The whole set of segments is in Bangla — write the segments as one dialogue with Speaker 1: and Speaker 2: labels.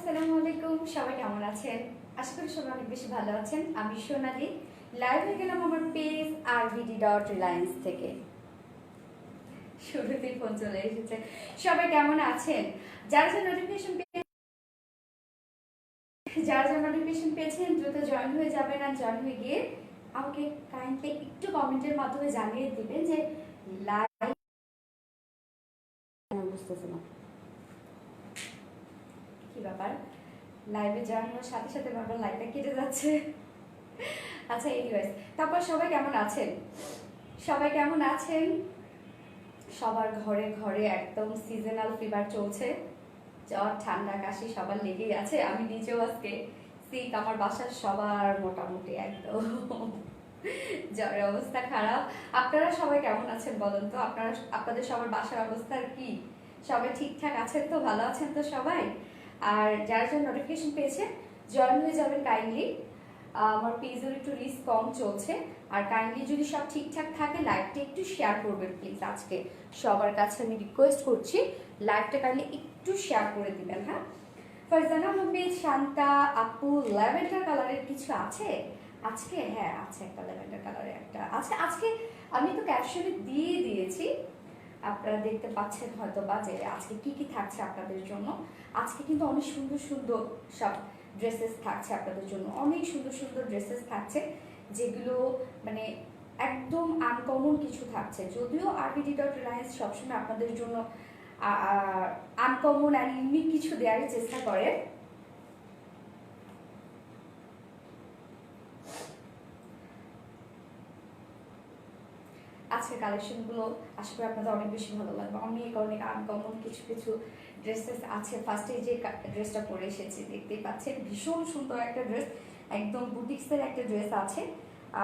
Speaker 1: আসসালামু আলাইকুম, সবাই কেমন আছেন? আশা করি সবাই অনেক বেশি ভালো আছেন। আমি সোনালি, লাইভ হয়ে গেলাম আমার পেজ rvd.reliance থেকে। শুরুতেই ফোন চলে এসেছে। সবাই কেমন আছেন? যারা যারা নোটিফিকেশন পেয়েছেন দ্রুত জয়েন হয়ে যাবেন, আর জয়েন হয়ে গিয়ে আমাকে কাইন্ডলি একটু কমেন্টের মাধ্যমে জানিয়ে দিবেন যে লাইভ বুঝতেছি না কি ব্যাপার, লাইভে জয়েন হওয়ার সাথে সাথে বারবার লাইভটা কেটে যাচ্ছে। আচ্ছা, এনিওয়েজ, তারপর সবাই কেমন আছেন? সবাই কেমন আছেন? সবার ঘরে ঘরে একদম সিজনাল ফিভার চলছে, জ্বর ঠান্ডা কাশি সবার লেগেই আছে। আমি নিজেও আজকে সিক, আমার বাসার সবার মোটামুটি একদম জ্বরের অবস্থা খারাপ। আপনারা সবাই কেমন আছেন বলেন তো? আপনাদের সবার বাসার অবস্থা কি? সবাই ঠিকঠাক আছেন তো? ভালো আছেন তো সবাই? আর যারা যারা নোটিফিকেশন পেয়েছে জয়েন হয়ে যাবেন কাইন্ডলি। আমার পেজের একটু রিস্ক কম চলছে, আর কাইন্ডলি যদি সব ঠিকঠাক থাকে লাইভটা একটু শেয়ার করবেন প্লিজ। আজকে সবার কাছে আমি রিকোয়েস্ট করছি লাইভটা কাইন্ডলি একটু শেয়ার করে দিবেন। হ্যাঁ, ফারজানা আহমেদ, শান্তা আপু, ল্যাভেন্ডার কালারের কিছু আছে আজকে? হ্যাঁ আছে, একটা ল্যাভেন্ডার কালারের একটা আছে আজকে। আমি তো ক্যাপশনে দিয়ে দিয়েছি, আপনারা দেখতে পাচ্ছেন হয়তো বা যে আজকে কি কি থাকছে আপনাদের জন্য। আজকে কিন্তু অনেক সুন্দর সুন্দর সব ড্রেসেস থাকছে আপনাদের জন্য, অনেক সুন্দর সুন্দর ড্রেসেস থাকছে যেগুলো মানে একদম আনকমন কিছু থাকছে। যদিও rvd.reliance সবসময় আপনাদের জন্য আনকমন আর ইউনিক কিছু দেওয়ার চেষ্টা করে। আজকের কালেকশনগুলো আশা করি আপনাদের অনেক বেশি ভালো লাগবে। অনেক অনেক আনকমন কিছু কিছু ড্রেসেস আছে। ফার্স্টে যে ড্রেসটা পরে এসেছি দেখতেই পাচ্ছেন, ভীষণ সুন্দর একটা ড্রেস, একদম বুটিক্সের একটা ড্রেস আছে।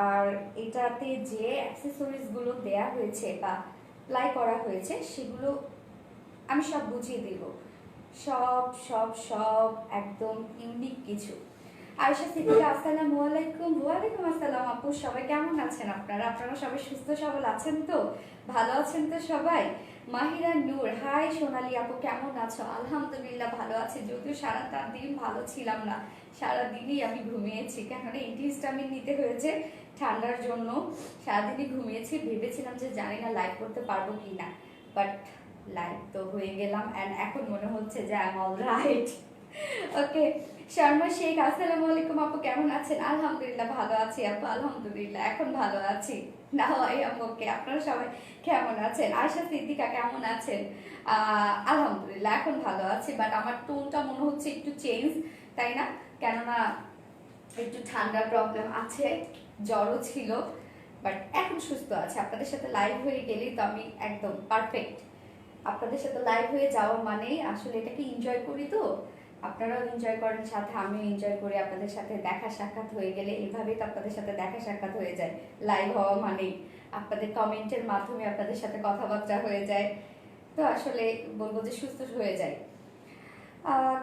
Speaker 1: আর এটাতে যে অ্যাক্সেসরিজগুলো দেয়া হয়েছে বা প্লাই করা হয়েছে সেগুলো আমি সব বুঝিয়ে দিব। সব সব সব একদম ইউনিক কিছু। আয়েশা সিদ্দিকা, আসসালামু আলাইকুম। ওয়ালাইকুম আসসালাম আপু, সবাই কেমন আছেন? আপনারা সবাই সুস্থ সবল আছেন তো? ভালো আছেন তো সবাই? মাহিরা নূর, হাই সোনালি আপু, কেমন আছো? আলহামদুলিল্লাহ ভালো আছি, যদিও সারাটা দিন ভালো ছিলাম না, সারাদিনই আমি ঘুমিয়েছি, কেননা এন্টিহিস্টামিন নিতে হয়েছে ঠান্ডার জন্য। সারাদিনই ঘুমিয়েছি, ভেবেছিলাম যে জানি না লাইভ করতে পারবো কি না, বাট লাইভ তো হয়ে গেলাম, অ্যান্ড এখন মনে হচ্ছে যে আই এম অল রাইট। ওকে, শর্মা শেখ, আসসালামু আলাইকুম আপু, কেমন আছেন? আলহামদুলিল্লাহ ভালো আছি আপু, আলহামদুলিল্লাহ এখন ভালো আছি। নাও আই এম ওকে। আপনারা সবাই কেমন আছেন? আয়শা সিদ্দিকা, কেমন আছেন? আলহামদুলিল্লাহ এখন ভালো আছি, বাট আমার টোনটা মনে হচ্ছে একটু চেঞ্জ, তাই না? কেননা একটু ঠান্ডার প্রবলেম আছে, জ্বরও ছিল, বাট এখন সুস্থ আছে। আপনাদের সাথে লাইভ হয়ে গেলেই তো আমি একদম পারফেক্ট। আপনাদের সাথে লাইভ হয়ে যাওয়া মানেই আসলে এটাকে এনজয় করি, তো আপনারাও এনজয় করেন, সাথে আমিও এনজয় করি। আপনাদের সাথে দেখা সাক্ষাৎ হয়ে গেলে এইভাবেই তো আপনাদের সাথে দেখা সাক্ষাৎ হয়ে যায়। লাইভ হওয়া মানেই আপনাদের কমেন্টের মাধ্যমে আপনাদের সাথে কথাবার্তা হয়ে যায়, তো আসলে বলবো যে সুস্থ হয়ে যায়।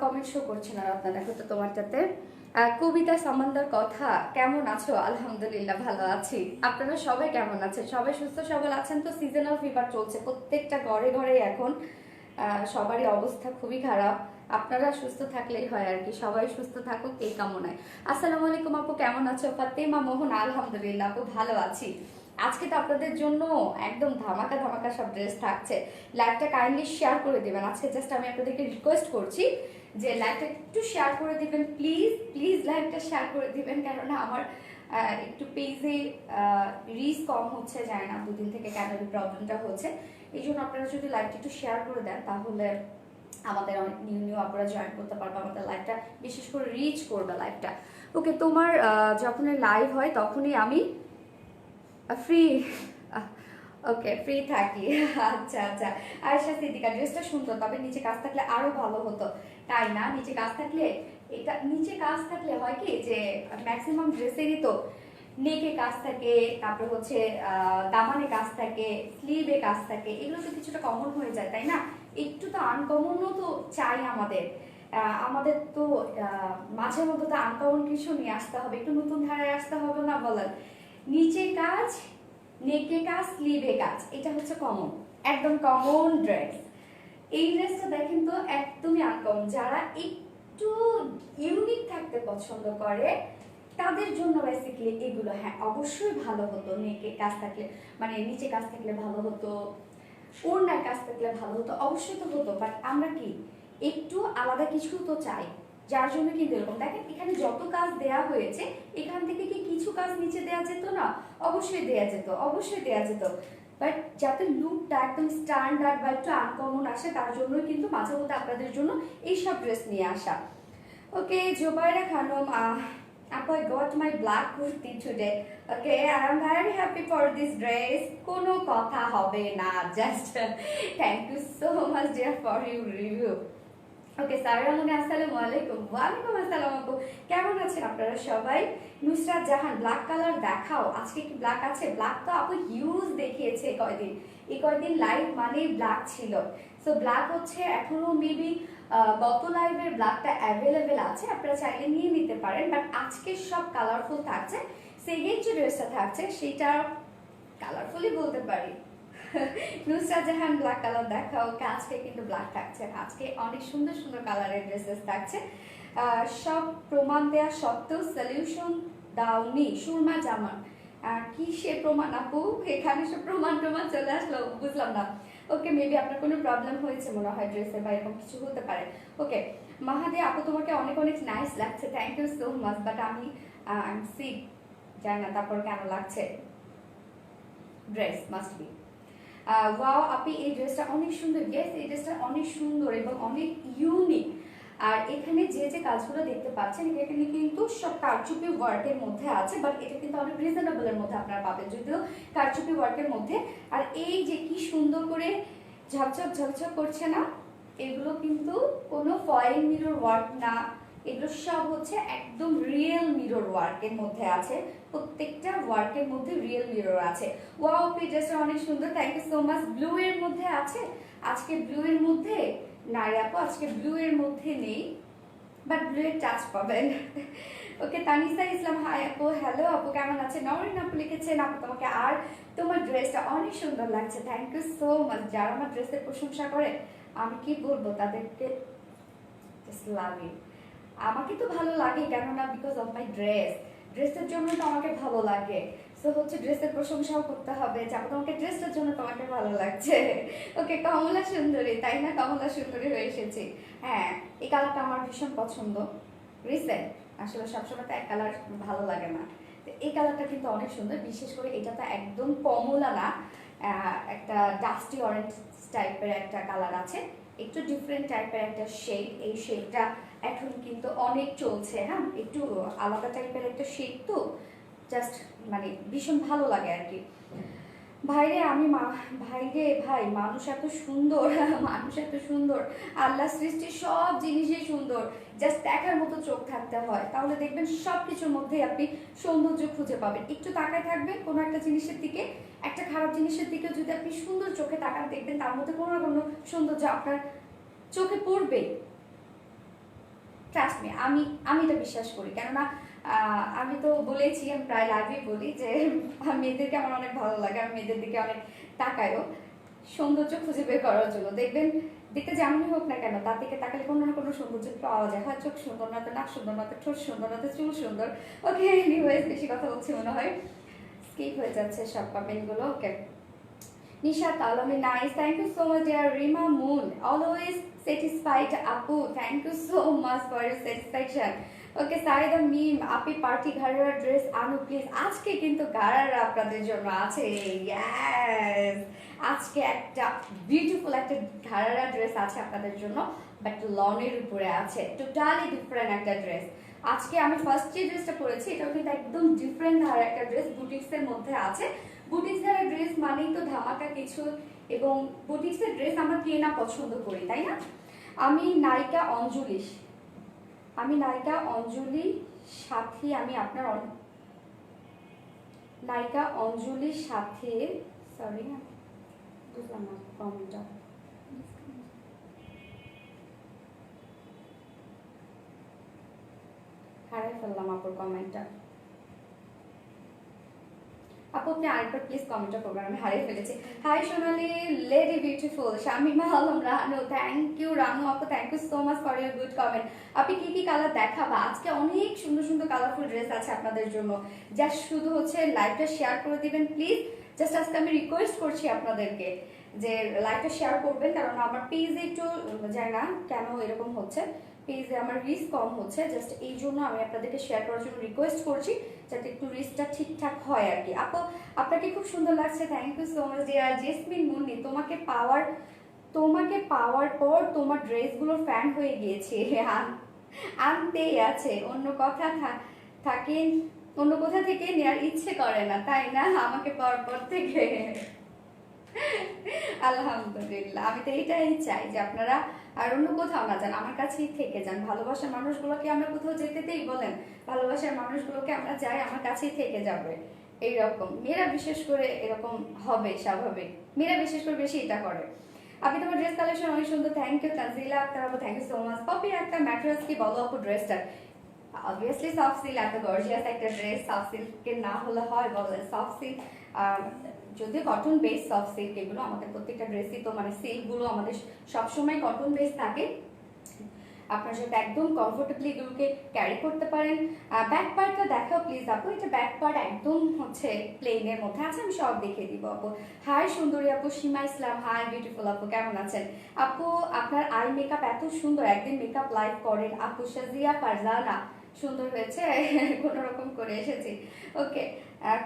Speaker 1: কমেন্ট শো করছে না আপনারা হয়তো তোমারটাতে। কবিতা সামান্দার, কথা কেমন আছো? আলহামদুলিল্লাহ ভালো আছি। আপনারা সবাই কেমন আছেন? সবাই সুস্থ সবল আছেন তো? সিজনাল ফিভার চলছে প্রত্যেকটা ঘরে ঘরে এখন, সবারই অবস্থা খুবই খারাপ। আপনারা সুস্থ থাকলেই হয় আর কি, সবাই সুস্থ থাকুক এই কামনায়। আসসালামু আলাইকুম আপু, কেমন আছো? ফাতেমা মোহন, আলহামদুলিল্লাহ আপু ভালো আছি। আজকে তো আপনাদের জন্য একদম ধামাকা ধামাকা সব ড্রেস থাকছে। লাইভটা কাইন্ডলি শেয়ার করে দিবেন। আজকে জাস্ট আমি আপনাদেরকে রিকোয়েস্ট করছি যে লাইভটা একটু শেয়ার করে দিবেন প্লিজ প্লিজ, লাইভটা শেয়ার করে দিবেন, কেননা আমার একটু পেজে রিচ কম হচ্ছে, যায় না দুদিন থেকে কেন এই প্রবলেমটা হচ্ছে। এই জন্য আপনারা যদি লাইভটা একটু শেয়ার করে দেন তাহলে আমাদের অনেক নিউ নিউ আপনারা জয়েন করতে পারবে, আমাদের লাইভটা বিশেষ করে রিচ করবে লাইভটা। ওকে, তোমার যখন লাইভ হয় তখনই আমি ফ্রি, ওকে ফ্রি থাকি। আচ্ছা আচ্ছা। আয়েশা সিদ্দিকা, ড্রেসটা সুন্দর, তবে নিচে কাজ থাকলে আরো ভালো হতো। তাই না? নিচে কাজ থাকলে, এটা নিচে কাজ থাকলে হয় কি যে ম্যাক্সিমাম ড্রেসেরই তো নেকে কাজ থাকে, তারপরে হচ্ছে দামানে কাজ থাকে, স্লিভে কাজ থাকে, এগুলো তো কিছুটা কমন হয়ে যায়, তাই না? একটু তো আনকমনও তো চাই আমাদের। আমাদের তো মাঝে মধ্যে তো আনকমন কিছু নিয়ে আসতে হবে, একটু নতুন ধারায় আসতে হবে না বলেন? নিচে কাজ, নেকে কাজ, স্লিভে কাজ, এটা হচ্ছে কমন, একদম কমন ড্রেস। এই ড্রেসটা দেখেন তো একদমই আনকমন। যারা একটু ইউনিক থাকতে পছন্দ করে তাদের জন্য বেসিক্যালি এগুলো। হ্যাঁ অবশ্যই ভালো হতো নেকে কাজ থাকলে, মানে নিচে কাজ থাকলে ভালো হতো, ওড়নার কাজ থাকলে ভালো হতো, অবশ্যই তো হতো, বাট আমরা কি একটু আলাদা কিছু তো চাই, যার জন্য কিন্তু এরকম। দেখেন এখানে যত কাজ দেয়া হয়েছে এখান থেকে কি কিছু কাজ নিচে দেয়া যেত না? অবশ্যই দেয়া যেত, অবশ্যই দেয়া যেত, বাট যাতে লুকটা একদম স্ট্যান্ডার্ড বা একটু আনকমন আসে তার জন্যই কিন্তু মাঝে মধ্যে আপনাদের জন্য এইসব ড্রেস নিয়ে আসা। ওকে জোবাইরা Khanam, I got my black kurti today. Okay, I am very happy for this dress. কোনো কথা হবে না, just thank you so much dear for your review. ওকে সারামনি আসসালামু আলাইকুম। ওয়ালাইকুম আসসালাম আপু, কেমন আছেন আপনারা সবাই? নুসরাত জাহান ব্ল্যাক কালার দেখাও, আজকে কি ব্ল্যাক আছে? ব্ল্যাক তো আপু হিউজ দেখিয়েছে এই কয়দিন লাইভ মানে ব্ল্যাক ছিল। সো ব্ল্যাক হচ্ছে এখনো মেবি গত লাইভের ব্ল্যাকটা অ্যাভেলেবেল আছে, আপনারা চাইলে নিয়ে নিতে পারেন, বাট আজকে সব কালারফুল থাকছে। সেকেন্ড যে ড্রেসটা থাকছে সেটা কালারফুলই বলতে পারি। নুসরাত জাহান ব্ল্যাক কালার দেখাও, আজকে কিন্তু ব্ল্যাক থাকছে, আজকে অনেক সুন্দর সুন্দর কালারের ড্রেসেস থাকছে। সব প্রমাণ দেওয়া সত্ত্বেও সলিউশন দাওনি সুরমা জামান, কি সে প্রমাণ আপু? এখানে সব প্রমাণ চলে আসলো, বুঝলাম না। ওকে মেবি আপনার কোনো প্রবলেম হয়েছে মনে হয় ড্রেসে বা এরকম কিছু হতে পারে। ওকে মাহাদি আপু তোমাকে অনেক অনেক নাইস লাগছে, thank you so much, but আমি সিক জানি না তারপর কেন লাগছে। ড্রেস মাস্ট বি ওয়াও আপনি এই ড্রেসটা অনেক সুন্দর। ইয়েস এই ড্রেসটা অনেক সুন্দর এবং অনেক ইউনিক। আর এখানে যে যে কাজগুলো দেখতে পাচ্ছেন এখানে কিন্তু সব কারচুপি ওয়ার্কের মধ্যে আছে, বাট এটা কিন্তু অনেক রিজনেবলের মধ্যে আপনারা পাবেন, যদিও কারচুপি ওয়ার্কের মধ্যে। আর এই যে কি সুন্দর করে ঝকঝক করছে না, এগুলো কিন্তু কোনো ফয়েল মিরর ওয়ার্ক না, এগুলো সব হচ্ছে একদম রিয়েল মিরর ওয়ার্কের মধ্যে আছে, প্রত্যেকটা ওয়ার্কের মধ্যে রিয়েল মিরর আছে। ওয়াও ড্রেসটা অনেক সুন্দর, thank you so much. Blue এর মধ্যে আছে, আজকে ব্লু এর মধ্যে না রে আপু, আজকে ব্লু এর মধ্যে নেই, বাট ব্লু এর টাচ পাবেন। ওকে তানিসা ইসলাম হাই আপু, হ্যালো আপু কেমন আছে? নরিন আপু লিখেছেন আপু তোমাকে আর তোমার ড্রেসটা অনেক সুন্দর লাগছে, থ্যাংক ইউ সো মাচ। যারা আমার ড্রেসের প্রশংসা করে আমি কি বলবো তাদেরকে জাস্ট লাভ ইউ। আমাকে তো ভালো লাগে কেননা বিকজ অফ মাই ড্রেসের জন্য তো আমাকে ভালো লাগে, সো হচ্ছে ড্রেসের প্রশংসাও করতে হবে, যাবো তোমাকে ড্রেসের জন্য তোমাকে ভালো লাগছে। ওকে কমলা সুন্দরী, তাই না? কমলা সুন্দরী হয়ে এসেছি। হ্যাঁ এই কালারটা আমার ভীষণ পছন্দ, রিসেন্ট আসলে সবসময় তো এক কালার ভালো লাগে না, এই কালারটা কিন্তু অনেক সুন্দর, বিশেষ করে এটা তো একদম কমলা না, একটা ডাস্টি অরেঞ্জ টাইপের একটা কালার আছে, একটু ডিফারেন্ট টাইপের একটা শেড। এই শেডটা এখন কিন্তু অনেক চলছে, হ্যাঁ একটু আলাদা টাইপের একটা শেড, তো জাস্ট মানে ভীষণ ভালো লাগে আর কি। ভাইরে ভাই মানুষ এত সুন্দর, মানুষ এত সুন্দর, আল্লাহ সৃষ্টির সব জিনিসই সুন্দর, জাস্ট দেখার মতো চোখ থাকতে হয়, তাহলে দেখবেন সব কিছুর মধ্যেই আপনি সৌন্দর্য খুঁজে পাবেন। একটু তাকায় থাকবেন কোনো একটা জিনিসের দিকে, একটা খারাপ জিনিসের দিকেও যদি আপনি সুন্দর চোখে তাকান দেখবেন তার মধ্যে কোনো না কোনো সৌন্দর্য আপনার চোখে পড়বে। ট্রাস্ট মি, আমি এটা বিশ্বাস করি, কেননা আমি তো বলেছি, আমি প্রায় লাইভে বলি যে মেয়েদেরকে আমার অনেক ভালো লাগে, আমি মেয়েদের দিকে অনেক তাকায়ও সৌন্দর্য খুঁজে বের করার জন্য। দেখবেন দেখতে যেমনই হোক না কেন তার দিকে তাকালে কোনো না কোনো সৌন্দর্য পাওয়া যায়, হয় চোখ সুন্দর, না তো নাক সুন্দর, না তো ঠোঁট সুন্দর, না তো চুল সুন্দর। ওকে এনিওয়েজ বেশি কথা বলছি মনে হয়, স্কিপ হয়ে যাচ্ছে সব কমেন্টগুলো। Okay Nishat Alomi nice, thank you so much dear Rima Mun, always satisfied আপু, thank you so much for your satisfaction. Okay Saida Mim আপি পার্টি ঘাড়ারা ড্রেস আনো প্লিজ, আজকে কিন্তু ঘাড়ারা আপনাদের জন্য আছে, ইয়েস আজকে একটা বিউটিফুল একটা ঘাড়ারা ড্রেস আছে আপনাদের জন্য, বাট লনের উপরে আছে, টোটালি ডিফারেন্ট একটা ড্রেস। আজকে আমি ফার্স্ট যে ড্রেসটা পরেছি এটাও কিন্তু একদম ডিফারেন্ট আর একটা ড্রেস, বুটিক্সের মধ্যে আছে। বুটিক্সের ড্রেস মানেই তো ধামাকা কিছু, এবং বুটিক্সের ড্রেস আমরা কেনা পছন্দ করি তাই না? আমি নায়িকা অঞ্জলি সাথী, আমি আপনার নায়িকা অঞ্জলির সাথে, সরি বুঝলাম না কমেন্টটা, হারাই ফেললাম আপুর কমেন্টটা। আপু আপনি আরেকবার প্লিজ কমেন্টটা করবেন, আমি হারিয়ে ফেলেছি। Hi Sonali lady beautiful Shamima Alam Ranu, thank you Ranu আপু, thank you so much for your good comment. আপনি কি কি কালার দেখাবা? আজকে অনেক সুন্দর সুন্দর কালারফুল ড্রেস আছে আপনাদের জন্য, জাস্ট শুধু হচ্ছে লাইভটা শেয়ার করে দিবেন প্লিজ। জাস্ট আজকে আমি রিকোয়েস্ট করছি আপনাদেরকে যে লাইভটা শেয়ার করবেন, কারণ আমার পেজে একটু জানি না কেন এরকম হচ্ছে, পেজে আমার রিস্ক কম হচ্ছে, জাস্ট এই জন্য আমি আপনাদেরকে শেয়ার করার জন্য রিকোয়েস্ট করছি, যাতে একটু রিস্কটা ঠিকঠাক হয় আর কি। আপু আপনাকে খুব সুন্দর লাগছে, thank you so much dear Jesmin Munni. তোমাকে পাওয়ার পর তোমার ড্রেসগুলোর ফ্যান হয়ে গিয়েছে, আনতেই আছে, অন্য কথা থাকেন, অন্য কোথা থেকে নেওয়ার ইচ্ছে করে না তাই না আমাকে পাওয়ার পর থেকে? আলহামদুলিল্লাহ, আমি তো এইটাই চাই যে আপনারা আর অন্য কোথাও না যান, আমার কাছেই থেকে যান। ভালোবাসার মানুষগুলোকে আমরা কোথাও যেতেই বলেন, ভালোবাসার মানুষগুলোকে আমরা চাই আমার কাছেই থেকে যাবে, এইরকম মেয়েরা বিশেষ করে এরকম হবে স্বাভাবিক, মেয়েরা বিশেষ করে বেশি এটা করে। আপনি তোমার ড্রেস কালেকশন অনেক সুন্দর, থ্যাংক ইউ তানজিলা আক্তার আপু, thank you so much. Popy একটা ম্যাটেরিয়ালস কি বলো আপু ড্রেসটার? অবভিয়াসলি সফট সিল্ক, এত গর্জিয়াস একটা ড্রেস সফট সিল্কের না হলে হয় বলে? সফট সিল্ক, যদিও কটন বেস সফট সিল্ক, এগুলো আমাদের প্রত্যেকটা ড্রেসই তো মানে সিল্কগুলো আমাদের সবসময় কটন বেস থাকে, আপনার সাথে একদম কমফোর্টেবলি এগুলোকে ক্যারি করতে পারেন। ব্যাক পার্টটা দেখাও প্লিজ আপু, এটা ব্যাক পার্ট একদম হচ্ছে প্লেনের মধ্যে আছে, আমি সব দেখিয়ে দিব আপু। হাই সুন্দরী আপু, সীমা ইসলাম, হাই বিউটিফুল আপু, কেমন আছেন আপু? আপনার আই মেকআপ এত সুন্দর, একদিন মেকআপ লাইভ করেন আপু। শাজিয়া ফারজানা, সুন্দর হয়েছে, কোনো রকম করে এসেছি, ওকে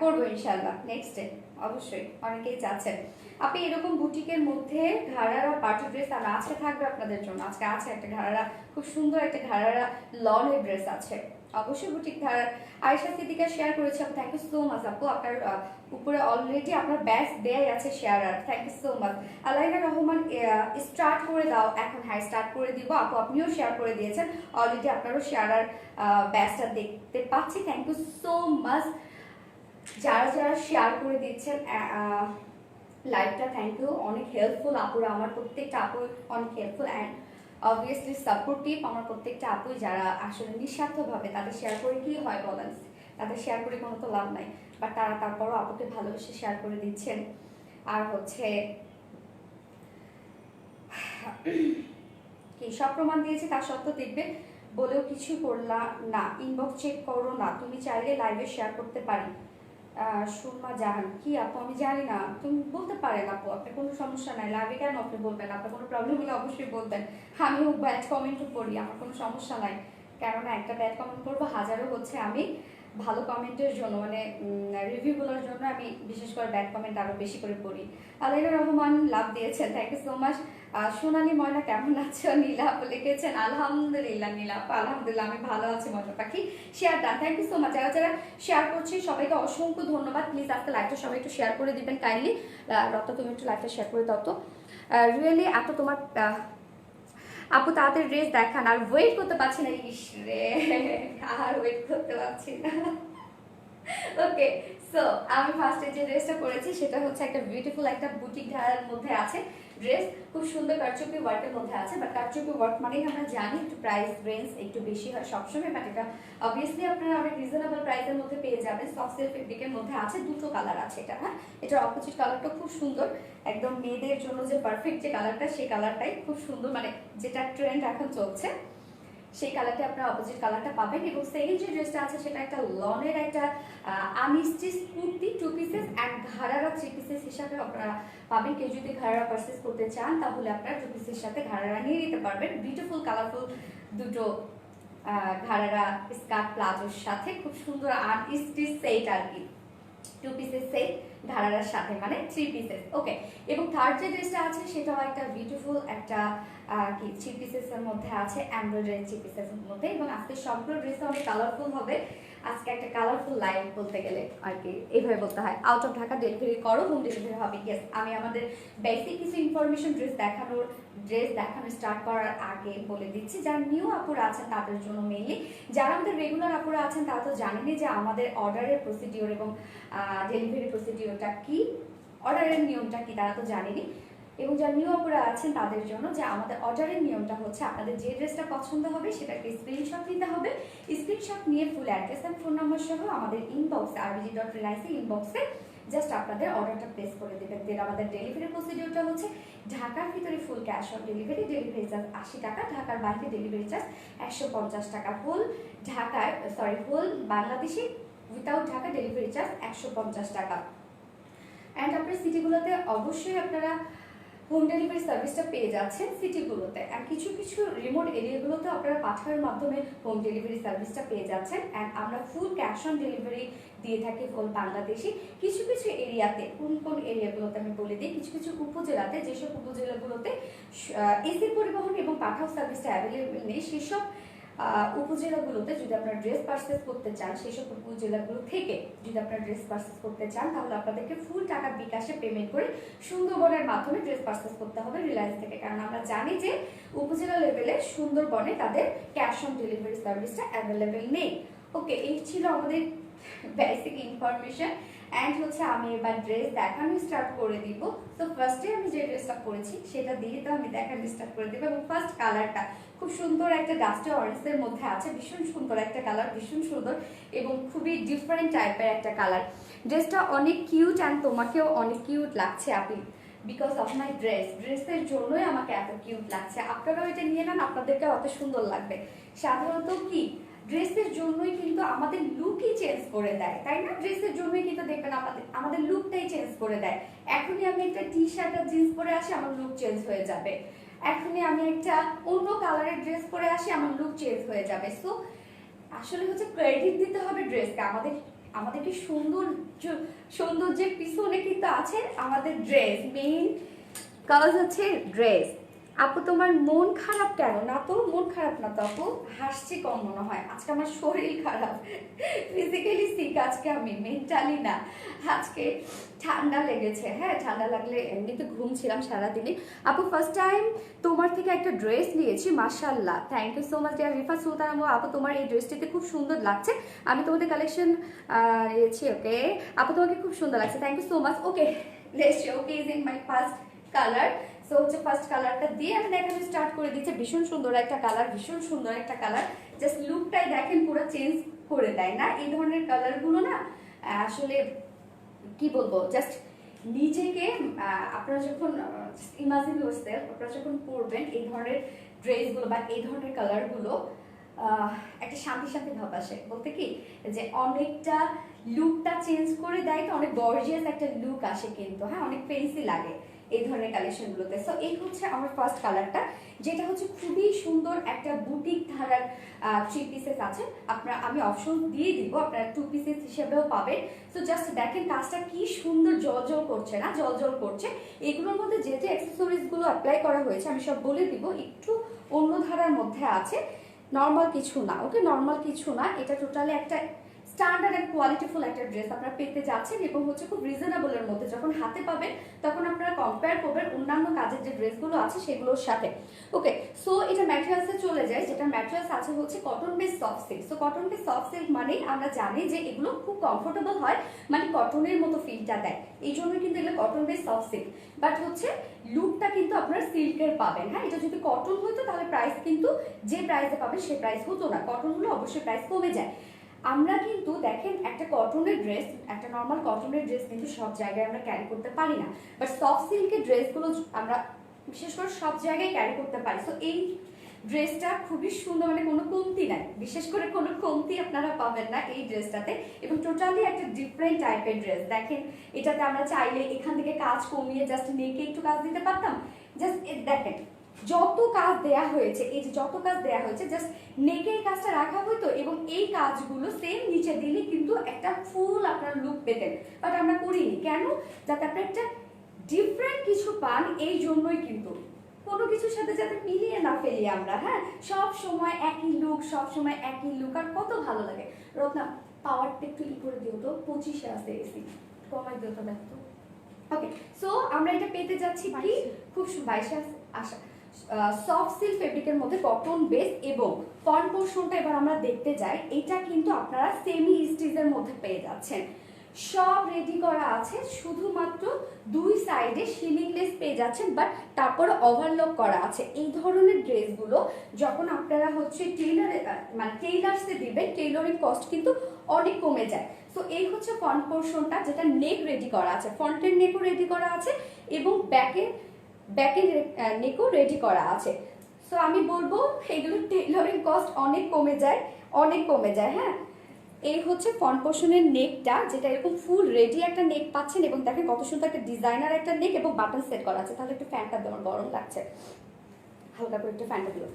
Speaker 1: করবো ইনশাল্লাহ নেক্সট ডে, অবশ্যই অনেকেই চাচ্ছেন। আপনি এরকম বুটিকের মধ্যে ঘাড়ারা পার্টি ড্রেস আর আজকে থাকবে আপনাদের জন্য, আজকে আছে একটা ঘাড়ারা, খুব সুন্দর একটা ঘাড়ারা লনের ড্রেস আছে, অবশ্যই বুটিক ঘাড়া। আয়েশা সিদ্দিকা শেয়ার করেছে আপু, থ্যাংক ইউ সো মাচ আপু, আপনার উপরে অলরেডি আপনার ব্যাচ দেয়াই আছে শেয়ার, আর thank you so much. Alaina Rahman start করে দাও এখন, হ্যাঁ স্টার্ট করে দিব আপু, আপনিও শেয়ার করে দিয়েছেন অলরেডি, আপনারও শেয়ার আর ব্যাচটা দেখতে পাচ্ছি, থ্যাংক ইউ সো মাচ যারা যারা শেয়ার করে দিচ্ছেন লাইভটা, থ্যাংক ইউ, অনেক হেল্পফুল আপুরা, আমার প্রত্যেকটা আপু অনেক হেল্পফুল অ্যান্ড অবভিয়াসলি সাপোর্টিভ, আমার প্রত্যেকটা আপুই যারা আসলে নিঃস্বার্থভাবে, তাদের শেয়ার করে কি হয় বলেন, তাদের শেয়ার করে কোনো তো লাভ নাই, বাট তারা তারপরও আপুকে ভালোবেসে শেয়ার করে দিচ্ছেন। আর হচ্ছে কি সব প্রমাণ দিয়েছি তার সত্ত্বেও দেখবে বলেও কিছু করলা না, ইনবক্স চেক করো না, তুমি চাইলে লাইভে শেয়ার করতে পারি। সুরমা জাহান, কি আপু আমি জানি না, তুমি বলতে পারেন আপু, আপনার কোনো সমস্যা নাই, লাইভে কেন আপনি বলবেন, আপনার কোনো প্রবলেম হলে অবশ্যই বলবেন, আমিও ব্যাড কমেন্টও করি, আমার কোনো সমস্যা নাই, কেননা একটা ব্যাড কমেন্ট করবো হাজারও হচ্ছে আমি ভালো কমেন্টের জন্য, মানে রিভিউগুলোর জন্য আমি বিশেষ করে ব্যাড কমেন্ট আরো বেশি করে পড়ি। আলাইনা রহমান লাভ দিয়েছেন, থ্যাংক ইউ সো মাচ। সোনালী ময়না কেমন আছো? নীলা আপু লিখেছেন আলহামদুলিল্লাহ, নীলা আপু আলহামদুলিল্লাহ আমি ভালো আছি ময়না পাখি, share done, thank you so much. যারা যারা শেয়ার করছি সবাইকে অসংখ্য ধন্যবাদ, প্লিজ আজকে লাইভটা সবাই একটু শেয়ার করে দিবেন কাইন্ডলি। রত তুমি একটু লাইভটা শেয়ার করে দাও তো, রিয়েলি এত তোমার আপু তাদের ড্রেস দেখান, আর ওয়েট করতে পারছি না, ইস রে আর ওয়েট করতে পারছি না। ওকে সো আমি ফার্স্টে যে ড্রেসটা পরেছি সেটা হচ্ছে একটা বিউটিফুল একটা বুটিক ঢালার মধ্যে আছে ড্রেস, খুব সুন্দর কারচুপি ওয়ার্কের মধ্যে আছে, বাট কারচুপি ওয়ার্ক মানেই আমরা জানি একটু প্রাইস রেঞ্জ একটু বেশি হয় সবসময়, বাট এটা অবভিয়াসলি আপনারা অনেক রিজনেবল প্রাইসের মধ্যে পেয়ে যাবেন। সফট সিল্ক ফেব্রিকের মধ্যে আছে, দুটো কালার আছে এটা, হ্যাঁ এটার অপোজিট কালারটা খুব সুন্দর, একদম মেয়েদের জন্য যে পারফেক্ট যে কালারটা সেই কালারটাই খুব সুন্দর, মানে যেটা ট্রেন্ড এখন চলছে সেই কালারটা আপনারা অপোজিট কালারটা পাবেন। এবং সেকেন্ড যে ড্রেসটা আছে সেটা একটা লনের একটা আনস্টিচ কুর্তি, 2 পিসেস অ্যান্ড ঘাড়ারা 3 পিসেস হিসাবে আপনারা পাবেন। কেউ যদি ঘাড়ারা পারচেস করতে চান তাহলে আপনারা 2 পিসের সাথে ঘাড়ারা নিয়ে নিতে পারবেন। বিউটিফুল কালারফুল দুটো ঘাড়ারা স্কার্ট প্লাজোর সাথে খুব সুন্দর আনস্টিচ সেট আর কি, 2 পিসের সেট ঘাড়ারার সাথে, মানে 3 পিসেস, ওকে। এবং থার্ড যে ড্রেসটা আছে সেটাও একটা বিউটিফুল একটা কি 3 পিসেসের মধ্যে আছে, এমব্রয়ডারি 3 পিসেসের মধ্যে। এবং আজকে সবগুলো ড্রেসটা অনেক কালারফুল হবে, আজকে একটা কালারফুল লাইভ বলতে গেলে আর কি এইভাবে বলতে হয়। আউট অফ ঢাকা ডেলিভারি করো, হোম ডেলিভারি হবে। ইয়েস, আমি আমাদের বেসিক কিছু ইনফরমেশন ড্রেস দেখানো স্টার্ট করার আগে বলে দিচ্ছি, যারা নিউ আপুরা আছেন তাদের জন্য মেইনলি, যারা আমাদের রেগুলার আপুরা আছেন তারা তো জানেনই যে আমাদের অর্ডারের প্রসিডিওর এবং ডেলিভারি প্রসিডিওরটা কি, অর্ডারের নিয়মটা কি তারা তো জানেনি। এবং যারা নিউ আপুরা আছেন তাদের জন্য যে আমাদের অর্ডারের নিয়মটা হচ্ছে আপনাদের যে ড্রেসটা পছন্দ হবে সেটাকে স্ক্রিনশট নিতে হবে, স্ক্রিনশট নিয়ে full address and phone number সহ আমাদের ইনবক্সে rbg.reliance ইনবক্সে জাস্ট আপনাদের অর্ডারটা প্লেস করে দেবেন। দেন আমাদের ডেলিভারি প্রসিডিউরটা হচ্ছে ঢাকার ভিতরে full cash on delivery, delivery charge 80 টাকা, ঢাকার বাইরে ডেলিভারি চার্জ 150 টাকা, whole Bangladeshi without Dhaka delivery charge 150 টাকা। অ্যান্ড আপনার সিটিগুলোতে অবশ্যই আপনারা হোম ডেলিভারি সার্ভিসটা পেয়ে যাচ্ছেন সিটিগুলোতে, আর কিছু কিছু রিমোট এরিয়াগুলোতে আপনারা পাঠানোর মাধ্যমে হোম ডেলিভারি সার্ভিসটা পেয়ে যাচ্ছেন। অ্যান্ড আমরা ফুল ক্যাশ অন ডেলিভারি দিয়ে থাকি হোল বাংলাদেশি। কিছু কিছু এরিয়াতে, কোন কোন এরিয়াগুলোতে আমি বলে দিই, কিছু কিছু উপজেলাতে, যেসব উপজেলাগুলোতে এসি পরিবহন এবং পাঠাও সার্ভিসটা অ্যাভেলেবেল নেই, সেসব উপজেলাগুলোতে যদি আপনারা ড্রেস পারচেস করতে চান, সেসব উপজেলাগুলো থেকে যদি আপনারা ড্রেস পারচেস করতে চান, তাহলে আপনাদেরকে ফুল টাকা বিকাশে পেমেন্ট করে সুন্দরবনের মাধ্যমে ড্রেস পারচেস করতে হবে রিলায়েন্স থেকে। কারণ আমরা জানি যে উপজেলা লেভেলে সুন্দরবনে তাদের ক্যাশ অন ডেলিভারি সার্ভিসটা অ্যাভেলেবেল নেই। ওকে, এই ছিল আমাদের বেসিক ইনফরমেশন। অ্যান্ড হচ্ছে আমি এবার ড্রেস দেখানো স্টার্ট করে দিব। তো ফার্স্টে আমি যে ড্রেসটা পরেছি সেটা দিয়ে তো আমি দেখানো স্টার্ট করে দিব। এবং ফার্স্ট কালারটা খুব সুন্দর একটা ডাস্টে অরেঞ্জের মধ্যে আছে, ভীষণ সুন্দর একটা কালার, ভীষণ সুন্দর এবং খুবই ডিফারেন্ট টাইপের একটা কালার। ড্রেসটা অনেক কিউট অ্যান্ড তোমাকেও অনেক কিউট লাগছে আপনি, বিকজ অফ মাই ড্রেসের জন্যই আমাকে এত কিউট লাগছে। আপনারাও এটা নিয়ে নেন, আপনাদেরকে অত সুন্দর লাগবে। সাধারণত কি ড্রেসের জন্যই কিন্তু আমাদের লুকই চেঞ্জ করে দেয়, তাই না? ড্রেসের জন্যই কিন্তু দেখবেন আমাদের লুকটাই চেঞ্জ করে দেয়। এখনই আমি একটা টি শার্ট আর জিন্স পরে আসি, আমার লুক চেঞ্জ হয়ে যাবে। এখনই আমি একটা অন্য কালারের ড্রেস পরে আসি, আমার লুক চেঞ্জ হয়ে যাবে। সো আসলে হচ্ছে ক্রেডিট দিতে হবে ড্রেসকে। আমাদেরকে সৌন্দর্যের পিছনে কিন্তু আছে আমাদের ড্রেস, মেইন কাজ হচ্ছে ড্রেস। আপু তোমার মন খারাপ কেন? না তো, মন খারাপ না তো আপু, হাসছি কম মনে হয়। আজকে আমার শরীর খারাপ, ফিজিক্যালি সিক আজকে আমি, মেন্টালি না। আজকে ঠান্ডা লেগেছে। হ্যাঁ, ঠান্ডা লাগলে এমনিতে ঘুমছিলাম সারাদিনে। আপু ফার্স্ট টাইম তোমার থেকে একটা ড্রেস নিয়েছি, মাশাআল্লাহ, thank you so much dear Rifa Sultan. আপু তোমার এই ড্রেসটিতে খুব সুন্দর লাগছে, আমি তোমাদের কালেকশন নিয়েছি। ওকে আপু, তোমাকে খুব সুন্দর লাগছে, thank you so much. Okay, let's showcasing my first colour. So হচ্ছে ফার্স্ট কালারটা দিয়ে আমি দেখানো স্টার্ট করে দিচ্ছি। ভীষণ সুন্দর একটা কালার, ভীষণ সুন্দর একটা কালার, জাস্ট লুকটাই দেখেন পুরো চেঞ্জ করে দেয় না? এই ধরনের কালারগুলো না আসলে কি বলবো, জাস্ট নিজেকে আপনারা যখন ইমাজিন ইয়োরসেলফ, আপনারা যখন পরবেন এই ধরনের ড্রেসগুলো বা এই ধরনের কালারগুলো, একটা শান্তি শান্তি ভাব আসে। বলতে কি যে অনেকটা লুকটা চেঞ্জ করে দেয়, তো অনেক গর্জিয়াস একটা লুক আসে কিন্তু। হ্যাঁ, অনেক ফেন্সি লাগে এই ধরনের কালেকশনগুলোতে। সো এই হচ্ছে আমার ফার্স্ট কালারটা, যেটা হচ্ছে খুবই সুন্দর একটা বুটিক ধারার 3 পিসেস আছে। আমি অপশন দিয়ে দিব, আপনারা 2 পিসেস হিসেবেও পাবেন। সো জাস্ট দেখেন কাজটা কি সুন্দর জলজল করছে না, জলজল করছে। এগুলোর মধ্যে যে যে অ্যাক্সেসরিজগুলো অ্যাপ্লাই করা হয়েছে আমি সব বলে দিব। একটু অন্য ধারার মধ্যে আছে, নর্মাল কিছু না। ওকে, নর্মাল কিছু না, এটা টোটালি একটা স্ট্যান্ডার্ড এন্ড কোয়ালিটিফুল একটা ড্রেস আপনারা পেতে যাচ্ছেন, এবং হচ্ছে খুব রিজনেবলের মধ্যে। যখন হাতে পাবেন তখন আপনারা কম্পেয়ার করবেন অন্যান্য কাজের যে ড্রেসগুলো আছে সেগুলোর সাথে। ওকে, সো এটা ম্যাটেরিয়ালসে চলে যায়, যেটা ম্যাটেরিয়ালস আছে হচ্ছে cotton base soft silk. So cotton base soft silk মানেই আমরা জানি যে এগুলো খুব কমফোর্টেবল হয়, মানে কটনের মতো ফিলটা দেয়, এই জন্য কিন্তু এগুলো cotton base soft silk. But হচ্ছে লুকটা কিন্তু আপনারা সিল্কের পাবেন। হ্যাঁ, এটা যদি কটন হতো তাহলে প্রাইস কিন্তু যে প্রাইসে পাবেন সেই প্রাইস হতো না, কটন হলে অবশ্যই প্রাইস কমে যায়। আমরা কিন্তু দেখেন একটা কটনের ড্রেস, একটা নর্মাল কটনের ড্রেস কিন্তু সব জায়গায় আমরা ক্যারি করতে পারি না, বাট সফট সিল্কের ড্রেসগুলো আমরা বিশেষ করে সব জায়গায় ক্যারি করতে পারি। সো এই ড্রেসটা খুবই সুন্দর, মানে কোনো কমতি নাই, বিশেষ করে কোনো কমতি আপনারা পাবেন না এই ড্রেসটাতে। এবং টোটালি একটা ডিফারেন্ট টাইপের ড্রেস। দেখেন এটাতে আমরা চাইলে এখান থেকে কাজ কমিয়ে জাস্ট নেকে একটু কাজ দিতে পারতাম। জাস্ট দেখেন যত কাজ দেয়া হয়েছে, এই যে যত কাজ দেয়া হয়েছে, জাস্ট নেকে এই কাজটা রাখা হতো এবং এই কাজগুলো সেম নিচে দিলে কিন্তু একটা ফুল আপনার লুক পেতেন। বাট আমরা করিনি কেন? যাতে আপনার একটা ডিফারেন্ট কিছু পান, এই জন্যই কিন্তু কোনো কিছুর সাথে যাতে মিলিয়ে না ফেলি আমরা। হ্যাঁ, সব সময় একই লুক, সব সময় একই লুক, আর কত ভালো লাগে। রত্না পাওয়ারটা একটু করে দিও তো, 25-এ আছে এসি, কমাই দিও তো দেখতো। ওকে, সো আমরা এটা পেতে যাচ্ছি কি খুব 22-এ আসা সফট সিল্ক ফেব্রিকের মধ্যে কটন বেস, এবং ফ্রন্ট পোর্শনটা এবার আমরা দেখতে যাই। এটা কিন্তু আপনারা সেমি স্টিচের মধ্যে পেয়ে যাচ্ছেন। সব রেডি করা আছে, শুধুমাত্র দুই সাইডে শিলিং লেস পেয়ে যাচ্ছেন, বাট তারপরে ওভারলক করা আছে। এই ধরনের ড্রেসগুলো যখন আপনারা হচ্ছে টেইলার্সে দিবেন, টেইলরিং কস্ট কিন্তু অনেক কমে যায়। সো এই হচ্ছে ফ্রন্ট পোর্শনটা, যেটা নেক রেডি করা আছে, ফ্রন্টের নেকও রেডি করা আছে এবং ব্যাকের নেকও রেডি করা আছে। সো আমি বলবো এগুলো টেইলরিং কস্ট অনেক কমে যায়, অনেক কমে যায়। হ্যাঁ, এই হচ্ছে ফ্রন্ট পোর্শনের নেকটা, যেটা এরকম ফুল রেডি একটা নেক পাচ্ছেন এবং দেখেন কত সুন্দর একটা ডিজাইনার একটা নেক এবং বাটন সেট করা আছে। তাহলে একটু ফ্যানটা দেওয়ার গরম লাগছে, হালকা করে একটু ফ্যানটা দিল।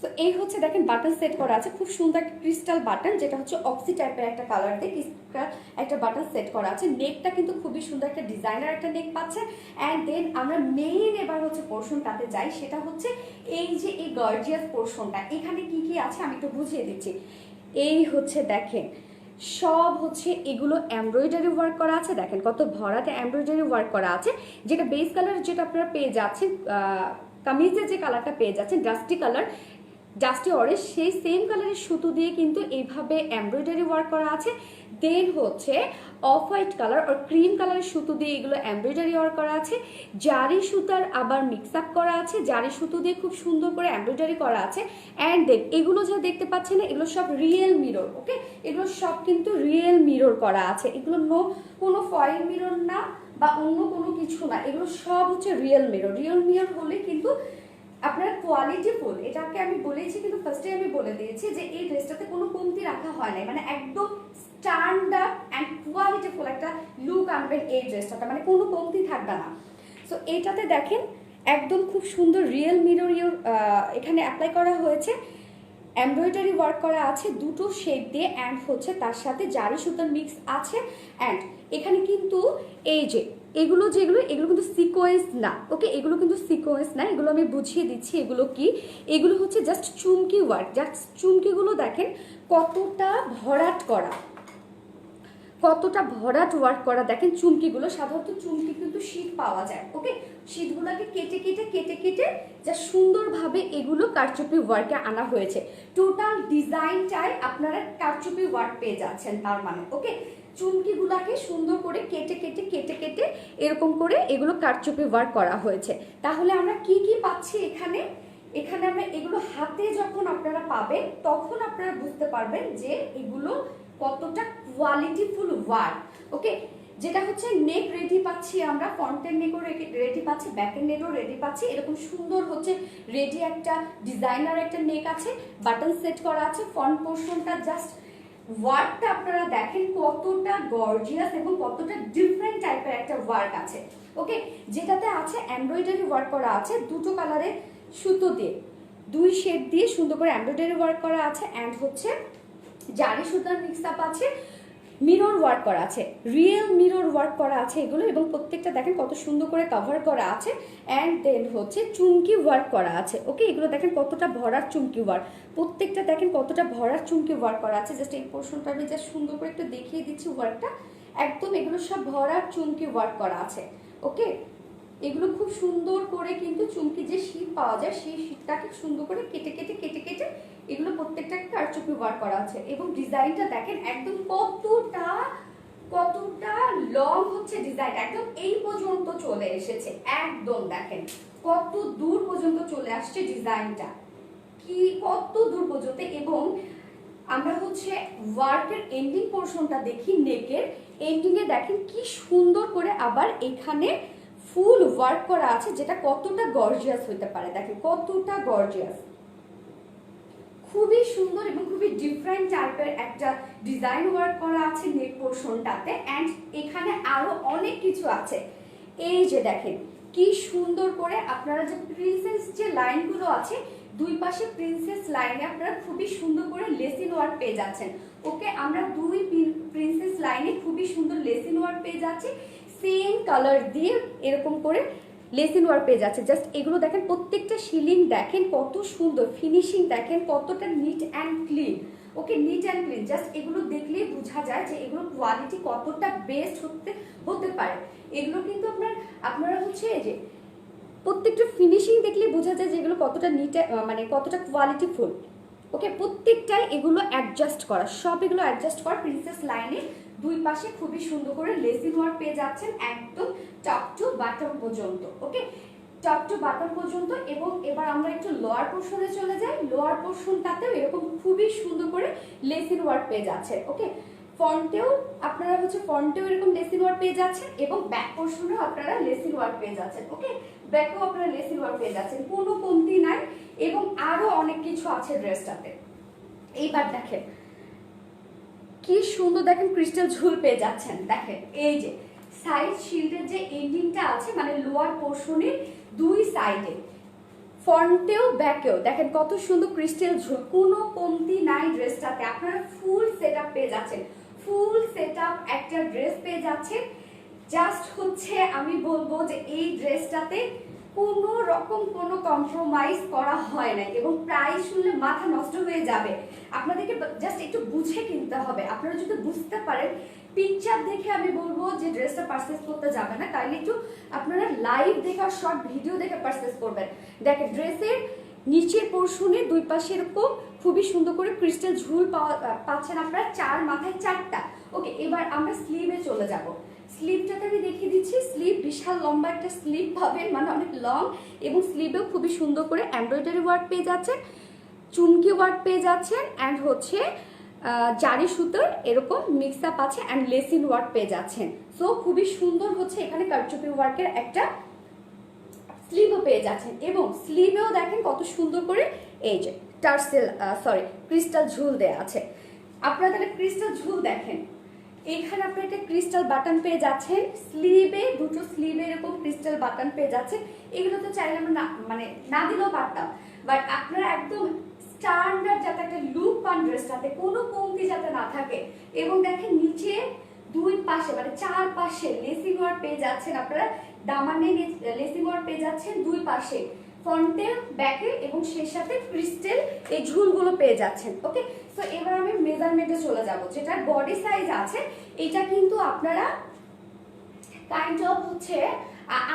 Speaker 1: সো এই হচ্ছে দেখেন বাটন সেট করা আছে, খুব সুন্দর একটা ক্রিস্টাল বাটন, যেটা হচ্ছে অক্সি টাইপের একটা কালার দিয়ে ক্রিস্টাল একটা বাটন সেট করা আছে। নেকটা কিন্তু খুবই সুন্দর একটা ডিজাইনার একটা নেক পাচ্ছে। অ্যান্ড দেন আমরা মেইন এবার হচ্ছে পোর্শনটাতে যাই, সেটা হচ্ছে এই যে এই গর্জিয়াস পোর্শনটা। এখানে কি কি আছে আমি একটু বুঝিয়ে দিচ্ছি। এই হচ্ছে দেখেন সব হচ্ছে এগুলো এমব্রয়ডারি ওয়ার্ক করা আছে, দেখেন কত ভরাতে এমব্রয়ডারি ওয়ার্ক করা আছে। যেটা বেস কালার যেটা আপনারা পেয়ে যাচ্ছেন, কামিজের যে কালারটা পেয়ে যাচ্ছেন ডাস্টি কালার, ডাস্টি অরেঞ্জ, সেই সেম কালারের সুতো দিয়ে কিন্তু এইভাবে এমব্রয়ডারি ওয়ার্ক করা আছে। দেন হচ্ছে অফ হোয়াইট কালার আর ক্রিম কালারের সুতো দিয়ে এগুলো এমব্রয়ডারি ওয়ার্ক করা আছে। জারি সুতার আবার মিক্স আপ করা আছে, জারি সুতো দিয়ে খুব সুন্দর করে এমব্রয়ডারি করা আছে। অ্যান্ড দেন এগুলো যা দেখতে পাচ্ছেন এগুলো সব রিয়েল মিরর, ওকে, এগুলো সব কিন্তু রিয়েল মিরর করা আছে। এগুলো কোনো ফয়েল মিরর না বা অন্য কোনো কিছু না, এগুলো সব হচ্ছে রিয়েল মিরর। রিয়েল মিরর হলে কিন্তু আপনার কোয়ালিটি ফুল, এটাকে আমি বলেছি কিন্তু ফার্স্টে আমি বলে দিয়েছি যে এই ড্রেসটাতে কোনো কমতি রাখা হয় নাই, মানে একদম স্ট্যান্ডার্ড অ্যান্ড কোয়ালিটি ফুল একটা লুক আনবেন এই ড্রেসটাতে, মানে কোনো কমতি থাকবে না। সো এটাতে দেখেন একদম খুব সুন্দর রিয়েল মিরর এখানে অ্যাপ্লাই করা হয়েছে, এমব্রয়ডারি ওয়ার্ক করা আছে দুটো শেড দিয়ে, অ্যান্ড হচ্ছে তার সাথে জারি সুতার মিক্স আছে। অ্যান্ড এখানে কিন্তু এই যে এগুলো যেগুলো এগুলো কিন্তু সিকোয়েন্স না, ওকে, এগুলো কিন্তু সিকোয়েন্স না, এগুলো আমি বুঝিয়ে দিচ্ছি এগুলো কি। এগুলো হচ্ছে জাস্ট চুমকি ওয়ার্ক, জাস্ট চুমকিগুলো দেখেন কতটা ভরাট করা, কতটা ভরাট ওয়ার্ক করা। দেখেন চুমকিগুলো, সাধারণত চুমকি কিন্তু শীট পাওয়া যায়, ওকে, শীটগুলোকে কেটে কেটে কেটে কেটে যা সুন্দরভাবে এগুলো কারচুপি ওয়ার্কে আনা হয়েছে। টোটাল ডিজাইনটাই আপনারা কারচুপি ওয়ার্ক পেয়ে যাচ্ছেন তার মানে, ওকে। চুমকিগুলাকে সুন্দর করে কেটে কেটে কেটে কেটে এরকম করে এগুলো কারচুপি ওয়ার্ক করা হয়েছে। তাহলে আমরা কি কি পাচ্ছি এখানে? এখানে আমরা এগুলো হাতে যখন আপনারা পাবেন তখন আপনারা বুঝতে পারবেন যে এগুলো কতটা কোয়ালিটিফুল ওয়ার্ক, ওকে। যেটা হচ্ছে নেক রেডি পাচ্ছি আমরা, ফ্রন্টের নেকও রেডি পাচ্ছি, ব্যাকের নেকও রেডি পাচ্ছি। এরকম সুন্দর হচ্ছে রেডি একটা ডিজাইনার একটা নেক আছে, বাটন সেট করা আছে। ফ্রন্ট পোর্শনটা জাস্ট ওয়ার্কটা আপনারা দেখেন কতটা গর্জিয়াস এবং কতটা ডিফারেন্ট টাইপের একটা ওয়ার্ক আছে, ওকে। যেটাতে আছে এমব্রয়ডারি ওয়ার্ক করা আছে দুটো কালারের সুতো দিয়ে, দুই শেড দিয়ে সুন্দর করে এমব্রয়ডারি ওয়ার্ক করা আছে। অ্যান্ড হচ্ছে জারি সুতার মিক্স আপ আছে, মিরর ওয়ার্ক করা আছে, রিয়েল মিরর ওয়ার্ক করা আছে এগুলো, এবং প্রত্যেকটা দেখেন কত সুন্দর করে কভার করা আছে। অ্যান্ড দেন হচ্ছে চুমকি ওয়ার্ক করা আছে, ওকে। এগুলো দেখেন কতটা ভরার চুমকি ওয়ার্ক, প্রত্যেকটা দেখেন কতটা ভরার চুমকি ওয়ার্ক করা আছে। জাস্ট এই পোর্শনটা আমি জাস্ট সুন্দর করে একটু দেখিয়ে দিচ্ছি ওয়ার্কটা, একদম এগুলো সব ভরার চুমকি ওয়ার্ক করা আছে, ওকে। এগুলো খুব সুন্দর করে কিন্তু চুমকি যে শীট পাওয়া যায় সেই শীটটাকে সুন্দর করে কেটে কেটে কেটে কেটে এগুলো প্রত্যেকটা কারচুপি ওয়ার্ক করা আছে। এবং ডিজাইনটা দেখেন একদম কতটা কতটা লং হচ্ছে ডিজাইন, একদম এই পর্যন্ত চলে এসেছে, একদম দেখেন কত দূর পর্যন্ত চলে আসছে ডিজাইনটা, কি কত দূর পর্যন্ত। এবং আমরা হচ্ছে ওয়ার্কের এন্ডিং পোর্শনটা দেখি, নেকের এন্ডিং এ দেখেন কি সুন্দর করে আবার এখানে ফুল ওয়ার্ক করা আছে, যেটা কতটা গর্জিয়াস হতে পারে। দেখেন কতটা গর্জিয়াস, খুবই সুন্দর এবং খুবই ডিফারেন্ট টাইপের একটা ডিজাইন ওয়ার্ক করা আছে নেক পোর্শনটাতে। অ্যান্ড এখানে আরো অনেক কিছু আছে, এই যে দেখেন কি সুন্দর করে আপনারা যে প্রিন্সেস যে লাইনগুলো আছে দুই পাশে প্রিন্সেস লাইনে আপনারা খুবই সুন্দর করে লেসিন ওয়ার্ক পেয়ে যাচ্ছেন, ওকে। আমরা দুই প্রিন্সেস লাইনে খুবই সুন্দর লেসিন ওয়ার্ক পেয়ে যাচ্ছি, সেম কালার দিয়ে এরকম করে লেসিন ওয়ার্ক পেয়ে যাচ্ছে। জাস্ট এগুলো দেখেন প্রত্যেকটা শিলিং দেখেন কত সুন্দর, ফিনিশিং দেখেন কতটা neat and clean, okay, neat and clean. Just এগুলো দেখলেই বোঝা যায় যে এগুলো কোয়ালিটি কতটা বেস্ট হতে পারে। এগুলো কিন্তু আপনারা হচ্ছে এই যে প্রত্যেকটা ফিনিশিং দেখলেই বোঝা যায় যে এগুলো কতটা নিট, মানে কতটা কোয়ালিটিফুল, ওকে। প্রত্যেকটাই এগুলো অ্যাডজাস্ট করা, সব এগুলো অ্যাডজাস্ট করা। প্রিন্সেস লাইনে দুই পাশে খুবই সুন্দর করে লেসিন ওয়ার্ক পেয়ে যাচ্ছেন, একদম টপ টু বাটন পর্যন্ত। ওকে, টপ টু বাটন পর্যন্ত। এবং এবার আমরা একটু লোয়ার পোর্শনে চলে যাই। লোয়ার পোর্শনটাতেও এরকম খুবই সুন্দর করে লেসিন ওয়ার্ক পেয়ে যাচ্ছে। ওকে, ফ্রন্টেও আপনারা ফ্রন্টেও এরকম লেসিন ওয়ার্ক পেয়ে যাচ্ছেন এবং ব্যাক পোর্শনেও আপনারা লেসিন ওয়ার্ক পেয়ে যাচ্ছেন। ওকে, ব্যাকেও আপনারা লেসিন ওয়ার্ক পেয়ে যাচ্ছেন, কোনো কমতি নাই। এবং আরো অনেক কিছু আছে ড্রেসটাতে। এইবার দেখেন কি সুন্দর, দেখেন ক্রিস্টাল ঝুল পেয়ে যাচ্ছেন। দেখেন এই যে সাইড শিল্ডের যে এন্ডিংটা আছে, মানে লোয়ার পোর্শনের দুই সাইডে, ফ্রন্টেও ব্যাকেও দেখেন কত সুন্দর ক্রিস্টাল ঝুল, কোনো কমতি নাই ড্রেসটাতে। আপনারা ফুল সেটআপ পেয়ে যাচ্ছেন, ফুল সেটআপ একটা ড্রেস পেয়ে যাচ্ছেন। জাস্ট আমি বলবো যে এই ড্রেসটাতে কোনো রকম কোনো কম্প্রোমাইজ করা হয় না এবং প্রাইস শুনলে মাথা নষ্ট হয়ে যাবে। আপনাদেরকে জাস্ট একটু বুঝে কিনতে হবে। আপনারা যদি বুঝতে পারেন, পিকচার দেখে আমি বলবো যে ড্রেসটা পারচেস করতে যাবে না, তাইলে একটু আপনারা লাইভ দেখে আর শর্ট ভিডিও দেখে পারচেস করবেন। দেখেন ড্রেসের নিচের পোর্শনে দুই পাশে এরকম খুবই সুন্দর করে ক্রিস্টাল ঝুল পাচ্ছেন আপনারা, চার মাথায় চারটা। ওকে, এবার আমরা স্লিভে চলে যাব। স্লিভটাকে আমি দেখিয়ে দিচ্ছি। স্লিভ বিশাল লম্বা একটা স্লিভ পাবেন, মানে অনেক লং, এবং স্লিভেও খুবই সুন্দর করে এমব্রয়ডারি ওয়ার্ক পেয়ে যাচ্ছেন, চুমকি ওয়ার্ক পেয়ে যাচ্ছেন, অ্যান্ড জারি সুতোর এরকম মিক্স আপ আছে, অ্যান্ড লেসিন ওয়ার্ক পেয়ে যাচ্ছেন। সো খুবই সুন্দর এখানে কারচুপি ওয়ার্কের একটা স্লিভও পেয়ে যাচ্ছেন। এবং স্লিভেও দেখেন কত সুন্দর করে এই যে ক্রিস্টাল ঝুল দেয়া আছে। আপনারা তাহলে ক্রিস্টাল ঝুল দেখেন, এখানে আপনারা একটা ক্রিস্টাল বাটন পেয়ে যাচ্ছেন, স্লিভে দুটো স্লিভে এরকম ক্রিস্টাল বাটন পেয়ে যাচ্ছেন। এগুলো তো চাইলে আমরা না দিলেও পারতাম, বাট আপনারা একদম স্ট্যান্ডার্ড যাতে একটা লুক পান ড্রেসটাতে, কোনো কমতি যাতে না থাকে। এবং দেখেন নিচে দুই পাশে মানে চার পাশে লেসিং ওয়ার্ক পেয়ে যাচ্ছেন আপনারা, দামানে লেসিং ওয়ার্ক পেয়ে যাচ্ছেন দুই পাশে, ফ্রন্টে ব্যাকে, এবং সেই সাথে ক্রিস্টাল এই ঝুলগুলো পেয়ে যাচ্ছেন। ওকে, সো এবার আমি মেজারমেন্টে চলে যাব। যেটা বডি সাইজ আছে, এটা কিন্তু আপনারা কাইন্ড অফ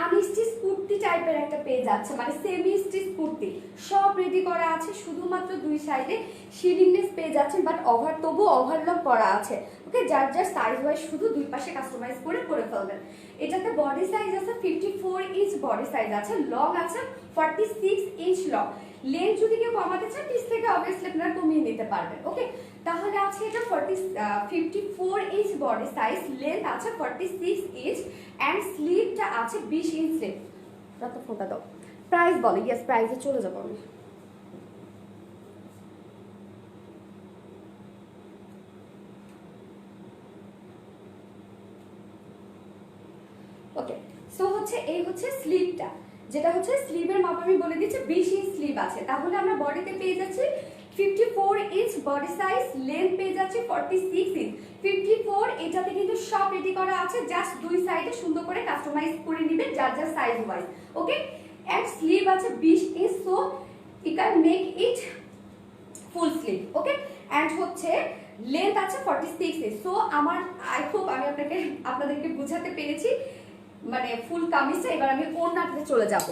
Speaker 1: আনস্টিচ কুর্তি টাইপের একটা পেয়ে যাচ্ছে, মানে সেমি স্টিচ কুর্তি, সব রেডি করা আছে। শুধুমাত্র দুই সাইডে শিলিংনেস পেয়ে যাচ্ছেন, বাট তবু ওভারলক করা আছে। ওকে, যার সাইজ ওয়াইজ শুধু দুই পাশে কাস্টমাইজ করে ফেলবেন। এটাতে বডি সাইজ আছে 54 ইঞ্চ বডি সাইজ আছে, লং আছে 46 ইঞ্চ লং। লেন্থ যদি কেউ কমাতে চান, পিস থেকে অবভিয়াসলি আপনারা কমিয়ে নিতে পারবেন। ওকে, তাহলে আছে এটা 54 ইঞ্চ বডি সাইজ, লেন্থ আছে 46 ইঞ্চ, অ্যান্ড স্লিভটা আছে 20 ইঞ্চ স্লিভ। রাত ফোনটা দাও, প্রাইস বলো। ইয়েস, প্রাইসে চলে যাবো আমি। ওকে, সো এই স্লিভটা, যেটা স্লিভের মাপ আমি বলে দিচ্ছি 20 ইঞ্চ স্লিভ আছে। তাহলে আমরা বডিতে পেয়ে যাচ্ছি 54 ইঞ্চ বডি সাইজ, লেন্থ পেয়ে যাচ্ছে 46 ইঞ্চ। 54 এটাতে কিন্তু সব রেডি করা আছে, জাস্ট দুই সাইডে সুন্দর করে কাস্টমাইজ করে নেবেন যার size wise. Okay, and sleeve আছে 20 inch, so you can make it full sleeve. Okay, and length আছে 46 ইঞ্চ। সো আই হোপ আমি আপনাদেরকে বুঝাতে পেরেছি, মানে ফুল কামিজটা। এবার আমি ওড়নাতে চলে যাব।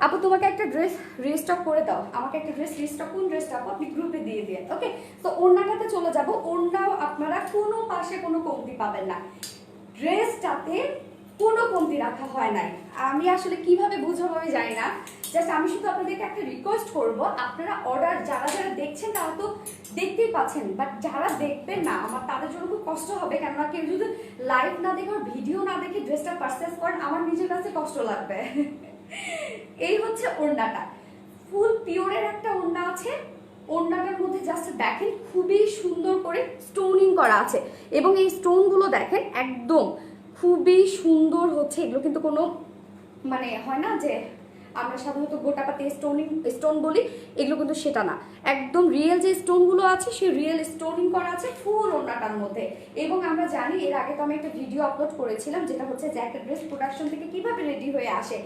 Speaker 1: আপু তোমাকে একটা ড্রেস রিস্টক করে দাও, আমাকে একটা ড্রেস রিস্টক, কোন ড্রেসটা আপু আপনি গ্রুপে দিয়ে দিয়ে। ওকে, তো ওড়নাটাতে চলে যাব। ওড়নাও আপনারা কোনো পাশে কোনো কমতি পাবেন না, ড্রেসটাতে কোনো কমতি রাখা হয় নাই। আমি আসলে কিভাবে বুঝাবো আমি জানি না, জাস্ট আমি শুধু আপনাদেরকে একটা রিকোয়েস্ট করব, আপনারা অর্ডার যারা দেখছেন তারা তো দেখতেই পাচ্ছেন, বাট যারা দেখবেন না আমার তাদের জন্য খুব কষ্ট হবে। কেননা কেউ যদি লাইভ না দেখে আর ভিডিও না দেখে ড্রেসটা পারচেস করেন, আমার নিজের কাছে কষ্ট লাগবে। এই ওড়নাটা, ফুল পিওরের একটা ওড়না আছে। ওড়নাটার মধ্যে জাস্ট দেখেন খুবই সুন্দর করে স্টোনিং করা আছে, এবং এই স্টোনগুলো দেখেন একদম খুবই সুন্দর এগুলো কিন্তু কোনো মানে হয় না যে আমরা সাধারণত গোটাপাতি স্টোন বলি, এগুলো কিন্তু সেটা না, একদম রিয়েল যে স্টোনগুলো আছে সেই রিয়েল স্টোনিং করা আছে ফুল ওড়নাটার মধ্যে। এবং আমরা জানি, এর আগে তো আমি একটা ভিডিও আপলোড করেছিলাম, যেটা জ্যাকেট ড্রেস প্রোডাকশন থেকে কিভাবে রেডি হয়ে আসে,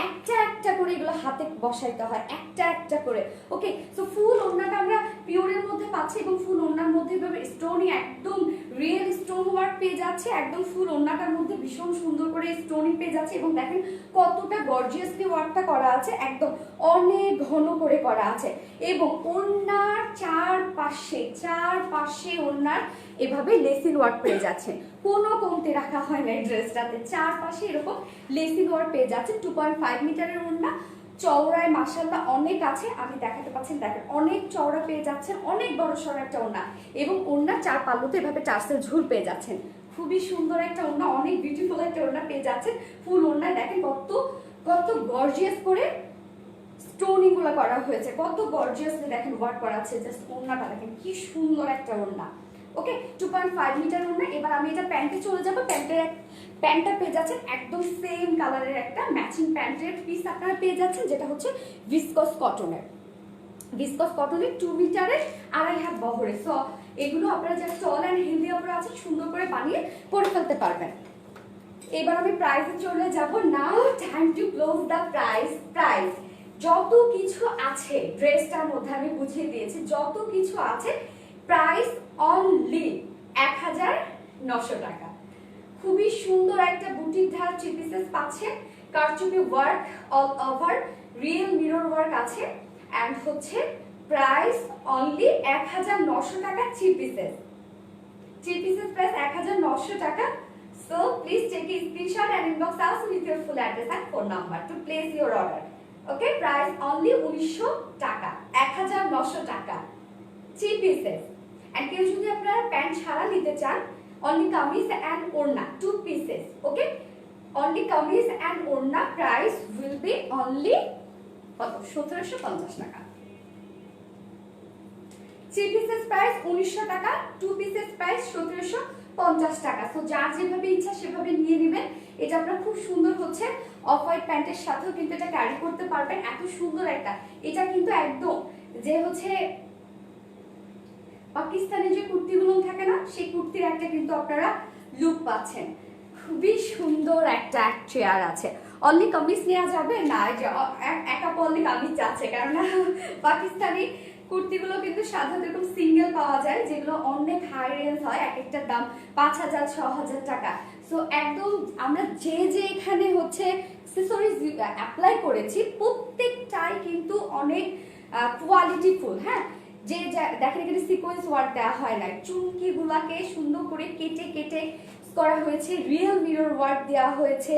Speaker 1: একটা একটা করে এগুলো হাতে বসাইতে হয়, একটা একটা করে। ওকে, সো ফুল ওড়নাটা আমরা পিওরের মধ্যে পাচ্ছি, এবং ফুল ওড়নার মধ্যে স্টোনি একদম রিয়েল স্টোন ওয়ার্ক পেয়ে যাচ্ছে, একদম ফুল ওড়নাটার মধ্যে ভীষণ সুন্দর করে স্টোনিং পেয়ে যাচ্ছে। এবং দেখেন কতটা গর্জিয়াসলি ওয়ার্কটা করা আছে, একদম অনেক ঘন করে করা আছে। এবং ওড়নার চারপাশে ওড়নার এভাবে লেসিন ওয়ার্ক পেয়ে যাচ্ছে, কোনো কমতি রাখা হয় না এই ড্রেসটাতে। চারপাশে এরকম লেসি ওয়ার্ক পেয়ে যাচ্ছে। 2.5 মিটারের ওড়না, চওড়ায় মাশাআল্লাহ অনেক আছে, আমি দেখাতে পাচ্ছি, দেখেন অনেক চওড়া পেয়ে যাচ্ছেন, অনেক বড় সড়ো একটা ওড়না, এবং ওড়নার চার পাল্লুতে এভাবে টার্সেল ঝুল পেয়ে যাচ্ছেন। খুবই সুন্দর একটা ওড়না, অনেক বিউটিফুল একটা ওড়না পেয়ে যাচ্ছেন। ফুল ওড়নায় দেখেন কত কত গর্জিয়াস করে স্টোনিং গুলো করা হয়েছে, কত গর্জিয়াসলি দেখেন ওয়ার্ক করা আছে। জাস্ট ওড়নাটা দেখেন কি সুন্দর একটা ওড়না। ওকে, 2.5 মিটার ওড়না। এবার আমি এটা প্যান্টে চলে যাবো। প্যান্টটা পেয়ে যাচ্ছেন একদম সেম কালারের একটা ম্যাচিং প্যান্টের পিস আপনারা পেয়ে যাচ্ছেন, যেটা হচ্ছে ভিসকস কটনের। 2 মিটারের 2.5 হাত বহরে। সো এগুলো আপনারা যারা টল অ্যান্ড হেলদি আপনারা আছেন সুন্দর করে বানিয়ে পরে ফেলতে পারবেন। এবার আমি প্রাইসে চলে যাব। Now time to close the price. যত কিছু আছে ড্রেসটার মধ্যে আমি বুঝিয়ে দিয়েছি, যত কিছু আছে প্রাইস অনলি 1900 টাকা। খুবই সুন্দর একটা বুটিক ঢাল 3 পিসেস পাচ্ছেন, কারচুপি work all over, real mirror work আছে, এন্ড হচ্ছে প্রাইস অনলি 1900 টাকা। 3 পিসেস প্রাইস 1900 টাকা। So please take a screenshot and inbox us with your full address and phone number to place your order. Okay, price only 1900 টাকা, 1900 টাকা 3 pieces. And কেউ যদি আপনারা প্যান্ট ছাড়া নিতে চান, only kameez and orna 2 pieces. Okay, only kameez and orna price will be only 1750 টাকা। 3 pieces price 1900 টাকা, 2 pieces price 1750 টাকা। সো যার যেভাবে ইচ্ছা সেভাবে নিয়ে নেবেন। এটা আপনার খুব সুন্দর হচ্ছে অফ হোয়াইট প্যান্টের সাথেও কিন্তু এটা ক্যারি করতে পারবেন। এত সুন্দর একটা, এটা কিন্তু একদম যে হচ্ছে পাকিস্তানি যে কুর্তিগুলো থাকে না, সেই কুর্তির একটা কিন্তু আপনারা লুক পাচ্ছেন। খুবই সুন্দর একটা চেয়ার আছে। অনলি কামিজ নেওয়া যাবে না, যে একা অনলি কামিজ যাচ্ছে, কারণ পাকিস্তানি কুর্তিগুলো কিন্তু সাধারণত এরকম সিঙ্গেল পাওয়া যায়, যেগুলো অনেক হাই রেঞ্জ হয়, এক একটার দাম 5000 6000 টাকা। সো একদম আমরা যে এখানে হচ্ছে অ্যাকসেসরিজ অ্যাপ্লাই করেছি প্রত্যেকটাই কিন্তু অনেক কোয়ালিটিফুল। হ্যাঁ, যে দেখেন এখানে সিকোয়েন্স ওয়ার্ক দেওয়া হয় না, চুমকি গুলাকে সুন্দর করে কেটে কেটে করা হয়েছে, রিয়েল মিরর ওয়ার্ক দেওয়া হয়েছে।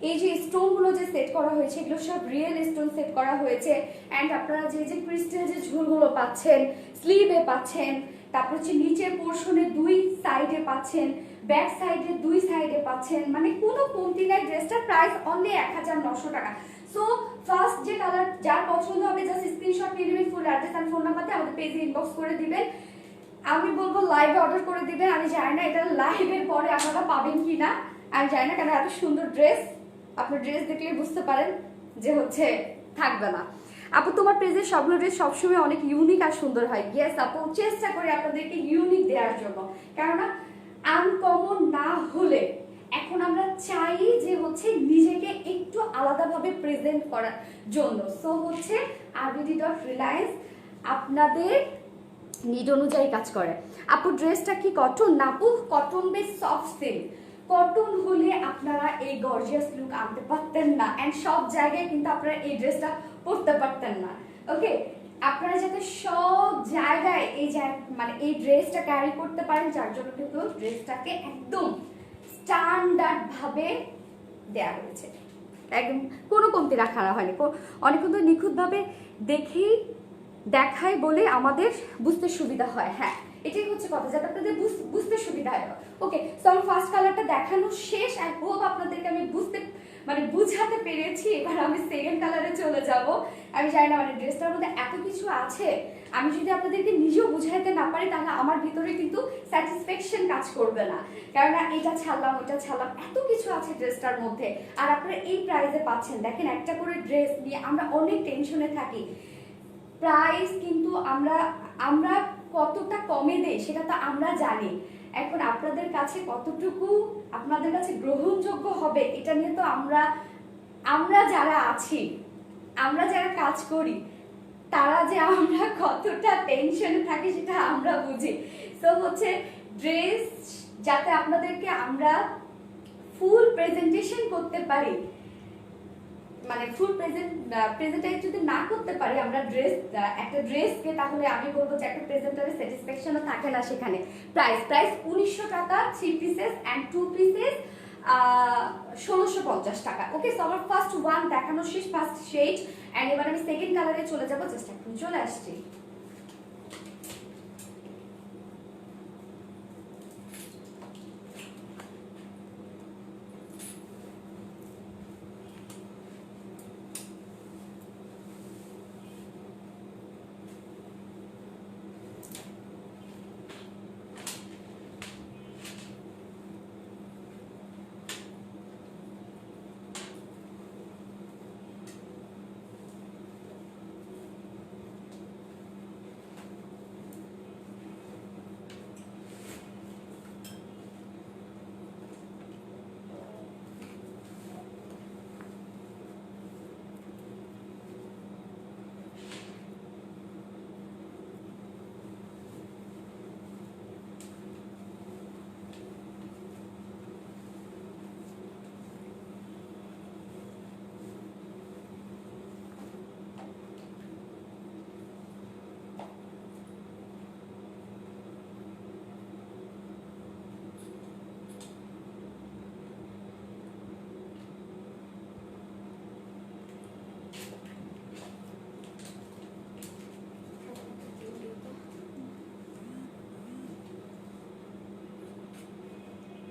Speaker 1: এই যে স্টোন গুলো যে সেট করা হয়েছে এগুলো সব রিয়েল স্টোন সেট করা হয়েছে। এন্ড আপনারা যে ক্রিস্টাল যে ঝুলগুলো পাচ্ছেন, স্লিভে পাচ্ছেন, তারপর হচ্ছে নিচের পোর্শনে 2 সাইডে পাচ্ছেন, ব্যাক সাইডে 2 সাইডে পাচ্ছেন, মানে কোনো কমতি নাই। ড্রেসটার প্রাইস অনলি 1900 টাকা। সো ফার্স্ট যে কালার যার পছন্দ হবে জাস্ট স্ক্রিনশট নিয়ে নেবেন, ফুল অ্যাড্রেস আর ফোন নাম্বারতে আমাদের পেজে ইনবক্স করে দিবেন। আমি বলবো লাইভে অর্ডার করে দিবেন। আমি জানি না এটা লাইভের পরে আপনারা পাবেন কিনা, আমি জানি না, কারণ এত সুন্দর ড্রেস আপনার ড্রেস দেখলে বুঝতে পারেন যে হচ্ছে থাকবে না। আপু তোমার পেজের সবগুলো ড্রেস সবসময় অনেক ইউনিক আর সুন্দর হয়। ইয়েস আপু, চেষ্টা করি আপনাদেরকে ইউনিক দেওয়ার জন্য, কেননা আনকমন না হলে এখন আমরা চাই যে হচ্ছে নিজেকে একটু আলাদাভাবে প্রেজেন্ট করার জন্য। সো হচ্ছে rbd.reliance আপনাদের নিড অনুযায়ী কাজ করে। আপু ড্রেসটা কি কটন? না আপু, cotton base soft silk. Cotton হলে আপনারা এই গর্জিয়াস লুক আনতে পারতেন না, এন্ড সব জায়গায় কিন্তু আপনারা এই ড্রেসটা পরতে পারতেন না। ওকে, আপনারা যাতে সব জায়গায় মানে এই ড্রেসটা ক্যারি করতে পারেন, যার জন্য কিন্তু ড্রেসটাকে একদম স্ট্যান্ডার্ড ভাবে দেয়া হয়েছে, একদম কোনো কমতি রাখা হয়নি। অনেক কিন্তু নিখুঁতভাবে দেখায় বলে আমাদের বুঝতে সুবিধা হয়। হ্যাঁ, এটাই হচ্ছে কথা, যাতে আপনাদের বুঝতে সুবিধা হয়। ওকে, সো আমার ফার্স্ট কালারটা দেখানো শেষ। আই হোপ আপনাদেরকে আমি বুঝাতে পেরেছি। এবার আমি সেকেন্ড কালারে চলে যাব। আমি জানি না, মানে ড্রেসটার মধ্যে এত কিছু আছে, আমি যদি আপনাদেরকে নিজেও বুঝাইতে না পারি তাহলে আমার ভিতরে কিন্তু স্যাটিসফ্যাকশন কাজ করবে না, কারণ এটা ছাড়লাম ওটা ছাড়লাম, এত কিছু আছে ড্রেসটার মধ্যে। আর আপনারা এই প্রাইসে পাচ্ছেন। দেখেন, একটা করে ড্রেস নিয়ে আমরা অনেক টেনশনে থাকি। প্রাইস কিন্তু আমরা কতটা কমে দেই সেটা তো আমরা জানি। এখন আপনাদের কাছে কতটুকু আপনাদের কাছে গ্রহণযোগ্য হবে এটা নিয়ে তো আমরা যারা আছি, আমরা যারা কাজ করি, তারা যে আমরা কতটা টেনশনে থাকি সেটা আমরা বুঝি। সো হচ্ছে ড্রেস যাতে আপনাদেরকে আমরা ফুল প্রেজেন্টেশন করতে পারি, মানে ফুল প্রেজেন্টাইজ যদি না করতে পারি আমরা একটা ড্রেসকে, তাহলে আমি বলবো যে একটা প্রেজেন্টারের স্যাটিসফ্যাকশনও থাকে না সেখানে। প্রাইস 1900 টাকা 3 পিসেস অ্যান্ড 2 পিসেস 1650 টাকা। ওকে, সো আমার ফার্স্ট ওয়ান দেখানো শেষ, ফার্স্ট শেড, এন্ড এবার আমি সেকেন্ড কালারে চলে যাব। জাস্ট এখন চলে আসছি।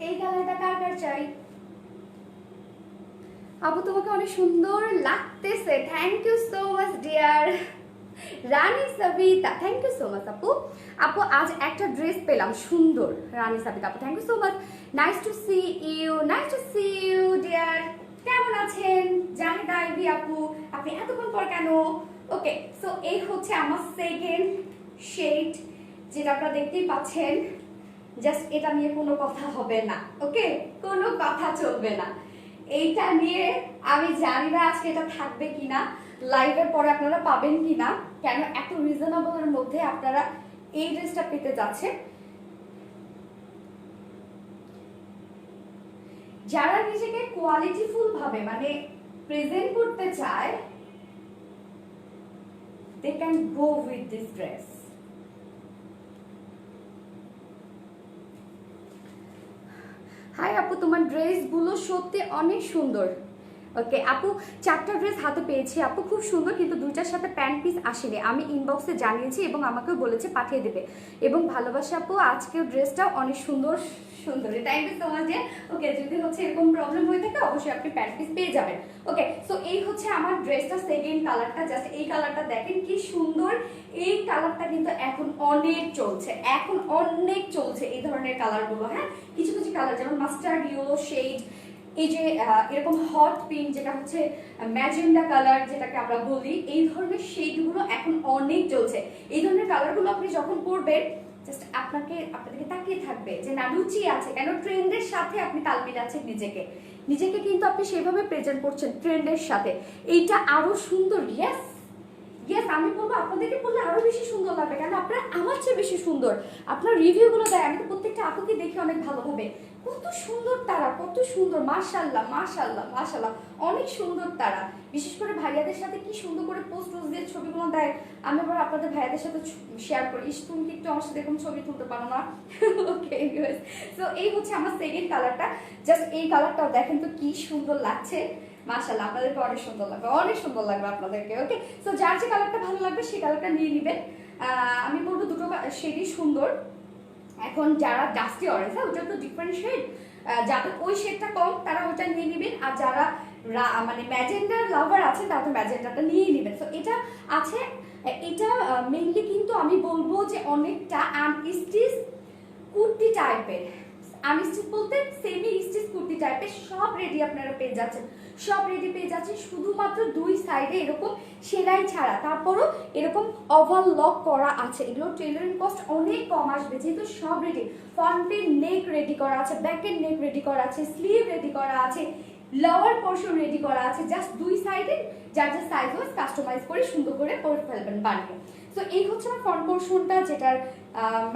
Speaker 1: এই কালারটা কার কার চাই? আপু তোমাকে অনেক সুন্দর লাগতেছে, thank you so much dear Rani Sabita, thank you so much আপু। আপু আজ একটা ড্রেস পেলাম সুন্দর, রানী সাবিতা আপু, thank you so much, nice to see you dear. কেমন আছেন জাহিদা আইভি আপু, আপনি এতক্ষণ পর কেন? ওকে, সো এই হচ্ছে আমার সেকেন্ড শেড, যেটা আপনারা দেখতেই পাচ্ছেন। জাস্ট এটা নিয়ে কোনো কথা হবে না, ওকে, কোনো কথা চলবে না এইটা নিয়ে। আমি জানি না আজকে এটা থাকবে কিনা, লাইভের পরে আপনারা পাবেন কিনা, কেন এত রিজনেবলের মধ্যে আপনারা এই ড্রেসটা পেতে যাচ্ছেন। যারা নিজেকে কোয়ালিটিফুল ভাবে মানে প্রেজেন্ট করতে চায়, they can go with this dress. Hi আপু, তোমার ড্রেসগুলো সত্যি অনেক সুন্দর। ওকে আপু, 4টা ড্রেস হাতে পেয়েছি আপু, খুব সুন্দর, কিন্তু 2টার সাথে প্যান্ট পিস আসেনি। আমি ইনবক্সে জানিয়েছি এবং আমাকেও বলেছে পাঠিয়ে দেবে, এবং ভালোবাসা আপু আজকেও ড্রেসটা অনেক সুন্দর সুন্দর, থ্যাংক ইউ সো মাচ। ওকে, যদি হচ্ছে এরকম প্রবলেম হয়ে থাকে অবশ্যই আপনি প্যান্ট পিস পেয়ে যাবেন। ওকে, সো এই হচ্ছে আমার ড্রেসটা সেকেন্ড কালারটা, জাস্ট এই কালারটা দেখেন কি সুন্দর। এই কালারটা কিন্তু এখন অনেক চলছে, এই ধরনের কালারগুলো। হ্যাঁ, কিছু কিছু কালার যেমন মাস্টার্ড ইয়েলো শেড, এই যে এরকম হট পিঙ্ক, যেটা হচ্ছে ম্যাজেন্ডা কালার যেটাকে আমরা বলি, এই ধরনের শেডগুলো এখন অনেক চলছে। এই ধরনের কালারগুলো আপনি যখন পরবেন জাস্ট আপনাদেরকে তাকিয়ে থাকবে যে না রুচি আছে, কেন ট্রেন্ডের সাথে আপনি তাল মিলাচ্ছেন নিজেকে কিন্তু আপনি সেভাবে প্রেজেন্ট করছেন ট্রেন্ডের সাথে। এইটা আরো সুন্দর। ইয়েস, আমি বলবো আপনাদেরকে বললে আরো বেশি সুন্দর লাগবে, কারণ আপনারা আমার চেয়ে বেশি সুন্দর। আপনার রিভিউগুলো দেয়, আমি তো প্রত্যেকটা আপুকে দেখি অনেক ভালোভাবে, কত সুন্দর তারা, কত সুন্দর, মাশাআল্লাহ মাশাআল্লাহ মাশাআল্লাহ, অনেক সুন্দর তারা। বিশেষ করে ভাইয়াদের সাথে কি সুন্দর করে পোস্ট দিয়ে ছবিগুলো দেয়, আমি আবার আপনাদের ভাইয়াদের সাথে শেয়ার করি, তুমি কি একটু আমার সাথে এরকম ছবি তুলতে পারো না? ওকে, সো এই হচ্ছে আমার সেকেন্ড কালারটা, জাস্ট এই কালারটাও দেখেন তো কি সুন্দর লাগছে, মাশাআল্লাহ, আপনাদেরকে অনেক সুন্দর লাগবে আপনাদেরকে। ওকে, সো যার যে কালারটা ভালো লাগবে সেই কালারটা নিয়ে নেবেন। আমি বলবো দুটো শেডই সুন্দর। এখন যারা ডাস্টি অরেঞ্জ, হ্যাঁ ওটা তো ডিফারেন্ট শেড, যাদের ওই শেডটা কম তারা ওটা নিয়ে নেবেন, আর যারা মানে ম্যাজেন্ডার লাভার আছে তারা তো ম্যাজেন্ডাটা নিয়ে নেবেন। সো এটা আছে, এটা মেইনলি কিন্তু আমি বলবো যে অনেকটা আনস্টিচ কুর্তি টাইপের, আনস্টিচ বলতে সেমি স্টিচ কুর্তি টাইপের, সব রেডি আপনারা পেয়ে যাচ্ছেন, শুধুমাত্র দুই সাইডে এরকম সেলাই ছাড়া, তারপরও এরকম ওভারলক করা আছে। এগুলো টেলারিং কস্ট অনেক কম আসবে, যেহেতু সব রেডি। ফ্রন্টের নেক রেডি করা আছে, ব্যাকের নেক রেডি করা আছে, স্লিভ রেডি করা আছে, লোয়ার পোর্শন রেডি করা আছে, জাস্ট দুই সাইডে যার সাইজ ওয়াইজ কাস্টমাইজ করে সুন্দর করে পরে ফেলবেন বানিয়ে। সো এই হচ্ছে আমার ফ্রন্ট পোর্শনটা, যেটার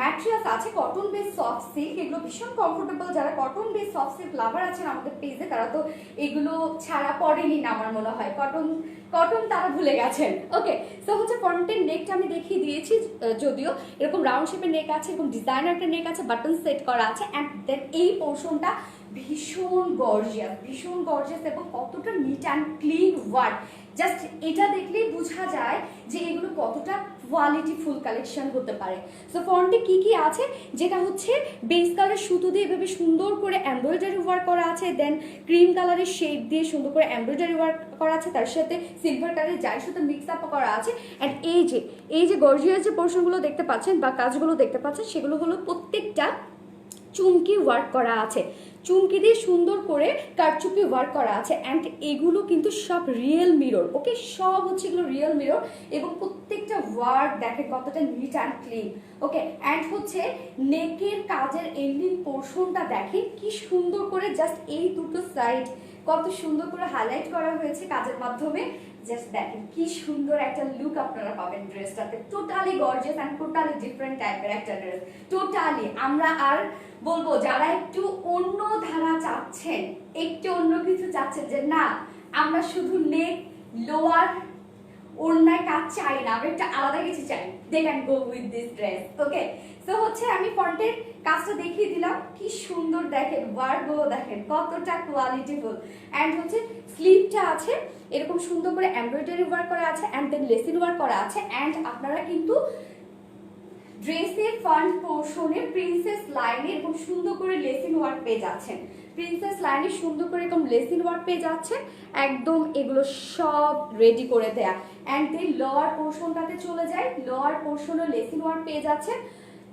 Speaker 1: ম্যাটেরিয়ালস আছে কটন বেস সফট সিল্ক। এগুলো ভীষণ কমফোর্টেবল। যারা কটন বেস সফট সিল্ক লাভার আছেন আমাদের পেজে, তারা তো এগুলো ছাড়া পড়েনি না আমার মনে হয়, কটন কটন তারা ভুলে গেছেন। ওকে, সো হচ্ছে ফ্রন্টের নেকটা আমি দেখিয়ে দিয়েছি, যদিও এরকম রাউন্ড শেপের নেক আছে, এরকম ডিজাইনার একটা নেক আছে, বাটন সেট করা আছে। অ্যান্ড দেন এই পোর্শনটা ভীষণ গর্জিয়াস এবং কতটা neat and clean work, just এটা দেখলেই বোঝা যায় যে এগুলো কতটা কোয়ালিটিফুল কালেকশন হতে পারে। সো ফ্রন্টে কি কি আছে, যেটা হচ্ছে বেস কালার সুতো দিয়ে এভাবে সুন্দর করে এমব্রয়ডারি ওয়ার্ক করা আছে, দেন ক্রিম কালারের শেড দিয়ে সুন্দর করে এমব্রয়ডারি ওয়ার্ক করা আছে, তার সাথে সিলভার কালারের জারি সুতো মিক্স আপ করা আছে। অ্যান্ড এই যে গর্জিয়াস যে পোর্শনগুলো দেখতে পাচ্ছেন বা কাজগুলো দেখতে পাচ্ছেন, সেগুলো হলো প্রত্যেকটা চুমকি ওয়ার্ক করা আছে, চুমকি দিয়ে সুন্দর করে কারচুপি ওয়ার্ক করা আছে। অ্যান্ড এগুলো কিন্তু সব রিয়েল মিরর। ওকে, সব হচ্ছে এগুলো রিয়েল মিরর এবং প্রত্যেকটা ওয়ার্ক দেখেন কতটা neat and clean. Okay, and হচ্ছে নেকের কাজের এন্ডিং পোর্শনটা দেখেন কি সুন্দর করে, জাস্ট এই দুটো সাইড কত সুন্দর করে হাইলাইট করা হয়েছে কাজের মাধ্যমে। জাস্ট দেখেন কি সুন্দর একটা লুক আপনারা পাবেন ড্রেসটাতে। Totally gorgeous and totally different টাইপের একটা ড্রেস। টোটালি আমরা আর বলবো, যারা একটু অন্য ধারা চাচ্ছেন, একটু অন্য কিছু চাচ্ছেন, যে না আমরা শুধু নেক লোয়ার ওড়নায় কাজ চাই না, আমরা একটা আলাদা কিছু চাই, they can go with this dress. Okay, so হচ্ছে আমি ফ্রন্টের কাজটা দেখিয়ে দিলাম, কি সুন্দর দেখেন ওয়ার্কগুলো, দেখেন কতটা কোয়ালিটিফুল। অ্যান্ড হচ্ছে স্লিভটা আছে এরকম সুন্দর করে এমব্রয়ডারি ওয়ার্ক করা আছে, অ্যান্ড দেন লেসিন ওয়ার্ক করা আছে। অ্যান্ড আপনারা কিন্তু ড্রেসের ফ্রন্ট পোর্শনে প্রিন্সেস লাইনে এরকম সুন্দর করে লেসিন ওয়ার্ক পেয়ে যাচ্ছেন, প্রিন্সেস লাইনে সুন্দর করে এরকম লেসিন ওয়ার্ক পেয়ে যাচ্ছেন, একদম এগুলো সব রেডি করে দেয়া। অ্যান্ড দেন লোয়ার পোর্শনটাতে চলে যায়, লোয়ার পোর্শনে লেসিন ওয়ার্ক পেয়ে যাচ্ছেন,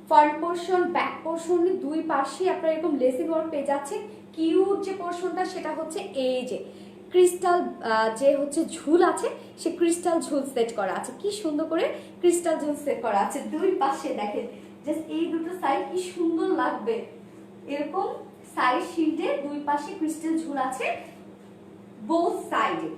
Speaker 1: ফ্রন্ট পোর্শন ব্যাক পোর্শনে দুই পাশে আপনারা এরকম লেসিন ওয়ার্ক পেয়ে যাচ্ছেন। কিউট যে পোর্শনটা সেটা হচ্ছে এই যে ক্রিস্টাল যে হচ্ছে ঝুল আছে, সে ক্রিস্টাল ঝুল সেট করা আছে, কি সুন্দর করে ক্রিস্টাল ঝুল সেট করা আছে দুই পাশে। দেখেন জাস্ট এই দুটো সাইড কি সুন্দর লাগবে, এরকম সাইড শিল্ডে দুই পাশে ক্রিস্টাল ঝুল আছে বোথ সাইডে।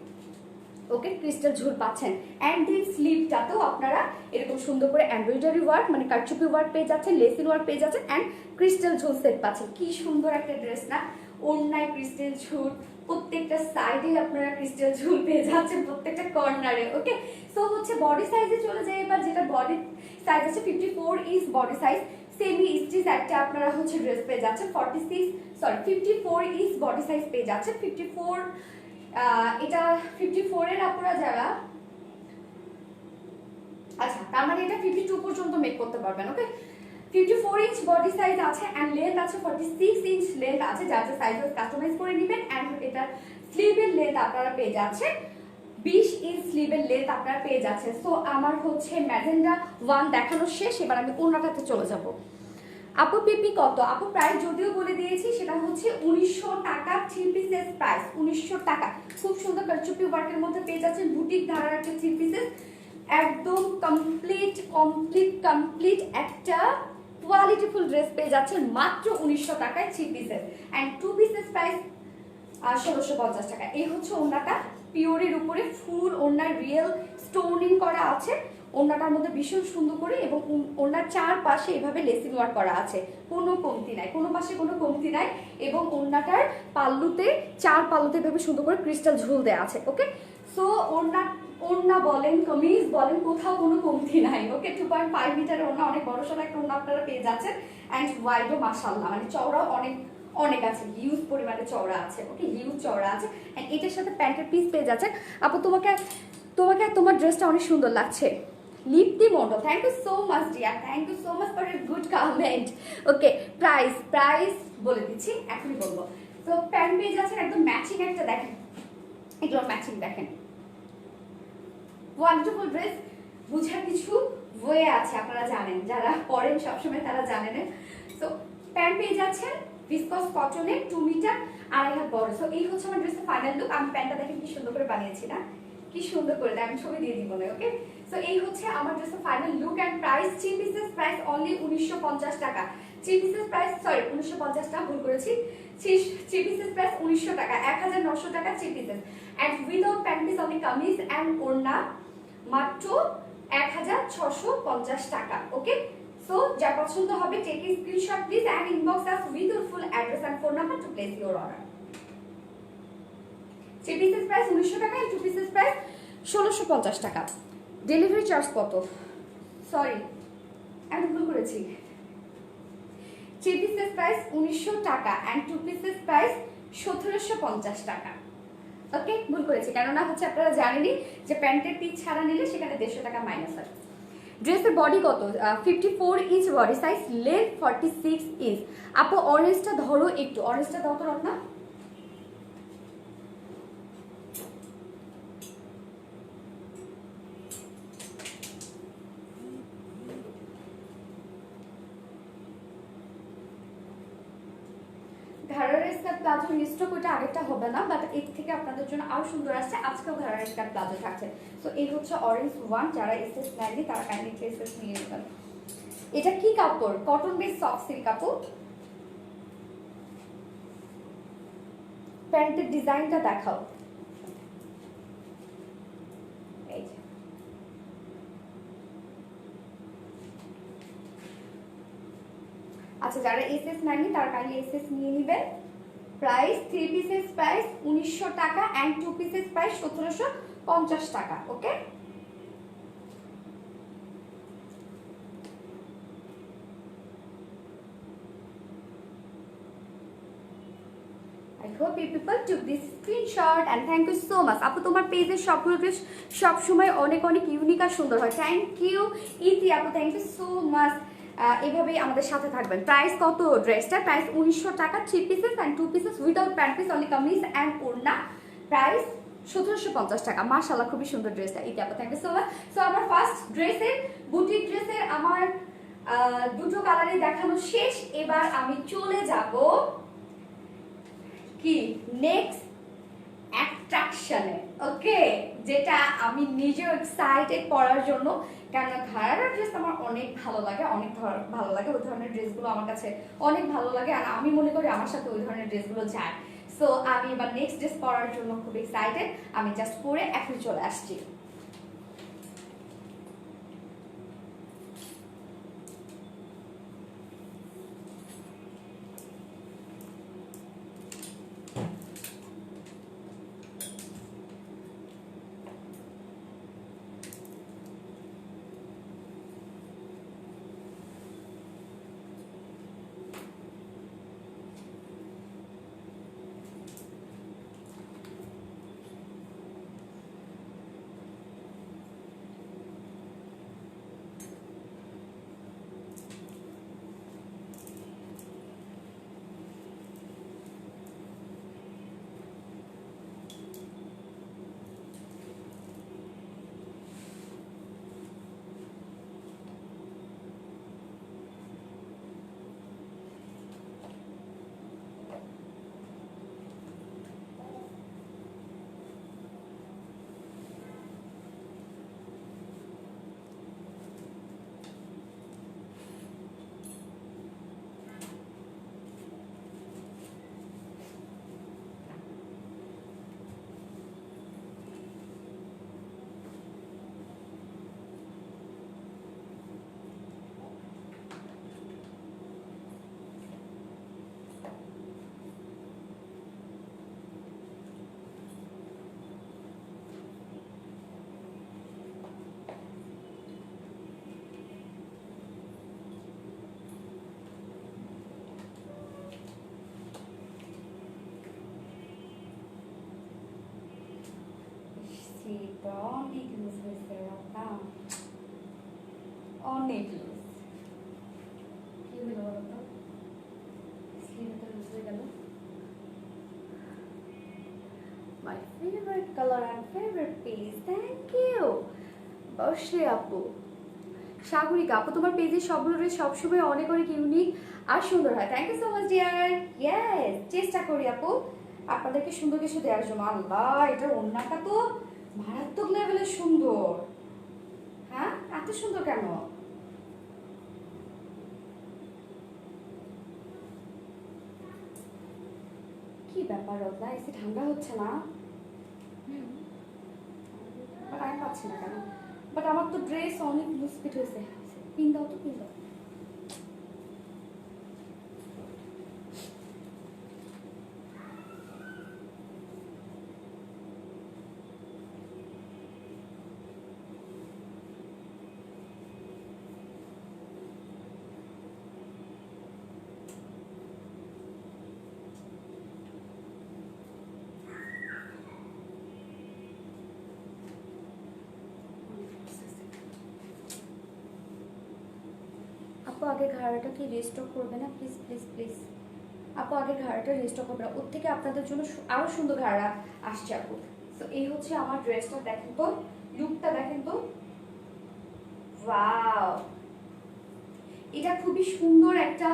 Speaker 1: ওকে, ক্রিস্টাল ঝুল পাচ্ছেন। অ্যান্ড দেন স্লিভটাতেও আপনারা এরকম সুন্দর করে এমব্রয়ডারি ওয়ার্ক মানে কারচুপি ওয়ার্ক পেয়ে যাচ্ছেন, লেসিন ওয়ার্ক পেয়ে যাচ্ছেন, অ্যান্ড ক্রিস্টাল ঝুল সেট পাচ্ছেন। কি সুন্দর একটা ড্রেস না, ওড়নায় ক্রিস্টাল ঝুল, প্রত্যেকটা সাইডে আপনারা ক্রিস্টাল ঝুল পেয়ে যাচ্ছেন, প্রত্যেকটা কর্নারে। ওকে, সো হচ্ছে বডি সাইজে চলে যায় এবার, যেটা বডি সাইজ আছে 54 inch body size, semi stitch একটা আপনারা হচ্ছে ড্রেস পেয়ে যাচ্ছেন। 54 ইঞ্চ বডি সাইজ পেয়ে যাচ্ছে। 54 এটা 54 এর আপনারা যারা, আচ্ছা তার মানে এটা 52 পর্যন্ত মেক করতে পারবেন। ওকে, 54 ইঞ্চ বডি সাইজ আছে অ্যান্ড লেন্থ আছে 46 ইঞ্চ লেন্থ আছে, যার যা সাইজ কাস্টমাইজ করে নেবেন। অ্যান্ড এটা স্লিভের লেন্থ আপনারা পেয়ে যাচ্ছেন 20 ইঞ্চ স্লিভের লেন্থ আপনারা পেয়ে যাচ্ছেন। সো আমার হচ্ছে ম্যাজেন্ডা 1 দেখানো শেষ, এবার আমি ওড়নাটাতে চলে যাব। আপু পিপি কত? আপু প্রাইস যদিও বলে দিয়েছি, সেটা হচ্ছে 1900 টাকা, 3 পিসেস প্রাইস 1900 টাকা। খুব সুন্দর কারচুপি ওয়ার্কের মধ্যে পেয়ে যাচ্ছেন বুটিক ধারার একটা 3 পিসেস, একদম কমপ্লিট একটা কোয়ালিটিফুল ড্রেস পেয়ে যাচ্ছেন মাত্র 1900 টাকায় 3 পিসেস। অ্যান্ড 2 পিসেস প্রাইস 1650 টাকা। এই হচ্ছে ওড়নাটা, পিওরের উপরে ফুল ওড়নার রিয়েল স্টোনিং করা আছে, ওড়নাটার মধ্যে ভীষণ সুন্দর করে, এবং ওড়নার চারপাশে এভাবে লেসিং ওয়ার্ক করা আছে, কোনো কমতি নাই, কোনো পাশে কোনো কমতি নাই। এবং ওড়নাটার পাল্লুতে চার পাল্লুতে এভাবে সুন্দর করে ক্রিস্টাল ঝুল দেওয়া আছে। ওকে, সো ওড়না বলেন কামিজ বলেন কোথাও কোনো কমতি নাই। ওকে, 2.5 মিটার ওড়না, অনেক বড় সড়ো একটা ওড়না আপনারা পেয়ে যাচ্ছেন। অ্যান্ড ওয়াইডও মাশাআল্লাহ মানে চওড়াও অনেক আছে, হিউজ পরিমাণে চওড়া আছে। ওকে, হিউজ চওড়া আছে। অ্যান্ড এটার সাথে প্যান্টের পিস পেয়ে যাচ্ছে। আপু তোমাকে তোমার ড্রেসটা অনেক সুন্দর লাগছে। Lipti Mondal, thank you so much dear, thank you so much for a good comment. Okay, price বলে দিচ্ছি, এখনই বলবো। তো প্যান্ট পেয়ে যাচ্ছেন একদম ম্যাচিং একটা, দেখেন এগুলো ম্যাচিং, দেখেন ওয়ান্ডারফুল ড্রেস। বুঝার কিছু ওয়ে আছে, আপনারা জানেন, যারা পরেন সবসময় তারা জানেন। সো প্যান্ট পেয়ে যাচ্ছেন ভিসকস কটনের 2 মিটার, 2.5 হাত বড়। সো এই হচ্ছে আমার ড্রেসের ফাইনাল লুক। আমি প্যান্টটা দেখেন কি সুন্দর করে বানিয়েছি না, কি সুন্দর করে, আমি ছবি দিয়ে দিব না। ওকে, সো এই হচ্ছে আমার ড্রেসের final look and price. 3 pieces price only 1950 টাকা। 3 পিসেস প্রাইস, সরি 1950 টাকা, ভুল করেছি। 3 পিসেস প্রাইস 1900 টাকা, 1900 টাকা 3 pieces. And without pant piece only kameez and ওড়না মাত্র 1650 টাকা। ওকে, সো যা পছন্দ হবে take a screenshot please and inbox us with your full address and phone number to place your order. 3 pieces price 1900 টাকা, 2 পিসেস প্রাইস 1650 টাকা। ডেলিভারি চার্জ কত? সরি, আমি ভুল করেছি। 3 পিসেস প্রাইস 1900 টাকা এন্ড 2 পিসেস প্রাইস 1750 টাকা। ওকে, ভুল করেছি, কেননা হচ্ছে আপনারা জানেনই যে প্যান্টের পিস ছাড়া নিলে সেখানে 150 টাকা মাইনাস হয়। ড্রেসের বডি কত? 54 inch body size, length 46 inch. আপু অরেঞ্জটা ধরো একটু, অরেঞ্জটা দাও তো রত্না। ঘাড়ার স্কার্ট প্লাজো স্টক ওটা আগেরটা হবে না, বাট এর থেকে আপনাদের জন্য আরো সুন্দর আসছে। আজকেও ঘাড়ার স্কার্ট প্লাজো থাকছে। সো এই হচ্ছে অরেঞ্জ ওয়ান, যারা এসএস নেননি তারা কাইন্ডলি এসএস নিয়ে নেবেন। এটা কি কাপড়? কটন বেস সফট সিল্ক কাপড়। প্যান্টের ডিজাইনটা দেখাও। এই যে আচ্ছা, যারা এসএস নেননি তারা কাইন্ডলি এসএস নিয়ে নেবেন। প্রাইস 3 পিসেস প্রাইস 1900 টাকা এন্ড 2 পিসেস প্রাইস 1750 টাকা। ওকে, I hope you people took this screenshot and thank you so much. আপু তোমার পেজের সবগুলো ড্রেস সব সময় অনেক অনেক ইউনিক আর সুন্দর হয়। থ্যাংক ইউ ইতি আপু, থ্যাংক ইউ সো মাচ। এভাবেই আমাদের সাথে থাকবেন। প্রাইস কত ড্রেসটা? প্রাইস 1900 টাকা, 3 pieces and 2 pieces without pant piece, only kameez and ওড়না। প্রাইস 1750 টাকা। মাশাআল্লাহ, খুবই সুন্দর ড্রেসটা। ইতি আপু, thank you so much. So আমার ফার্স্ট ড্রেসের বুটিক ড্রেসের আমার দুটো কালারই দেখানো শেষ। এবার আমি চলে যাব কি নেক্সট অ্যাট্রাকশনে। ওকে, যেটা আমি নিজেও এক্সাইটেড পরার জন্য, কেন ঘাড়ার ড্রেস আমার অনেক ভালো লাগে, অনেক ভালো লাগে। ওই ধরনের ড্রেসগুলো আমার কাছে অনেক ভালো লাগে আর আমি মনে করি আমার সাথে ওই ধরনের ড্রেসগুলো যায়। সো আমি এবার নেক্সট ড্রেস পরার জন্য খুব এক্সাইটেড। আমি জাস্ট পরে এখন চলে আসছি। অনেক লুজ হয়েছে, অনেক লুজ। কি হলো বলতো, স্লিভটা লুজ হয়ে গেল। My favourite colour and favourite piece, thank you বর্ষে আপু। সাগরিকা আপু, তোমার পেজে সবগুলো ড্রেস সবসময় অনেক অনেক ইউনিক আর সুন্দর হয়। Thank you so much dear. Yes, চেষ্টা করি আপু আপনাদেরকে সুন্দর কিছু দেওয়ার জন্য। আল্লাহ, এটার ওড়নাটা তো মারাত্মক লেভেলের সুন্দর। হ্যাঁ, এত সুন্দর কেন? কি ব্যাপার রত্না, এসে ঠান্ডা হচ্ছে না? আমি পাচ্ছি না কেন? বাট আমার তো ড্রেস অনেক লুজ ফিট হয়েছে। পিন দাও তো, পিন দাও। আপু আগে ঘাড়াটা কি রিস্টক করবে না প্লিজ প্লিজ প্লিজ? আপু আগে ঘাড়াটা রিস্টক করবে না, ওর থেকে আপনাদের জন্য আরো সুন্দর ঘাড়া আসছে আপু। তো এই হচ্ছে আমার ড্রেসটা, দেখেন তো লুকটা দেখেন তো, ওয়াও। এটা খুবই সুন্দর একটা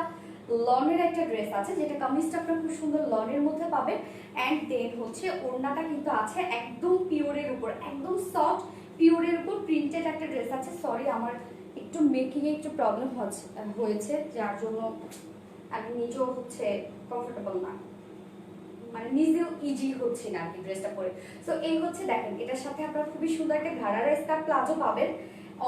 Speaker 1: লনের একটা ড্রেস আছে, যেটা কামিজটা আপনারা খুব সুন্দর লনের মধ্যে পাবেন। অ্যান্ড দেন হচ্ছে ওড়নাটা কিন্তু আছে একদম পিওরের উপর, একদম সফট পিওরের উপর প্রিন্টেড একটা ড্রেস আছে। সরি আমার একটু মেকিং এ একটু প্রবলেম হয়েছে, যার জন্য আমি নিজেও হচ্ছে কমফোর্টেবল না, মানে নিজেও ইজি হচ্ছে না আর কি ড্রেসটা পরে। সো এই হচ্ছে দেখেন, এটার সাথে আপনারা খুবই সুন্দর একটা ঘাড়ারা স্কার্ট প্লাজো পাবেন,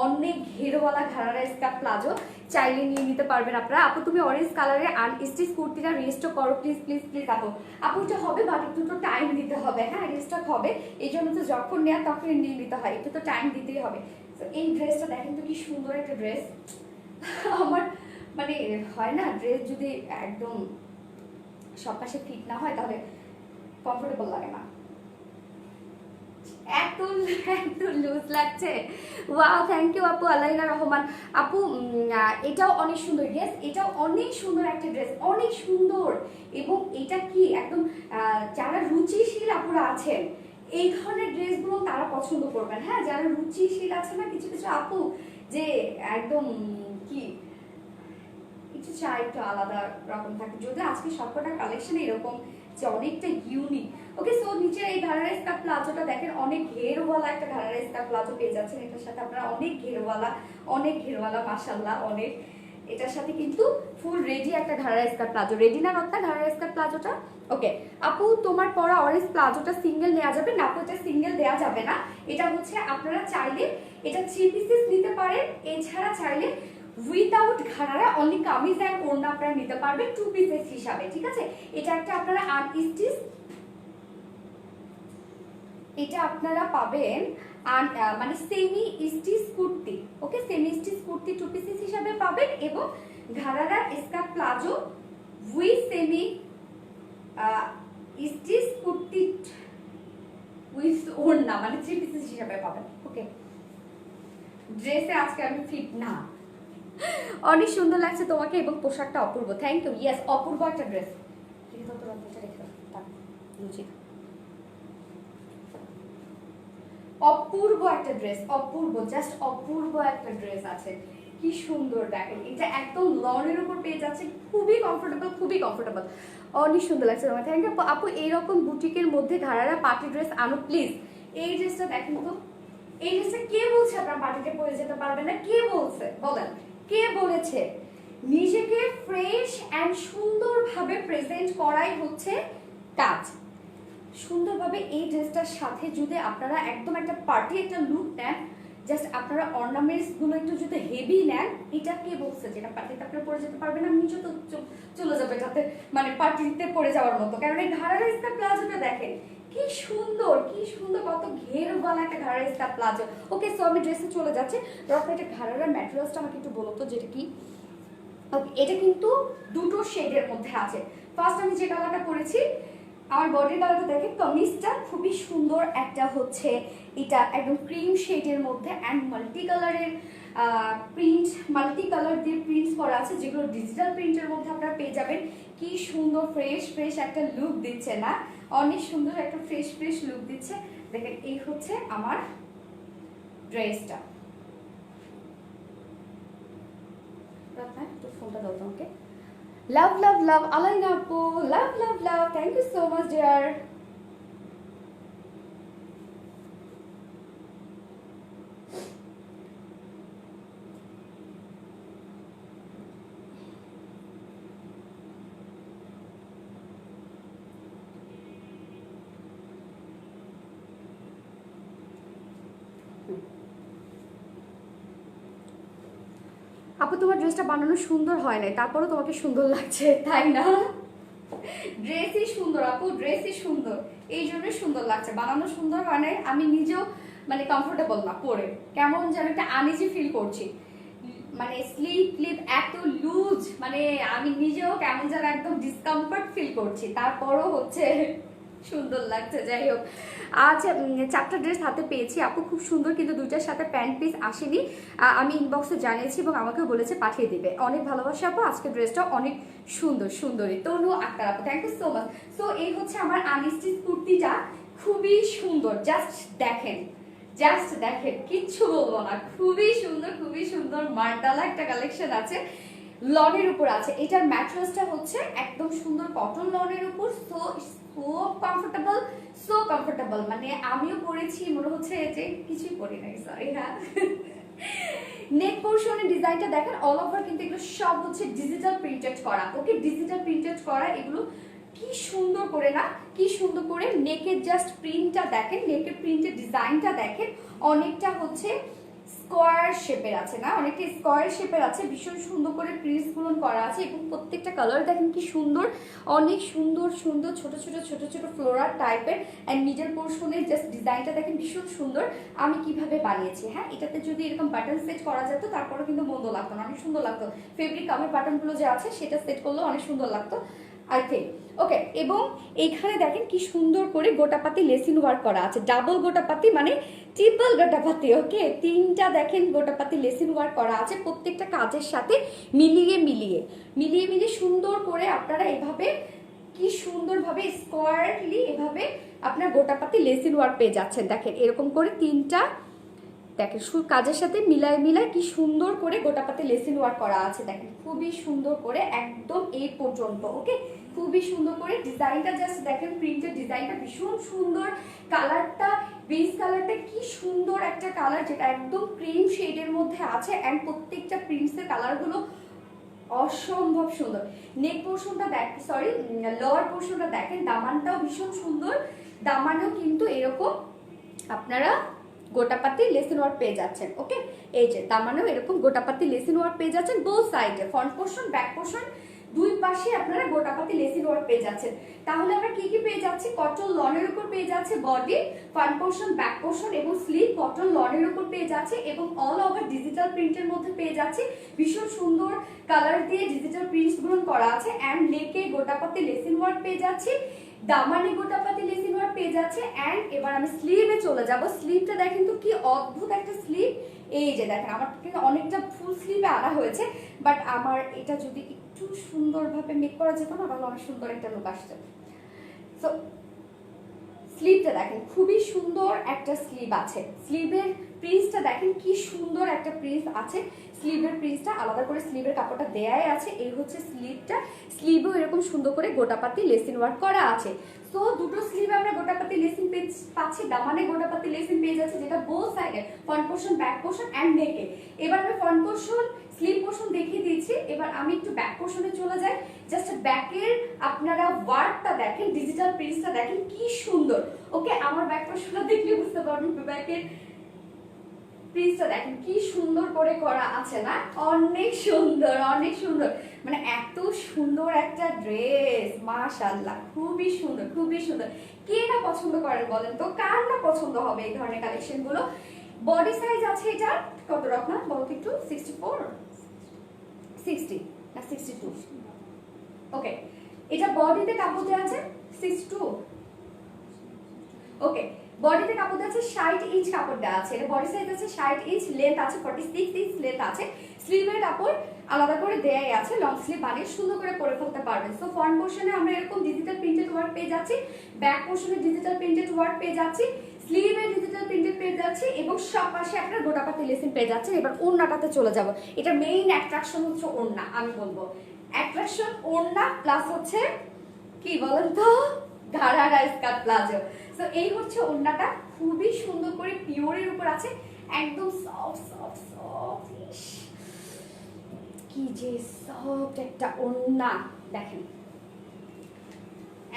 Speaker 1: অনেক ঘেরওয়ালা ঘাড়ারা স্কার্ট প্লাজো চাইলে নিয়ে নিতে পারবেন আপনারা। আপু তুমি অরেঞ্জ কালারের আনস্টিচ কুর্তিটা রিস্টক করো প্লিজ প্লিজ প্লিজ। আপু আপু এটা হবে বাট একটু তো টাইম দিতে হবে, হ্যাঁ রিস্টক হবে, এই জন্য তো যখন নেওয়া তখন নিয়ে নিতে হয়, একটু তো টাইম দিতেই হবে। তো এই ড্রেসটা দেখেন তো কি সুন্দর একটা ড্রেস। আমার মানে হয় না, ড্রেস যদি একদম সব পাশে ফিট না হয় তাহলে কমফোর্টেবল লাগে না। এত এত লুজ লাগছে, ওয়াও থ্যাংক ইউ আপু আলাইনা রহমান। আপু এটাও অনেক সুন্দর, ইয়েস এটাও অনেক সুন্দর একটা ড্রেস, অনেক সুন্দর। এবং এটা কি একদম যারা রুচিশীল আপুরা আছেন এই ধরনের ড্রেসগুলো তারা পছন্দ করবেন, হ্যাঁ যারা রুচিশীল আছে না কিছু কিছু আপু, যে একদম কি একটু চাই একটু আলাদা রকম থাকে, যদি আজকে সবকটা কালেকশন এরকম যে অনেকটা ইউনিক। ওকে সো নিচে এই ঘাড়ারা স্কার্ট প্লাজোটা দেখেন, অনেক ঘেরওয়ালা একটা ঘাড়ারা স্কার্ট প্লাজো পেয়ে যাচ্ছেন, এটার সাথে আপনারা অনেক ঘেরওয়ালা মাশাআল্লাহ অনেক। এটার সাথে কিন্তু ফুল রেডি একটা ঘাড়ারা স্কার্ট প্লাজো, রেডি না রত্না ঘাড়ারা স্কার্ট প্লাজোটা? ওকে আপু তোমার পরা অরেঞ্জ প্লাজোটা সিঙ্গেল নেওয়া যাবে না? আপু এটা সিঙ্গেল দেওয়া যাবে না, এটা হচ্ছে আপনারা চাইলে এটা 3 পিসেস নিতে পারেন, এছাড়া চাইলে উইদাউট ঘাড়ারা অনলি কামিজ এন্ড ওড়না আপনারা নিতে পারবেন 2 পিসেস হিসাবে, ঠিক আছে? এটা একটা আপনারা আনস্টিচ, এটা আপনারা পাবেন মানে semi stitch kurti, okay semi stitch kurti 2 pieces হিসাবে পাবেন, এবং ঘাড়ারা skirt palazzo with semi stitch kurti with ওড়না মানে 3 পিসেস হিসাবে পাবেন। ওকে ড্রেসে আজকে আমি ফিট না, অনেক সুন্দর লাগছে তোমাকে এবং পোশাকটা অপূর্ব, থ্যাংক ইউ। ইয়েস অপূর্ব একটা ড্রেস, অপূর্ব একটা ড্রেস, অপূর্ব জাস্ট অপূর্ব একটা ড্রেস আছে, কি সুন্দর দেখেন, এটা একদম লনের উপর পেয়ে যাচ্ছে, খুবই কমফোর্টেবল খুবই কমফোর্টেবল, অনেক সুন্দর লাগছে তোমার, থ্যাংক ইউ আপু। এইরকম বুটিকের মধ্যে ঘাড়ারা পার্টি ড্রেস আনো প্লিজ। এই ড্রেসটা দেখেন তো, এই ড্রেসটা কে বলছে আপনার পার্টিতে পরে যেতে পারবেন না? কে বলছে বলেন, কে বলেছে? নিজেকে ফ্রেশ অ্যান্ড সুন্দরভাবে প্রেজেন্ট করাই হচ্ছে কাজ। সুন্দরভাবে এই ড্রেসটার সাথে যদি আপনারা একদম একটা পার্টি একটা লুক নেন, জাস্ট আপনারা অর্নামেন্টস গুলো একটু যদি হেভি নেন, এটা কে বলছে যেটা পার্টিতে আপনারা পরে যেতে পারবেন না? নিজে তো চলে যাবে এটাতে, মানে পার্টিতে পরে যাওয়ার মতো, কারণ এই ঘাড়ারা স্কার্ট প্লাজোটা দেখেন কি সুন্দর, কি সুন্দর, কত ঘেরওয়ালা একটা ঘাড়ারা স্কার্ট প্লাজো। ওকে সো আমি ড্রেসে চলে যাচ্ছি, রকম এটা ঘাড়ারা ম্যাটেরিয়ালসটা আমাকে একটু বলো তো যেটা কি। ওকে এটা কিন্তু দুটো শেডের মধ্যে আছে, ফার্স্ট আমি যে কালারটা পরেছি আমার বডির কালারটা দেখেন, কামিজটা খুবই সুন্দর একটা হচ্ছে এটা একদম ক্রিম শেডের মধ্যে অ্যান্ড মাল্টি কালারের প্রিন্ট, মাল্টি কালার দিয়ে প্রিন্টস করা আছে, যেগুলো ডিজিটাল প্রিন্টের মধ্যে আপনারা পেয়ে যাবেন। কি সুন্দর ফ্রেশ ফ্রেশ একটা লুক দিচ্ছে না, অনেক সুন্দর একটা ফ্রেশ ফ্রেশ লুক দিচ্ছে। দেখেন এই হচ্ছে আমার ড্রেসটা, একটু ফোনটা দাও তোমাকে। লাভ লাভ লাভ আলাইনা আপু, love love love, thank you so much dear. আপু তোমার ড্রেসটা বানানো সুন্দর হয় নাই, তারপরও তোমাকে সুন্দর লাগছে, তাই না? ড্রেসই সুন্দর আপু, ড্রেসই সুন্দর, এই জন্যই সুন্দর লাগছে, বানানো সুন্দর হয় নাই। আমি নিজেও মানে কমফোর্টেবল না পরে, কেমন যেন একটা আনইজি ফিল করছি, মানে স্লিপ ক্লিপ এত লুজ, মানে আমি নিজেও কেমন যেন একদম ডিসকমফর্ট ফিল করছি, তারপরও হচ্ছে সুন্দর লাগছে। যাই হোক, আজ 4টা ড্রেস হাতে পেয়েছি আপু, খুব সুন্দর, কিন্তু 2টার সাথে প্যান্ট পিস আসেনি। আমি ইনবক্সে জানিয়েছি এবং আমাকে বলেছে পাঠিয়ে দিবে। অনেক ভালোবাসা আপু, আজকে ড্রেসটা অনেক সুন্দর, সুন্দরী। তনু আক্তার আপু, thank you so much. So এই হচ্ছে আমার আনস্টিচ কুর্তিটা, খুবই সুন্দর, জাস্ট দেখেন, জাস্ট দেখেন, কিচ্ছু বলবো না, খুবই সুন্দর, খুবই সুন্দর, মার্ডালা একটা কালেকশন আছে, লনের উপর আছে। এটার ম্যাট্রেসটা হচ্ছে একদম সুন্দর কটন লনের উপর, so so comfortable, so comfortable, মানে আমিও পরেছি, মনে হচ্ছে যে কিছুই পরি নাই, সরি। হ্যাঁ, নেক পোর্শনের ডিজাইনটা দেখেন, অল ওভার কিন্তু এগুলো সব হচ্ছে ডিজিটাল প্রিন্টেড করা, ওকে, ডিজিটাল প্রিন্টেড করা, এগুলো কি সুন্দর করে না, কি সুন্দর করে নেকের জাস্ট প্রিন্টটা দেখেন, নেকের প্রিন্টের ডিজাইনটা দেখেন, অনেকটা হচ্ছে স্কোয়ার শেপের আছে না, অনেকটা স্কোয়ার শেপের আছে, ভীষণ সুন্দর করে প্রিন্টস গুলো করা আছে এবং প্রত্যেকটা কালার দেখেন কি সুন্দর, অনেক সুন্দর সুন্দর ছোট ছোট ছোট ছোট ফ্লোরাল টাইপের, এন্ড মিডল পোর্শনের জাস্ট ডিজাইনটা দেখেন ভীষণ সুন্দর। আমি কিভাবে বানিয়েছি, হ্যাঁ, এটাতে যদি এরকম বাটন সেট করা যেত তারপরে কিন্তু মন্দ লাগতো না, অনেক সুন্দর লাগতো, ফেব্রিক কাভার বাটনগুলো যে আছে সেটা সেট করলেও অনেক সুন্দর লাগতো, আই থিঙ্ক। ওকে, এবং এইখানে দেখেন কি সুন্দর করে গোটাপাতি লেসিন ওয়ার্ক করা আছে, ডাবল গোটাপাতি মানে ট্রিপল গোটাপাতি, ওকে, 3টা দেখেন গোটাপাতি লেসিন ওয়ার্ক করা আছে, প্রত্যেকটা কাজের সাথে মিলিয়ে মিলিয়ে মিলিয়ে মিলিয়ে সুন্দর করে আপনারা এভাবে কি সুন্দরভাবে স্কোয়ারলি এভাবে আপনার গোটাপাতি লেসিন ওয়ার্ক পেয়ে যাচ্ছেন। দেখেন এরকম করে 3টা দেখেন কাজের সাথে মিলায় মিলায় কি সুন্দর করে গোটাপাতি লেসিন ওয়ার্ক করা আছে, দেখেন খুবই সুন্দর করে একদম এই পর্যন্ত, ওকে, খুবই সুন্দর করে ডিজাইনটা জাস্ট দেখেন, প্রিন্টের ডিজাইনটা ভীষণ সুন্দর, কালারটা বেস কালারটা কি সুন্দর একটা কালার, যেটা একদম ক্রিম শেডের মধ্যে আছে, এন্ড প্রত্যেকটা প্রিন্টসের কালারগুলো অসম্ভব সুন্দর। নেক পোর্শনটা দেখ, সরি, লোয়ার পোর্শনটা দেখেন, দামানটাও ভীষণ সুন্দর, দামানেও কিন্তু এরকম আপনারা গোটাপাতি লেসিন ওয়ার্ক পেয়ে যাচ্ছেন, ওকে, এই যে দামানেও এরকম গোটাপাতি লেসিন ওয়ার্ক পেয়ে যাচ্ছেন, বোথ সাইডে, ফ্রন্ট পোর্শন ব্যাক পোর্শন দুই পাশে আপনারা গোটাপাতি লেসিন ওয়ার্ক পেয়ে যাচ্ছেন। তাহলে আমরা কি কি পেয়ে যাচ্ছি, কটন লনের উপর পেয়ে যাচ্ছে body, front portion back portion এবং স্লিভ কটন লনের উপর পেয়ে যাচ্ছে এবং অল ওভার ডিজিটাল প্রিন্টের মধ্যে পেয়ে যাচ্ছে, ভীষণ সুন্দর কালার দিয়ে ডিজিটাল প্রিন্টস গুলো করা আছে, এন্ড নেকে গোটাপাতি লেসিন ওয়ার্ক পেয়ে যাচ্ছি, দামানে গোটাপাতি লেসিন ওয়ার্ক পেয়ে যাচ্ছে, এন্ড এবার আমি স্লিভে চলে যাব। স্লিভটা দেখেন তো কি অদ্ভুত একটা স্লিভ, এই যে দেখেন আমার কিন্তু অনেকটা ফুল স্লিভে আনা হয়েছে, বাট আমার এটা যদি একটু সুন্দরভাবে মেক করা যেত না তাহলে অনেক সুন্দর একটা লুক আসছে। সো স্লিভটা দেখেন খুবই সুন্দর একটা স্লিভ আছে, স্লিভের প্রিন্সটা দেখেন কি সুন্দর একটা প্রিন্স আছে, স্লিভের প্রিন্সটা আলাদা করে স্লিভের কাপড়টা দেয়াই আছে, এই হচ্ছে স্লিভটা, স্লিভেও এরকম সুন্দর করে গোটাপাতি লেসিন ওয়ার্ক করা আছে। সো দুটো স্লিভে আমরা গোটাপাতি লেসিন পাচ্ছি, দামানে গোটাপাতি লেসিন পেয়ে যাচ্ছে, যেটা বোথ সাইডে, front portion back portion and নেকে। এবার আমি ফ্রন্ট পোর্শন স্লিভ পোর্শন দেখিয়ে দিয়েছি, এবার আমি একটু ব্যাক পোর্শনে চলে যাই, জাস্ট ব্যাকের আপনারা ওয়ার্কটা দেখেন, ডিজিটাল প্রিন্টসটা দেখেন কি সুন্দর, ওকে, আমার ব্যাক পোর্শনটা দেখলে বুঝতে পারবেন ব্যাকের প্রিন্টসটা দেখেন কি সুন্দর করে করা আছে না, অনেক সুন্দর, অনেক সুন্দর, মানে এত সুন্দর একটা ড্রেস, মাশাআল্লাহ, খুবই সুন্দর, খুবই সুন্দর। কে না পছন্দ করেন বলেন তো, কার না পছন্দ হবে এই ধরনের কালেকশন গুলো। বডি সাইজ আছে এটা কত রকম বলতো একটু, 64 60 না 62, ওকে, এটা বডিতে কাপড় দেওয়া আছে 62, ওকে, বডিতে কাপড় আছে 60 ইঞ্চ কাপড় দেওয়া আছে, এটা বডি সাইজ আছে 60 ইঞ্চ, লেন্থ আছে 46 ইঞ্চ লেন্থ আছে, স্লিভের কাপড় আলাদা করে দেয়াই আছে, লং স্লিভ বানিয়ে সুন্দর করে পরে ফেলতে পারবেন। সো ফ্রন্ট পোর্শনে আমরা এরকম ডিজিটাল প্রিন্টেড ওয়ার্ক পেয়ে যাচ্ছি, ব্যাক পোর্শনে ডিজিটাল প্রিন্টেড ওয়ার্ক পেয়ে যাচ্ছি, স্লিভে ডিজিটাল প্রিন্টেড পেয়ে যাচ্ছি এবং সব পাশে আপনার গোটাপাতি লেসিন পেয়ে যাচ্ছেন। এবার ওড়নাটাতে চলে যাব, এটা মেইন অ্যাট্রাকশন হচ্ছে ওড়না, আমি বলবো অ্যাট্রাকশন ওড়না প্লাস হচ্ছে কি বলেন তো, ঘাড়ারা স্কার্ট প্লাজো। সো এই হচ্ছে ওড়নাটা, খুবই সুন্দর করে পিওরের উপর আছে, একদম সফট সফট সফট, কি যে সফট একটা ওড়না দেখেন,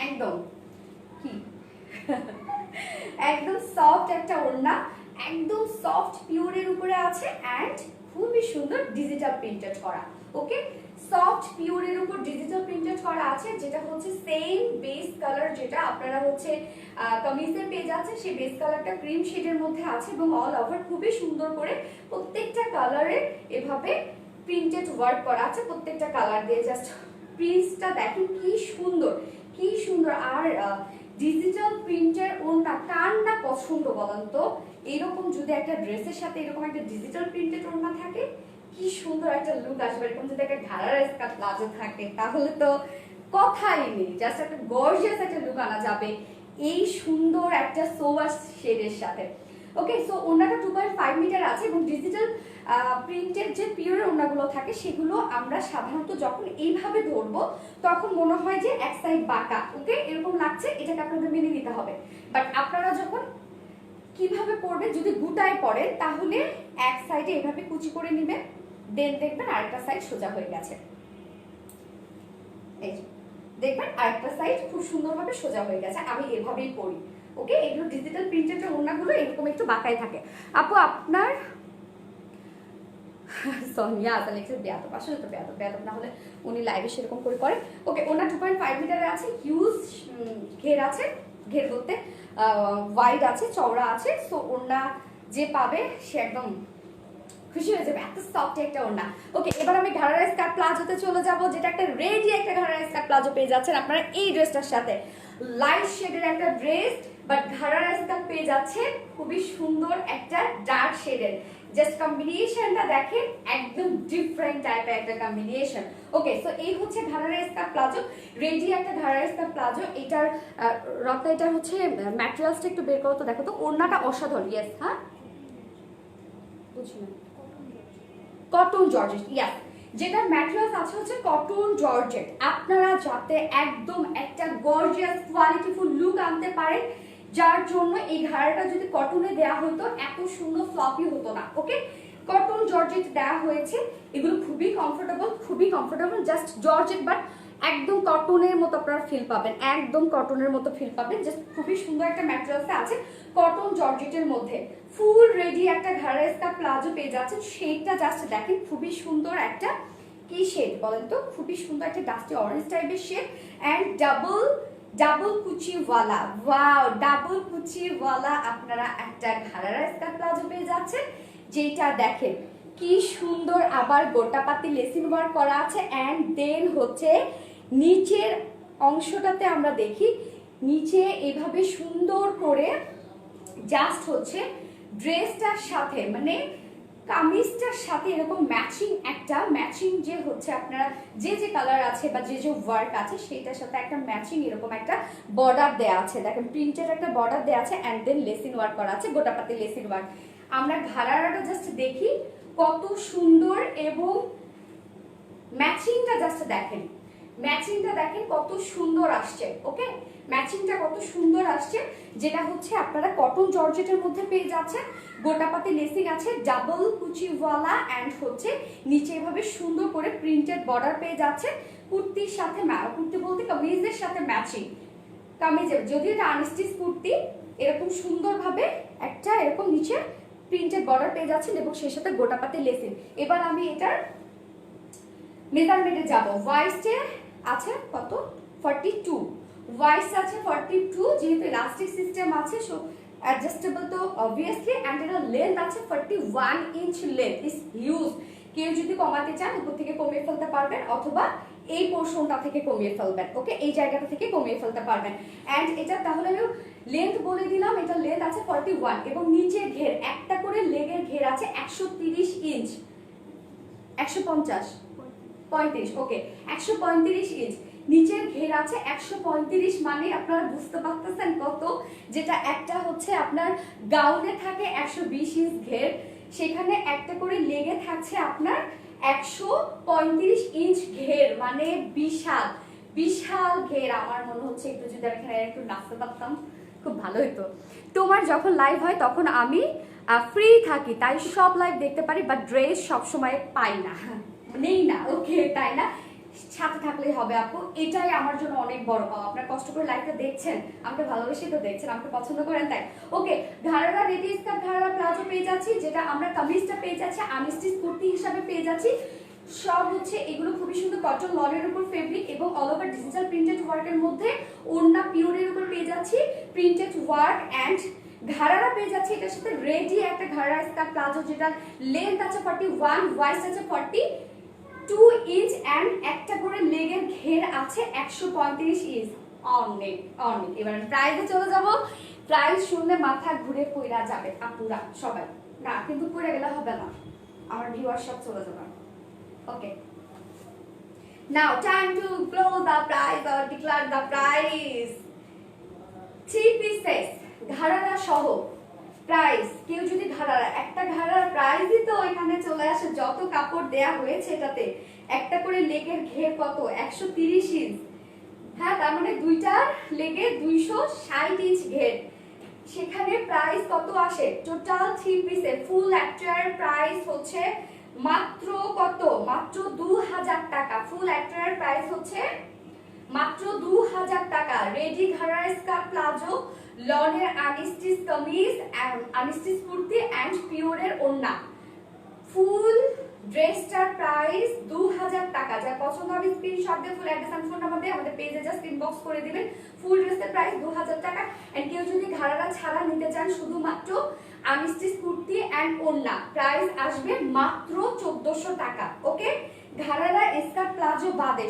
Speaker 1: একদম কি একদম সফট একটা ওড়না, একদম সফট পিওরের উপরে আছে, এন্ড খুবই সুন্দর ডিজিটাল প্রিন্টেড করা। ওকে, সফট পিওরের উপর ডিজিটাল প্রিন্টেড করা আছে, যেটা হচ্ছে সেম বেস কালার যেটা আপনারা হচ্ছে কামিজের পেয়ে যাচ্ছে, সেই বেস কালারটা ক্রিম শেডের মধ্যে আছে এবং অল ওভার খুবই সুন্দর করে প্রত্যেকটা কালারে এভাবে প্রিন্টেড ওয়ার্ক করা আছে, প্রত্যেকটা কালার দিয়ে। জাস্ট প্রিন্টসটা দেখেন কি সুন্দর, কি সুন্দর। আর ডিজিটাল প্রিন্টের ওড়না কার না পছন্দ বলেন তো? এরকম যদি একটা ড্রেসের সাথে এরকম একটা ডিজিটাল প্রিন্টেড ওড়না থাকে, কি সুন্দর একটা লুক আসবে। এরকম যদি একটা ঘাড়ার স্কার্ট প্লাজো থাকে তাহলে তো কথাই নেই, জাস্ট একটা গর্জিয়াস একটা লুক আনা যাবে এই সুন্দর একটা সোভার শেডের সাথে। ওকে, সো ওড়নাটা 2.5 মিটার আছে এবং ডিজিটাল প্রিন্টের যে পিওর ওড়নাগুলো থাকে সেগুলো আমরা সাধারণত যখন এইভাবে ধরবো তখন মনে হয় যে এক সাইড বাঁকা, ওকে এরকম লাগছে, এটাকে আপনাদের মেনে নিতে হবে। বাট আপনারা যখন কিভাবে পরবেন, যদি গুটায় পরেন তাহলে এক সাইডে এভাবে কুচি করে নেবেন, দেন দেখবেন আরেকটা সাইড সোজা হয়ে গেছে। এই যে দেখবেন আরেকটা সাইড খুব সুন্দরভাবে সোজা হয়ে গেছে। আমি এভাবেই পরি। ওকে, এগুলো ডিজিটাল প্রিন্টেড ওড়নাগুলো এরকম একটু বাঁকাই থাকে। আপু আপনার সোনিয়া আসলে বেয়াদব, আসলে তো বেয়াদব না হলে উনি লাইভে সেরকম করে করে। ওকে, ওনা 2.5 মিটারে আছে, হিউজ ঘের আছে, ঘের বলতে ওয়াইড আছে, চওড়া আছে। সো ওনা যে পাবে সে একদম খুশি হয়ে যাবে, এত সফট একটা ওড়না। ওকে, এবার আমি ঘাড়ার স্কার্ট প্লাজোতে চলে যাব, যেটা একটা রেডি একটা ঘাড়ার স্কার্ট প্লাজো পেয়ে যাচ্ছেন আপনারা এই ড্রেসটার সাথে। লাইট শেডের একটা ড্রেস, বাট ঘাড়ার স্কার্ট পেয়ে যাচ্ছে খুবই সুন্দর একটা ডার্ক শেডের। জাস্ট কম্বিনেশনটা দেখেন, একদম ডিফারেন্ট টাইপের একটা কম্বিনেশন। ওকে, সো এই হচ্ছে ঘাড়ার স্কার্ট প্লাজো, রেডি একটা ঘাড়ার স্কার্ট প্লাজো। এটার রত্না, এটা হচ্ছে ম্যাটেরিয়ালসটা একটু বের করো তো, দেখো তো ওড়নাটা অসাধারণ। ইয়েস, হ্যাঁ বুঝলাম, কটন জর্জেট। ইয়াস, যেটার ম্যাটেরিয়ালস আছে হচ্ছে কটন জর্জেট। আপনারা যাতে একদম একটা গর্জিয়াস কোয়ালিটিফুল লুক আনতে পারেন, যার জন্য এই ঘাড়াটা যদি কটনে দেয়া হতো এত সুন্দর ফ্লপি হতো না। ওকে, কটন জর্জেট দেওয়া হয়েছে, এগুলো খুবই কমফোর্টেবল, জাস্ট জর্জেট বাট একদম কটনের মতো আপনারা ফিল পাবেন, একদম কটনের মতো ফিল পাবেন। জাস্ট খুবই সুন্দর একটা ম্যাটেরিয়ালসে আছে কটন জর্জেটের মধ্যে। ফুল রেডি একটা ঘাড়া স্কার্ট প্লাজো পেয়ে যাচ্ছেন, শেডটা জাস্ট দেখেন, খুবই সুন্দর একটা কি শেড বলেন তো, খুবই সুন্দর একটা ডাস্টি অরেঞ্জ টাইপের শেড। অ্যান্ড ডাবল কুচিওয়ালা, ওয়াও, ডাবল কুচিওয়ালা আপনারা একটা ঘাড়া স্কার্ট প্লাজো পেয়ে যাচ্ছেন, যেটা দেখেন কি সুন্দর, আবার গোটাপাতি লেসিন ওয়ার্ক করা আছে। অ্যান্ড দেন হচ্ছে নিচের অংশটাতে আমরা দেখি, নিচে এভাবে সুন্দর করে জাস্ট হচ্ছে ড্রেসটার সাথে মানে কামিজটার সাথে এরকম ম্যাচিং যে হচ্ছে আপনারা যে কালার আছে বা যে ওয়ার্ক আছে সেটার সাথে একটা ম্যাচিং এরকম একটা বর্ডার দেয়া আছে। দেখেন প্রিন্টের একটা বর্ডার দেয়া আছে অ্যান্ড দেন লেসিন ওয়ার্ক করা আছে, গোটাপাতি লেসিন ওয়ার্ক। আমরা ঘাড়াটা জাস্ট দেখি কত সুন্দর, এবং ম্যাচিংটা জাস্ট দেখেন, কত সুন্দর আসছে। ওকে, ম্যাচিংটা কত সুন্দর আসছে, যেটা হচ্ছে আপনারা কটন জর্জেটের মধ্যে পেয়ে যাচ্ছেন, গোটাপাতি লেসিং আছে, ডাবল কুচিওয়ালা, অ্যান্ড হচ্ছে নিচে এভাবে সুন্দর করে প্রিন্টেড বর্ডার পেয়ে যাচ্ছে। কুর্তির সাথে, কুর্তি বলতে কামিজের সাথে ম্যাচিং, কামিজের যদিও এটা আনস্টিচ কুর্তি, এরকম সুন্দরভাবে একটা এরকম নিচে প্রিন্টেড বর্ডার পেয়ে যাচ্ছেন এবং সেই সাথে গোটাপাতি লেসিং। এবার আমি এটার মেজারমেন্টে যাব। ওয়াইস্টে আছে কত, 42, ওয়াইস্ট আছে 42, যেহেতু ইলাস্টিক সিস্টেম আছে সো অ্যাডজাস্টেবল তো অবভিয়াসলি। অ্যান্ড এটার লেন্থ আছে 41 ইঞ্চ লেন্থ, ইজ হিউজ। কেউ যদি কমাতে চান উপর থেকে কমিয়ে ফেলতে পারবেন, অথবা এই পোর্শনটা থেকে কমিয়ে ফেলবেন। ওকে, এই জায়গাটা থেকে কমিয়ে ফেলতে পারবেন। অ্যান্ড এটা তাহলে আমি লেন্থ বলে দিলাম, এটা লেন্থ আছে 41 এবং নিচের ঘের একটা করে লেগের ঘের আছে 130 ইঞ্চ, 150, 35, ওকে 135 ইঞ্চ নিচের ঘের আছে 135, মানে আপনারা বুঝতে পারতেছেন কত, যেটা একটা হচ্ছে আপনার গাউনে থাকে 120 ইঞ্চ ঘের, সেখানে একটা করে লেগে থাকছে আপনার 135 ইঞ্চ ঘের, মানে বিশাল ঘের। আমার মনে হচ্ছে একটু যদি এখানে একটু নাচতে পারতাম খুব ভালো হতো। তোমার যখন লাইভ হয় তখন আমি ফ্রি থাকি, তাই সব লাইভ দেখতে পারি, বাট ড্রেস সবসময় পাই না, নেই না। ওকে, তাই না, সাথে থাকলেই হবে আপু, এটাই আমার জন্য অনেক বড় পাওয়া। আপনার কষ্ট করে লাইভটা দেখছেন, আমাকে ভালোবেসেই তো দেখছেন, আমাকে পছন্দ করেন তাই। ওকে, ঘাড়ারা রেডি স্কার্ট, ঘাড়ারা প্লাজো পেয়ে যাচ্ছি, যেটা আমরা কামিজটা পেয়ে যাচ্ছি আনস্টিচ কুর্তি হিসাবে পেয়ে যাচ্ছি। সব হচ্ছে এগুলো খুবই সুন্দর কটন লনের উপর ফেব্রিক এবং অল ওভার ডিজিটাল প্রিন্টেড ওয়ার্কের মধ্যে ওড়না পিওরের উপর পেয়ে যাচ্ছি প্রিন্টেড ওয়ার্ক অ্যান্ড ঘাড়ারা পেয়ে যাচ্ছে এটার সাথে রেডি একটা ঘাড়া স্কার্ট প্লাজো, যেটা লেন্থ আছে 41, ওয়াইস আছে 42 ইঞ্চ অ্যান্ড একটা করে লেগের ঘের আছে 135 ইঞ্চ। অনেক অনেক। এবার প্রাইসে চলে যাব। প্রাইস শুনলে মাথা ঘুরে পড়া যাবে আপুরা সবাই, না কিন্তু পড়ে গেলে হবে না, আমার ভিউয়ার সব চলে যাবে। ওকে, now time to close the price or declare the price. 3 pieces ঘাড়ারা সহ প্রাইস, কেউ যদি ঘাড়ারা একটা ঘাড়ার প্রাইসই তো এখানে চলে আসে, যত কাপড় দেয়া হয়েছে এটাতে একটা করে লেগের ঘের কত 130 ইঞ্চ, হ্যাঁ তার মানে দুইটা লেগে 260 ইঞ্চ ঘের, সেখানে প্রাইস কত আসে টোটাল 3 পিসে ফুল অ্যাক্টার প্রাইস হচ্ছে মাত্র কত, মাত্র 2000 টাকা। ফুল অ্যাক্টার প্রাইস হচ্ছে মাত্র 2000 টাকা। রেডি ঘাড়ার স্কার্ট প্লাজো, লনের unstitch kameez, unstitch kurti and পিওরের ওড়না, ফুল ড্রেসটার প্রাইস 2000 টাকা। যার পছন্দ হবে স্ক্রিনশট দিয়ে full address and phone number দিয়ে আমাদের পেজে জাস্ট ইনবক্স করে দিবেন। ফুল ড্রেসের প্রাইস 2000 টাকা। এন্ড কেউ যদি ঘাড়ারা ছাড়া নিতে চান শুধুমাত্র আনস্টিচ কুর্তি এন্ড ওড়না, প্রাইস আসবে মাত্র 1400 টাকা। ওকে, ঘাড়ারা স্কার্ট প্লাজো বাদে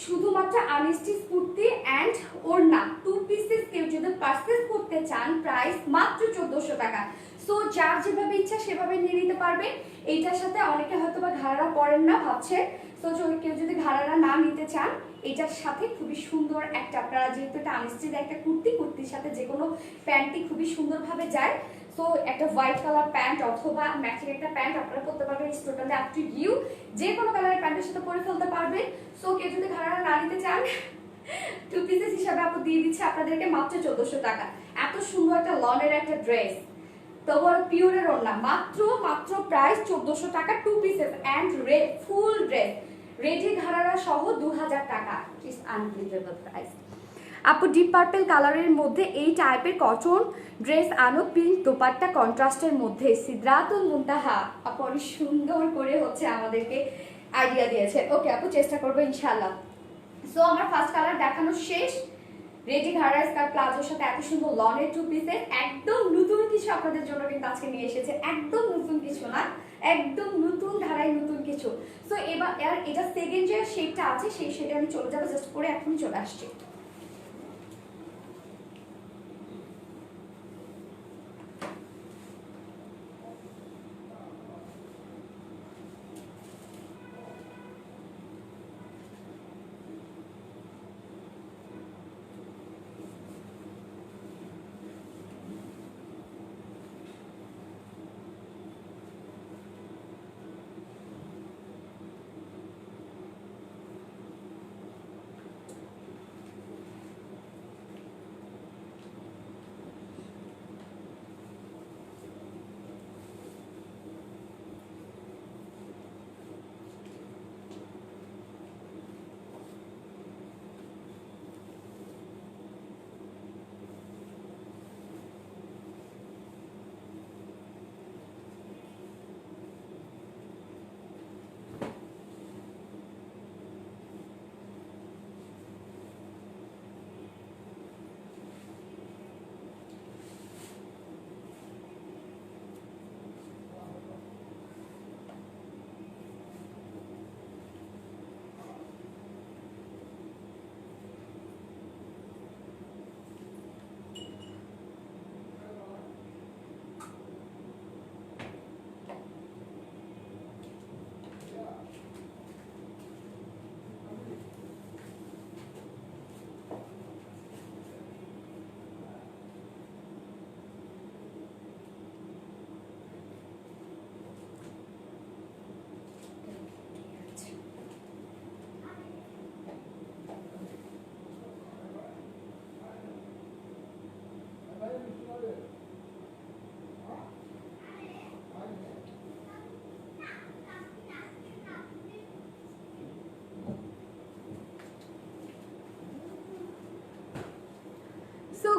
Speaker 1: শুধুমাত্র আনস্টিচ কুর্তি এন্ড ওড়না 2 পিসেস কেউ যদি পারচেজ করতে চান প্রাইস মাত্র 1400 টাকা। সো যার যেভাবে ইচ্ছা সেভাবে নিয়ে নিতে পারবেন। এইটার সাথে অনেকে হয়তো বা ঘাড়া পরেন না ভাবছে, সো কেউ যদি ঘাড়ারা না নিতে চান এটার সাথে খুবই সুন্দর একটা, আপনারা যেহেতু এটা আনস্টিচ একটা কুর্তি, কুর্তির সাথে যে কোনো প্যান্টই খুবই সুন্দরভাবে যায়। সো একটা হোয়াইট কালার প্যান্ট অথবা ম্যাচিং একটা প্যান্ট আপনারা পরতে পারবেন, it's totally up to you, যে কোনো কালারের প্যান্টের সাথে পরে ফেলতে পারবেন। সো কেউ যদি ঘাড়ারা না নিতে চান 2 পিসেস হিসাবে আপু দিয়ে দিচ্ছে আপনাদেরকে মাত্র 1400 টাকা। এত সুন্দর একটা লনের একটা ড্রেস, তবে পিওরের ওড়না, মাত্র প্রাইস 1400 টাকা 2 pieces and full dress ready ঘাড়ারা সহ 2000 টাকা। It's unbelievable price. আপু ডিপ পার্পল কালারের মধ্যে এই টাইপের কটন ড্রেস আনো, পিঙ্ক দোপাট্টা কন্ট্রাস্টের মধ্যে, সিদরাতুল মুনতাহা আপু অনেক সুন্দর করে হচ্ছে আমাদেরকে আইডিয়া দিয়েছে। ওকে আপু, চেষ্টা করবো ইনশাআল্লাহ। সো আমার ফার্স্ট কালার দেখানো শেষ। রেডি ঘাড়া স্কার্ট প্লাজোর সাথে এত সুন্দর লনের 2 পিসের একদম নতুন কিছু আপনাদের জন্য কিন্তু আজকে নিয়ে এসেছে, একদম নতুন কিছু না, একদম নতুন ধারায় নতুন কিছু। সো এবার এটা সেকেন্ড যে শেডটা আছে সেই শেডে আমি চলে যাবো, জাস্ট পরে এখনই চলে আসছি।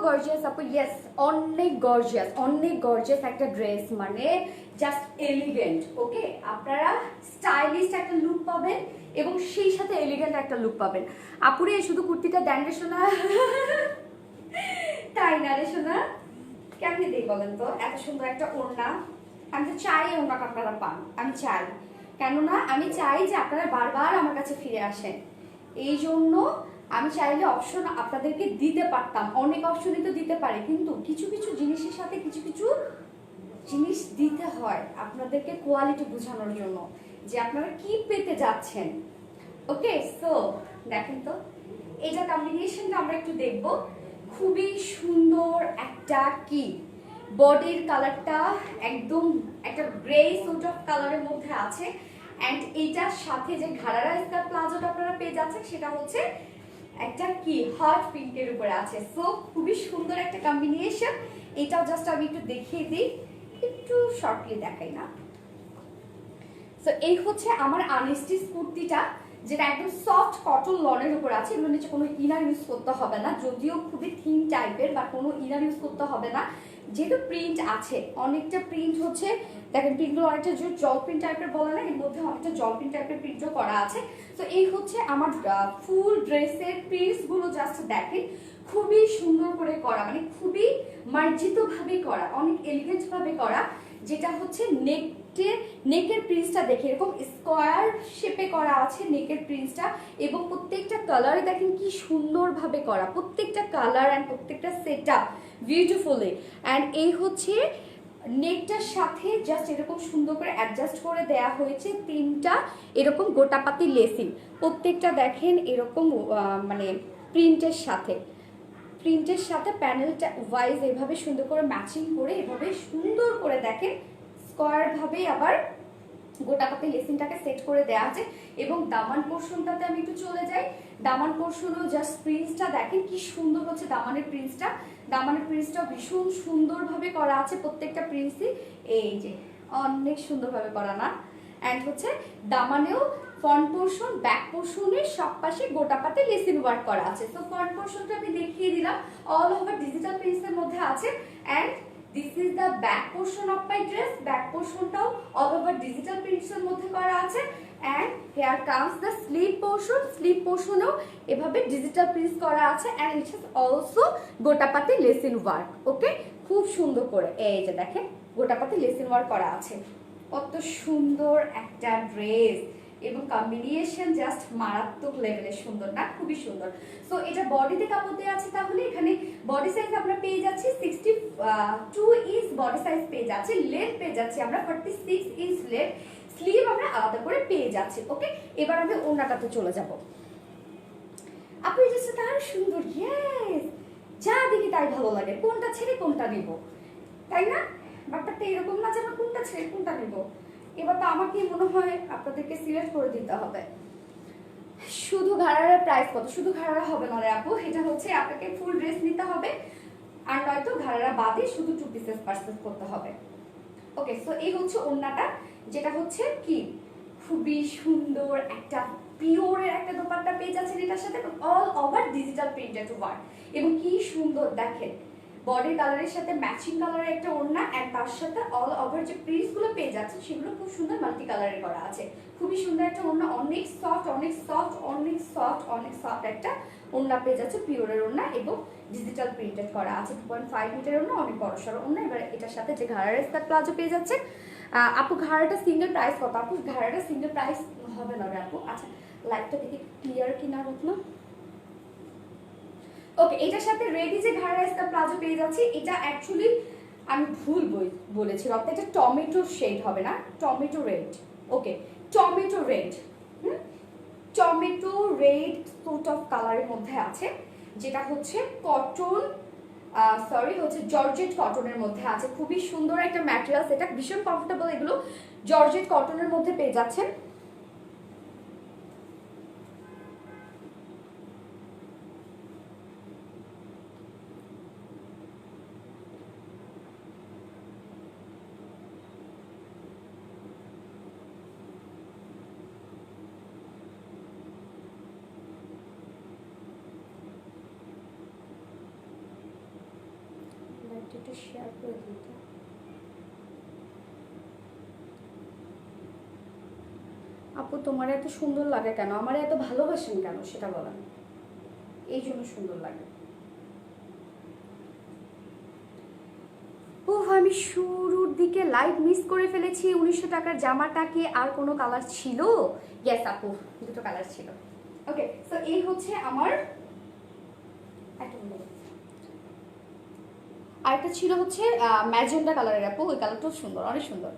Speaker 2: গর্জিয়াস আপু, ইয়েস অনেক গর্জিয়াস একটা ড্রেস, মানে জাস্ট এলিগেন্ট। ওকে, আপনারা স্টাইলিশ একটা লুক পাবেন এবং সেই সাথে এলিগেন্ট একটা লুক পাবেন। আপুরে শুধু কুর্তিটা দেন রে শোনা।
Speaker 1: তাই না রে শোনা, কেমনি দিই বলেন তো? এত সুন্দর একটা ওড়না, আমি তো চাই ওড়নাটা আপনারা পান, আমি চাই। কেননা আমি চাই যে আপনারা বারবার আমার কাছে ফিরে আসেন। এই জন্য আমি চাইলে অপশন আপনাদেরকে দিতে পারতাম, অনেক অপশনই তো দিতে পারে, কিন্তু কিছু কিছু জিনিসের সাথে কিছু কিছু জিনিস দিতে হয় আপনাদেরকে কোয়ালিটি বোঝানোর জন্য যে আপনারা কি পেতে যাচ্ছেন। ওকে, সো দেখেন তো এটা কম্বিনেশনটা আমরা একটু দেখব। খুবই সুন্দর একটা কি বডির কালারটা একদম একটা গ্রে সুট অফ কালারের মধ্যে আছে, অ্যান্ড এইটার সাথে যে ঘাড়ারা স্কার্ট প্লাজোটা আপনারা পেয়ে যাচ্ছেন সেটা হচ্ছে একটা কি হট পিঙ্কের উপরে আছে। সো খুবই সুন্দর একটা কম্বিনেশন। এটাও জাস্ট আমি একটু দেখিয়ে দিই, একটু শর্টলি দেখাই না। সো এই হচ্ছে আমার আনস্টিচ কুর্তিটা, যেটা একদম সফট কটন লনের উপর আছে। এগুলো নিচে কোনো ইনার ইউজ করতে হবে না, যদিও খুবই থিন টাইপের, বা কোনো ইনার ইউজ করতে হবে না, যেহেতু প্রিন্ট আছে অনেকটা। প্রিন্ট হচ্ছে দেখেন, প্রিন্টগুলো অনেকটা যে জল প্রিন্ট টাইপের বলে না, এর মধ্যে অনেকটা জল প্রিন্ট টাইপের প্রিন্টও করা আছে। তো এই হচ্ছে আমার ফুল ড্রেসের প্রিন্টসগুলো, জাস্ট দেখেন খুবই সুন্দর করে করা, মানে খুবই মার্জিত ভাবে করা, অনেক এলিগেন্ট ভাবে করা। যেটা হচ্ছে নেকের প্রিন্টসটা দেখে এরকম স্কোয়ার শেপে করা আছে নেকের প্রিন্টসটা, এবং প্রত্যেকটা কালারে দেখেন কি সুন্দরভাবে করা, প্রত্যেকটা কালার অ্যান্ড প্রত্যেকটা সেটআপ বিউটিফুলি। অ্যান্ড এই হচ্ছে নেকটার সাথে জাস্ট এরকম সুন্দর করে অ্যাডজাস্ট করে দেয়া হয়েছে তিনটা এরকম গোটাপাতি লেসিং, প্রত্যেকটা দেখেন এরকম মানে প্রিন্টের সাথে প্যানেলটা ওয়াইজ এভাবে সুন্দর করে ম্যাচিং করে এভাবে সুন্দর করে দেখেন স্কোয়ার ভাবে আবার গোটাপাতি লেসিংটাকে সেট করে দেওয়া আছে। এবং দামান পোর্শনটাতে আমি একটু চলে যাই, দামান পোর্শনও জাস্ট প্রিন্টসটা দেখেন কি সুন্দর হচ্ছে দামানের প্রিন্টসটা ভীষণ সুন্দরভাবে করা আছে, প্রত্যেকটা প্রিন্টসই এই যে অনেক সুন্দরভাবে করা না। অ্যান্ড হচ্ছে দামানেও ফ্রন্ট পোর্শন ব্যাক পোর্শনের সব পাশে গোটাপাতি লেসিং ওয়ার্ক করা আছে। তো ফ্রন্ট পোর্শনটা আমি দেখিয়ে দিলাম, অল ওভার ডিজিটাল প্রিন্টসের মধ্যে আছে। And this is the back portion of my dress, back পোর্শনটাও অল ওভার ডিজিটাল প্রিন্টসের মধ্যে করা আছে। And here comes the sleeve পোর্শনেও এভাবে ডিজিটাল প্রিন্টস করা আছে, and it is also gota patti lacing work. Okay, খুব সুন্দর করে এই যে দেখেন গোটাপাতি লেসিং ওয়ার্ক করা আছে। কত সুন্দর একটা ড্রেস, এবং কম্বিনেশন জাস্ট মারাত্মক লেভেলের সুন্দর না, খুবই সুন্দর। সো এটা বডিতে কাপড় দেওয়া আছে, তাহলে এখানে বডি সাইজ আমরা পেয়ে যাচ্ছি 62 ইঞ্চ বডি সাইজ পেয়ে যাচ্ছে, লেন্থ পেয়ে যাচ্ছি আমরা 46 ইঞ্চ লেন্থ, স্লিভ আমরা আলাদা করে পেয়ে যাচ্ছি। ওকে, এবার আমি ওড়নাটাতে চলে যাব। আপনি এই ড্রেসটা তার সুন্দর, ইয়েস, যা দেখি তাই ভালো লাগে, কোনটা ছেড়ে কোনটা নিব, তাই না? ব্যাপারটা এরকম না যে আমরা কোনটা ছেড়ে কোনটা নিব। এবার তো আমাকে মনে হয় আপনাদেরকে সিলেক্ট করে দিতে হবে। শুধু ঘাড়ার প্রাইস কত? শুধু ঘাড়া হবে না রে আপু, এটা হচ্ছে আপনাকে ফুল ড্রেস নিতে হবে, আর নয়তো ঘাড়া বাদে শুধু 2 পিসেস পারচেজ করতে হবে। ওকে, সো এই হচ্ছে ওড়নাটা, যেটা হচ্ছে কি খুবই সুন্দর একটা পিওরের একটা দোপাট্টা পেয়ে যাচ্ছেন এটার সাথে, all over digital printed work, এবং কি সুন্দর দেখেন বডি কালারের সাথে ম্যাচিং কালারের একটা ওড়না, এন্ড তার সাথে অল ওভার যে প্রিন্টস গুলো পেয়ে যাচ্ছে সেগুলো খুব সুন্দর মাল্টি কালারের করা আছে। খুবই সুন্দর একটা ওড়না, অনেক সফট একটা ওড়না পেয়ে যাচ্ছে, পিওরের ওড়না, এবং ডিজিটাল প্রিন্টেড করা আছে। 2.5 মিটার ওড়না, অনেক বড় সড়ো ওড়না। এবার এটার সাথে যে ঘাড়ার স্কার্ট প্লাজো পেয়ে যাচ্ছে। আপু ঘাড়াটা সিঙ্গেল প্রাইস কত? আপু ঘাড়াটা সিঙ্গেল প্রাইস হবে না রে আপু। আচ্ছা, লাইটটা দেখি ক্লিয়ার কিনা হোক না। ওকে, এটার সাথে রেডি যে ঘাড়া স্কার্ট প্লাজো পেয়ে যাচ্ছি, এটা অ্যাকচুয়ালি আমি ভুল বলেছি, অর্থাৎ এটা টমেটো শেড হবে না, tomato red. Okay, tomato red, tomato red sort of কালারের মধ্যে আছে, যেটা হচ্ছে কটন, হচ্ছে জর্জেট কটনের মধ্যে আছে। খুবই সুন্দর একটা ম্যাটেরিয়ালস, এটা ভীষণ কমফোর্টেবল। এগুলো জর্জেট কটনের মধ্যে পেয়ে যাচ্ছেন।
Speaker 2: একটু শেয়ার করে দিন তো। আপু তোমার এত সুন্দর লাগে কেন, আমার এত ভালোবাসেন কেন সেটা বলেন, এই জন্য সুন্দর লাগে। ও আমি শুরুর দিকে লাইভ মিস করে ফেলেছি। 1900 টাকার জামাটা কি আর কোনো কালার ছিল? ইয়েস আপু, দুটো কালার ছিল। ওকে, সো এই হচ্ছে আমার আরেকটা ছিল হচ্ছে ম্যাজেন্ডা কালারের আপু, ওই কালারটাও সুন্দর, অনেক সুন্দর।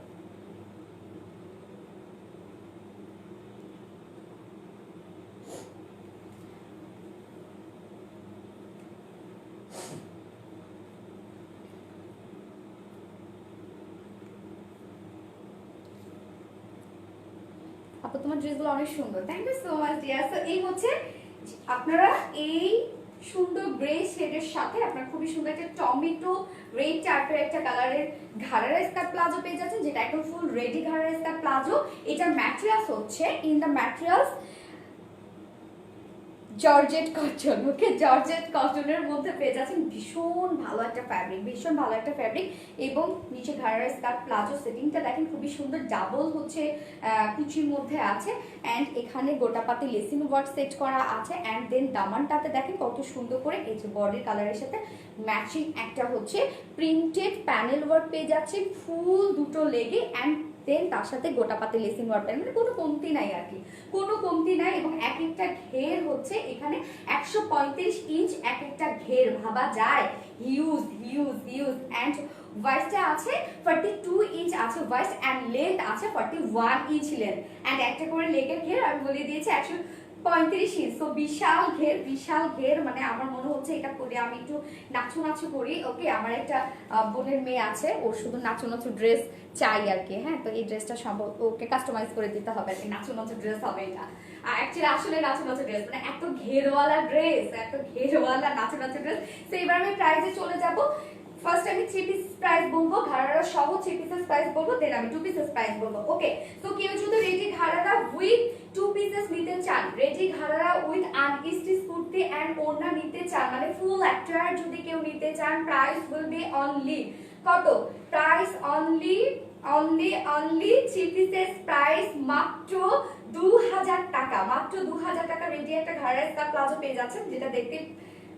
Speaker 2: আপু তোমার ড্রেসগুলো অনেক সুন্দর, thank you so much dear. So এই হচ্ছে আপনারা এই সুন্দর গ্রে শেডের সাথে আপনার খুবই সুন্দর একটা টমেটো রেড টাইপের একটা কালারের ঘাড়ারা স্কার্ট প্লাজো পেয়ে যাচ্ছেন, যেটা একদম ফুল রেডি ঘাড়ারা স্কার্ট প্লাজো। এটার ম্যাটেরিয়ালস হচ্ছে in the materials georgette cotton. Okay, georgette কটনের মধ্যে পেয়ে যাচ্ছেন ভীষণ ভালো একটা ফ্যাব্রিক, ভীষণ ভালো একটা ফ্যাব্রিক। এবং নিচে ঘাড়ারা স্কার্ট প্লাজো সেটিংটা দেখেন খুবই সুন্দর, ডাবল হচ্ছে কুচির মধ্যে আছে। অ্যান্ড এখানে গোটাপাতি লেসিং ওয়ার্ক সেট করা আছে। অ্যান্ড দেন দামানটাতে দেখেন কত সুন্দর করে এই যে বডির কালারের সাথে ম্যাচিং একটা হচ্ছে প্রিন্টেড প্যানেল ওয়ার্ক পেয়ে যাচ্ছে ফুল দুটো লেগে। অ্যান্ড দেন তার সাথে গোটাপাতি লেসিং ওয়ার্ক, মানে কোনো কমতি নাই আর কি, কোনো কমতি নাই। এবং এক একটা ঘের হচ্ছে এখানে 135 ইঞ্চ এক একটা ঘের, ভাবা যায়, হিউজ হিউজ হিউজ। অ্যান্ড ওয়াইস্টটা আছে 42 ইঞ্চ আছে ওয়াইস্ট, অ্যান্ড লেন্থ আছে 41 ইঞ্চ লেন্থ। অ্যান্ড একটা করে লেগের ঘের আমি বলে দিয়েছি 135 ইঞ্চ। তো বিশাল ঘের, বিশাল ঘের, মানে আমার মনে হচ্ছে এটা পরে আমি একটু নাচু নাচু করি। ওকে, আমার একটা বোনের মেয়ে আছে, ওর শুধু নাচু নাচু ড্রেস চাই আর কি। হ্যাঁ, তো এই ড্রেসটা সম্ভব ওকে কাস্টমাইজ করে দিতে হবে আর কি, নাচু নাচু ড্রেস হবে এটা। অ্যাকচুয়ালি আসলে নাচু নাচু ড্রেস, মানে এত ঘেরওয়ালা ড্রেস, এত ঘেরওয়ালা নাচু নাচু ড্রেস। তো এবার আমি প্রাইসে চলে যাব। ফার্স্ট আমি 3 পিস প্রাইস বলবো, ঘাড়ারা সহ 3 পিসেস প্রাইস বলবো, দেন আমি 2 পিসেস প্রাইস বলবো। ওকে, তো কেউ যদি রেডি ঘাড়ারা উইথ 2 পিসেস নিতে চান, রেডি ঘাড়ারা উইথ আনস্টিচ কুর্তি এন্ড ওড়না নিতে চান, মানে ফুল অ্যাটায়ার যদি কেউ নিতে চান, প্রাইস উইল বি অনলি কত? প্রাইস অনলি 3 পিসেস প্রাইস মাত্র 2000 টাকা, মাত্র 2000 টাকা। রেডি একটা ঘাড়ারা স্কার্ট প্লাজো পেয়ে যাচ্ছেন, যেটা দেখতে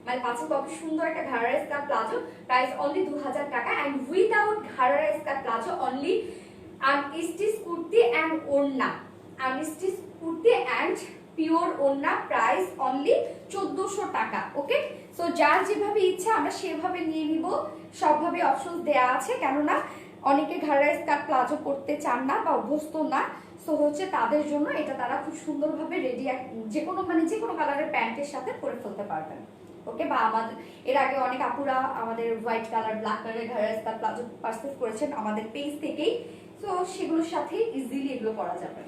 Speaker 2: মানে পাচ্ছেন কত সুন্দর একটা ঘাড়ারা স্কার্ট প্লাজো, প্রাইস অনলি 2000 টাকা। এন্ড উইদাউট ঘাড়ারা skirt palazzo only unstitch kurti and ওড়না, আনস্টিচ কুর্তি এন্ড পিওর ওড়না, প্রাইস অনলি 1400 টাকা। ওকে, সো যার যেভাবে ইচ্ছা আমরা সেভাবে নিয়ে নিব, সবভাবে অপশন দেয়া আছে, কেননা অনেকে ঘাড়ারা স্কার্ট প্লাজো পরতে চান না বা অভ্যস্ত না। সো হচ্ছে তাদের জন্য এটা তারা খুব সুন্দরভাবে রেডি যে কোনো কালারের প্যান্টের সাথে পরে ফেলতে পারবেন। ওকে, বা আমাদের এর আগে অনেক আপুরা আমাদের হোয়াইট কালার ব্ল্যাক কালারের ঘাড়ারা স্কার্ট প্লাজো পারচেজ করেছেন আমাদের পেজ থেকেই, সো সেগুলোর সাথে ইজিলি এগুলো করা যাবে।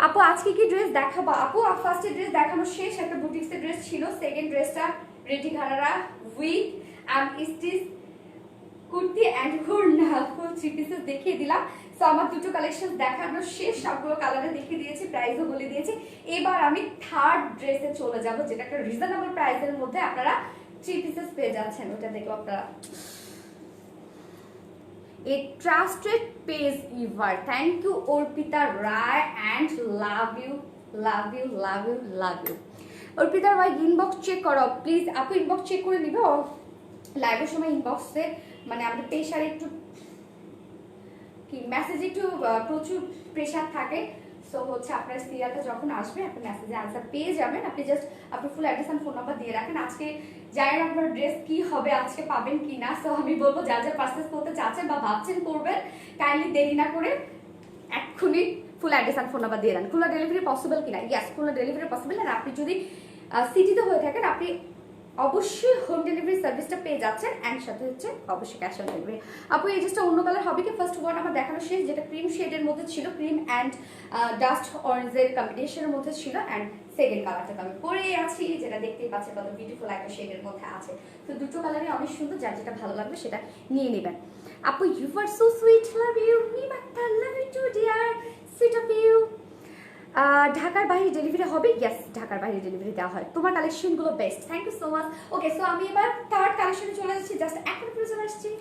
Speaker 2: আপু আজকে কি ড্রেস দেখাবো? আপু ফার্স্ট ড্রেস দেখানো শেষ, একটা বুটিক্সের ড্রেস ছিল, সেকেন্ড ড্রেসটা রেডি ঘাড়ারা উইথ আনস্টিচ কুর্তি এন্ড ওড়না ফুল 3 পিসেস দেখিয়ে দিলাম। সো আমার দুটো কালেকশন দেখানো শেষ, সবগুলো কালারে দেখিয়ে দিয়েছি, প্রাইসও বলে দিয়েছি। এবার আমি থার্ড ড্রেসে চলে যাব, যেটা একটা রিজনেবল প্রাইসের মধ্যে আপনারা 3 পিসেস পেয়ে যাচ্ছেন। ওটা দেখো আপনারা, a trusted page giver, thank you Orpita Rai and love you love you love you love you। Arpita Rai inbox check করো প্লিজ আপু, ইনবক্স চেক করে নিবে। লাইভের সময় ইনবক্সে মানে আমাদের প্রেশার একটু কি মেসেজে একটু প্রচুর প্রেশার থাকে। সো হচ্ছে আপনার সিরিয়ালটা যখন আসবে আপনি মেসেজে আনসার পেয়ে যাবেন। আপনি জাস্ট আপনার full address and phone number দিয়ে রাখেন। আজকে জানেন আপনার ড্রেস কি হবে, আজকে পাবেন কি না। সো আমি বলবো যার যার পারচেজ করতে চাচ্ছেন বা ভাবছেন করবেন, কাইন্ডলি দেরি না করে এক্ষুনি full address and phone number দিয়ে রান। খুলা ডেলিভারি পসিবল কিনা? ইয়েস, খুলা ডেলিভারি পসিবল। আর আপনি যদি সিটিতে হয়ে থাকেন আপনি অবশ্যই হোম ডেলিভারি সার্ভিসটা পেয়ে যাচ্ছেন, অ্যান্ড সাথে হচ্ছে অবশ্যই ক্যাশ অন ডেলিভারি। আপু এই ড্রেসটা অন্য কালার হবে কি? ফার্স্ট ওয়ান আমার দেখানো শেষ, যেটা ক্রিম শেডের মধ্যে ছিল, ক্রিম অ্যান্ড ডাস্ট অরেঞ্জের কম্বিনেশনের মধ্যে ছিল। অ্যান্ড সেকেন্ড কালারটা তো আমি পরে আছি, যেটা দেখতেই পাচ্ছেন কত বিউটিফুল একটা শেডের মধ্যে আছে। তো দুটো কালারই অনেক সুন্দর, যার যেটা ভালো লাগবে সেটা নিয়ে নেবেন। আপু you are so sweet, love you, Nimatta, love you too dear, sweet of you. ঢাকার বাইরে ডেলিভারি হবে? ইয়েস, ঢাকার বাইরে ডেলিভারি দেওয়া হয়। তোমার কালেকশনগুলো best, thank you so much. Okay, so আমি এবার থার্ড কালেকশনে চলে যাচ্ছি, জাস্ট এখন চলে আসছি।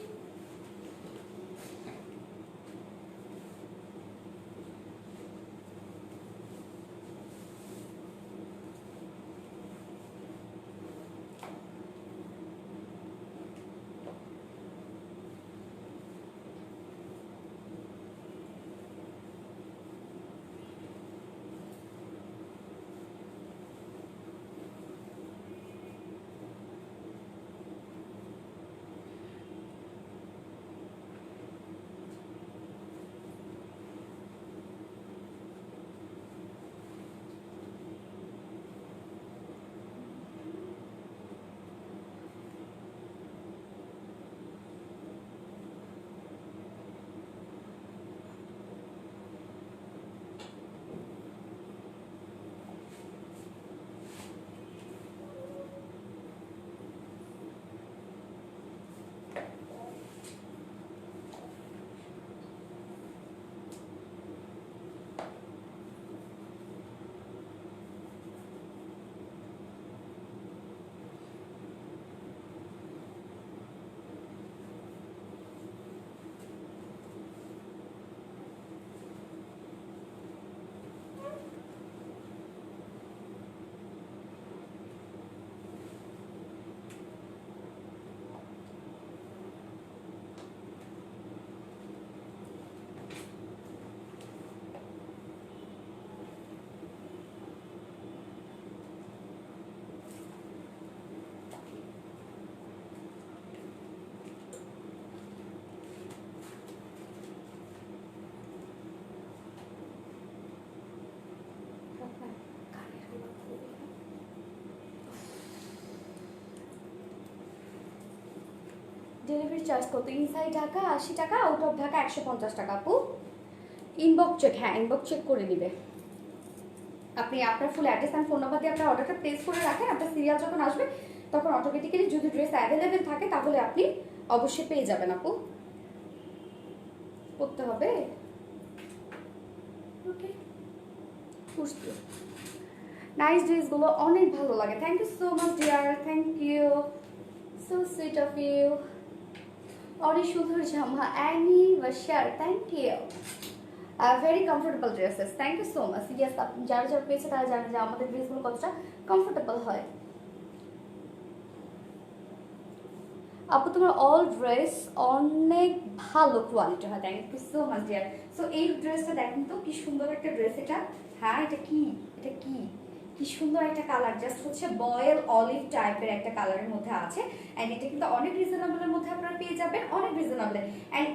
Speaker 2: ডেলিভারি চার্জ কত? ইনসাইড ঢাকা 80 টাকা, আউট অফ ঢাকা 150 টাকা। আপু ইনবক্স চেক, হ্যাঁ ইনবক্স চেক করে নিবে। আপনি আপনার full address and phone number দিয়ে আপনার অর্ডারটা প্লেস করে রাখেন। আপনার সিরিয়াল যখন আসবে তখন অটোমেটিক্যালি যদি ড্রেস অ্যাভেলেবেল থাকে তাহলে আপনি অবশ্যই পেয়ে যাবেন। আপু করতে হবে, ওকে। নাইস ড্রেসগুলো অনেক ভালো লাগে। Thank you so much dear, thank you, so sweet of you. অনেক সুন্দর জামা, anniversary, thank you. Very comfortable dresses, thank you so much. Yes, যারা যারা পেয়েছে তারা জানে যে আমাদের ড্রেসগুলো কতটা কমফোর্টেবল হয়। আপু তোমার অল ড্রেস অনেক ভালো কোয়ালিটি হয়, thank you so much dear. So এই ড্রেসটা দেখেন তো কি সুন্দর একটা ড্রেস এটা। হ্যাঁ এটা কি, এটা কি কি সুন্দর একটা কালার, জাস্ট হচ্ছে বয়েল অলিভ টাইপের একটা কালারের মধ্যে আছে। অ্যান্ড এটা কিন্তু অনেক রিজনেবলের মধ্যে আপনারা পেয়ে যাবেন, অনেক রিজনেবল। অ্যান্ড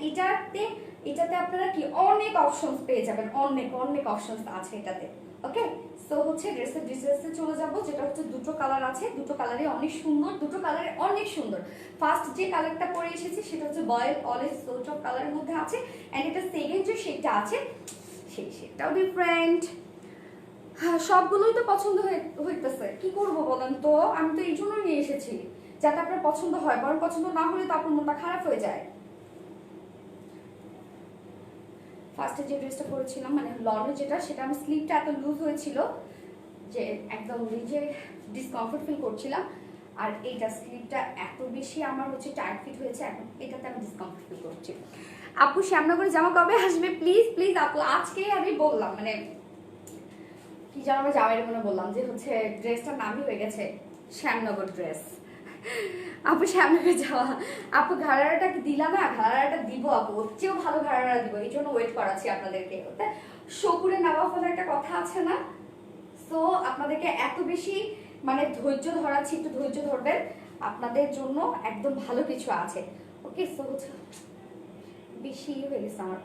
Speaker 2: এটাতে আপনারা কি অনেক অপশনস পেয়ে যাবেন, অনেক অনেক অপশনস আছে এটাতে। ওকে, সো হচ্ছে ড্রেসের ডিটেলসে চলে যাব, যেটা হচ্ছে দুটো কালার আছে, দুটো কালারই অনেক সুন্দর, দুটো কালারে অনেক সুন্দর। ফার্স্ট যে কালারটা পরে এসেছি সেটা হচ্ছে বয়েল অলিভ সোট অফ কালারের মধ্যে আছে। অ্যান্ড এটা সেকেন্ড যে শেডটা আছে সেই শেডটাও ডিফারেন্ট। হ্যাঁ সবগুলোই তো পছন্দ হইতেছে, কি করবো বলেন তো? আমি তো এই জন্যই নিয়ে এসেছি যাতে আপনার পছন্দ হয়, বরং পছন্দ না হলে তো আপনার মনটা খারাপ হয়ে যায়। ফার্স্টে যে ড্রেসটা পরেছিলাম মানে লনে যেটা, সেটা আমার স্লিভটা এত লুজ হয়েছিল যে একদম নিজে ডিসকমফোর্ট ফিল করছিলাম। আর এইটা স্লিভটা এত বেশি আমার হচ্ছে টাইট ফিট হয়েছে, এখন এটাতে আমি ডিসকমফোর্ট ফিল করছি। আপু শ্যামনগরে জামা কবে আসবে? প্লিজ প্লিজ আপু, আজকে আমি বললাম মানে কি যেন আমার জামাইয়ের মনে বললাম যে হচ্ছে ড্রেসটার নামই হয়ে গেছে শ্যামনগর ড্রেস। আপু শ্যামনগর যাওয়া, আপু ঘাড়াটা কি দিলা না? ঘাড়াটা দিব আপু, ওর চেয়েও ভালো ঘাড়াটা দিব, এই জন্য ওয়েট করাচ্ছি আপনাদেরকে। শকুরে নেওয়া ফলে একটা কথা আছে না, সো আপনাদেরকে এত বেশি মানে ধৈর্য ধরাচ্ছি, একটু ধৈর্য ধরবেন, আপনাদের জন্য একদম ভালো কিছু আছে। ওকে, সো হচ্ছে বেশি হয়ে গেছে আমার,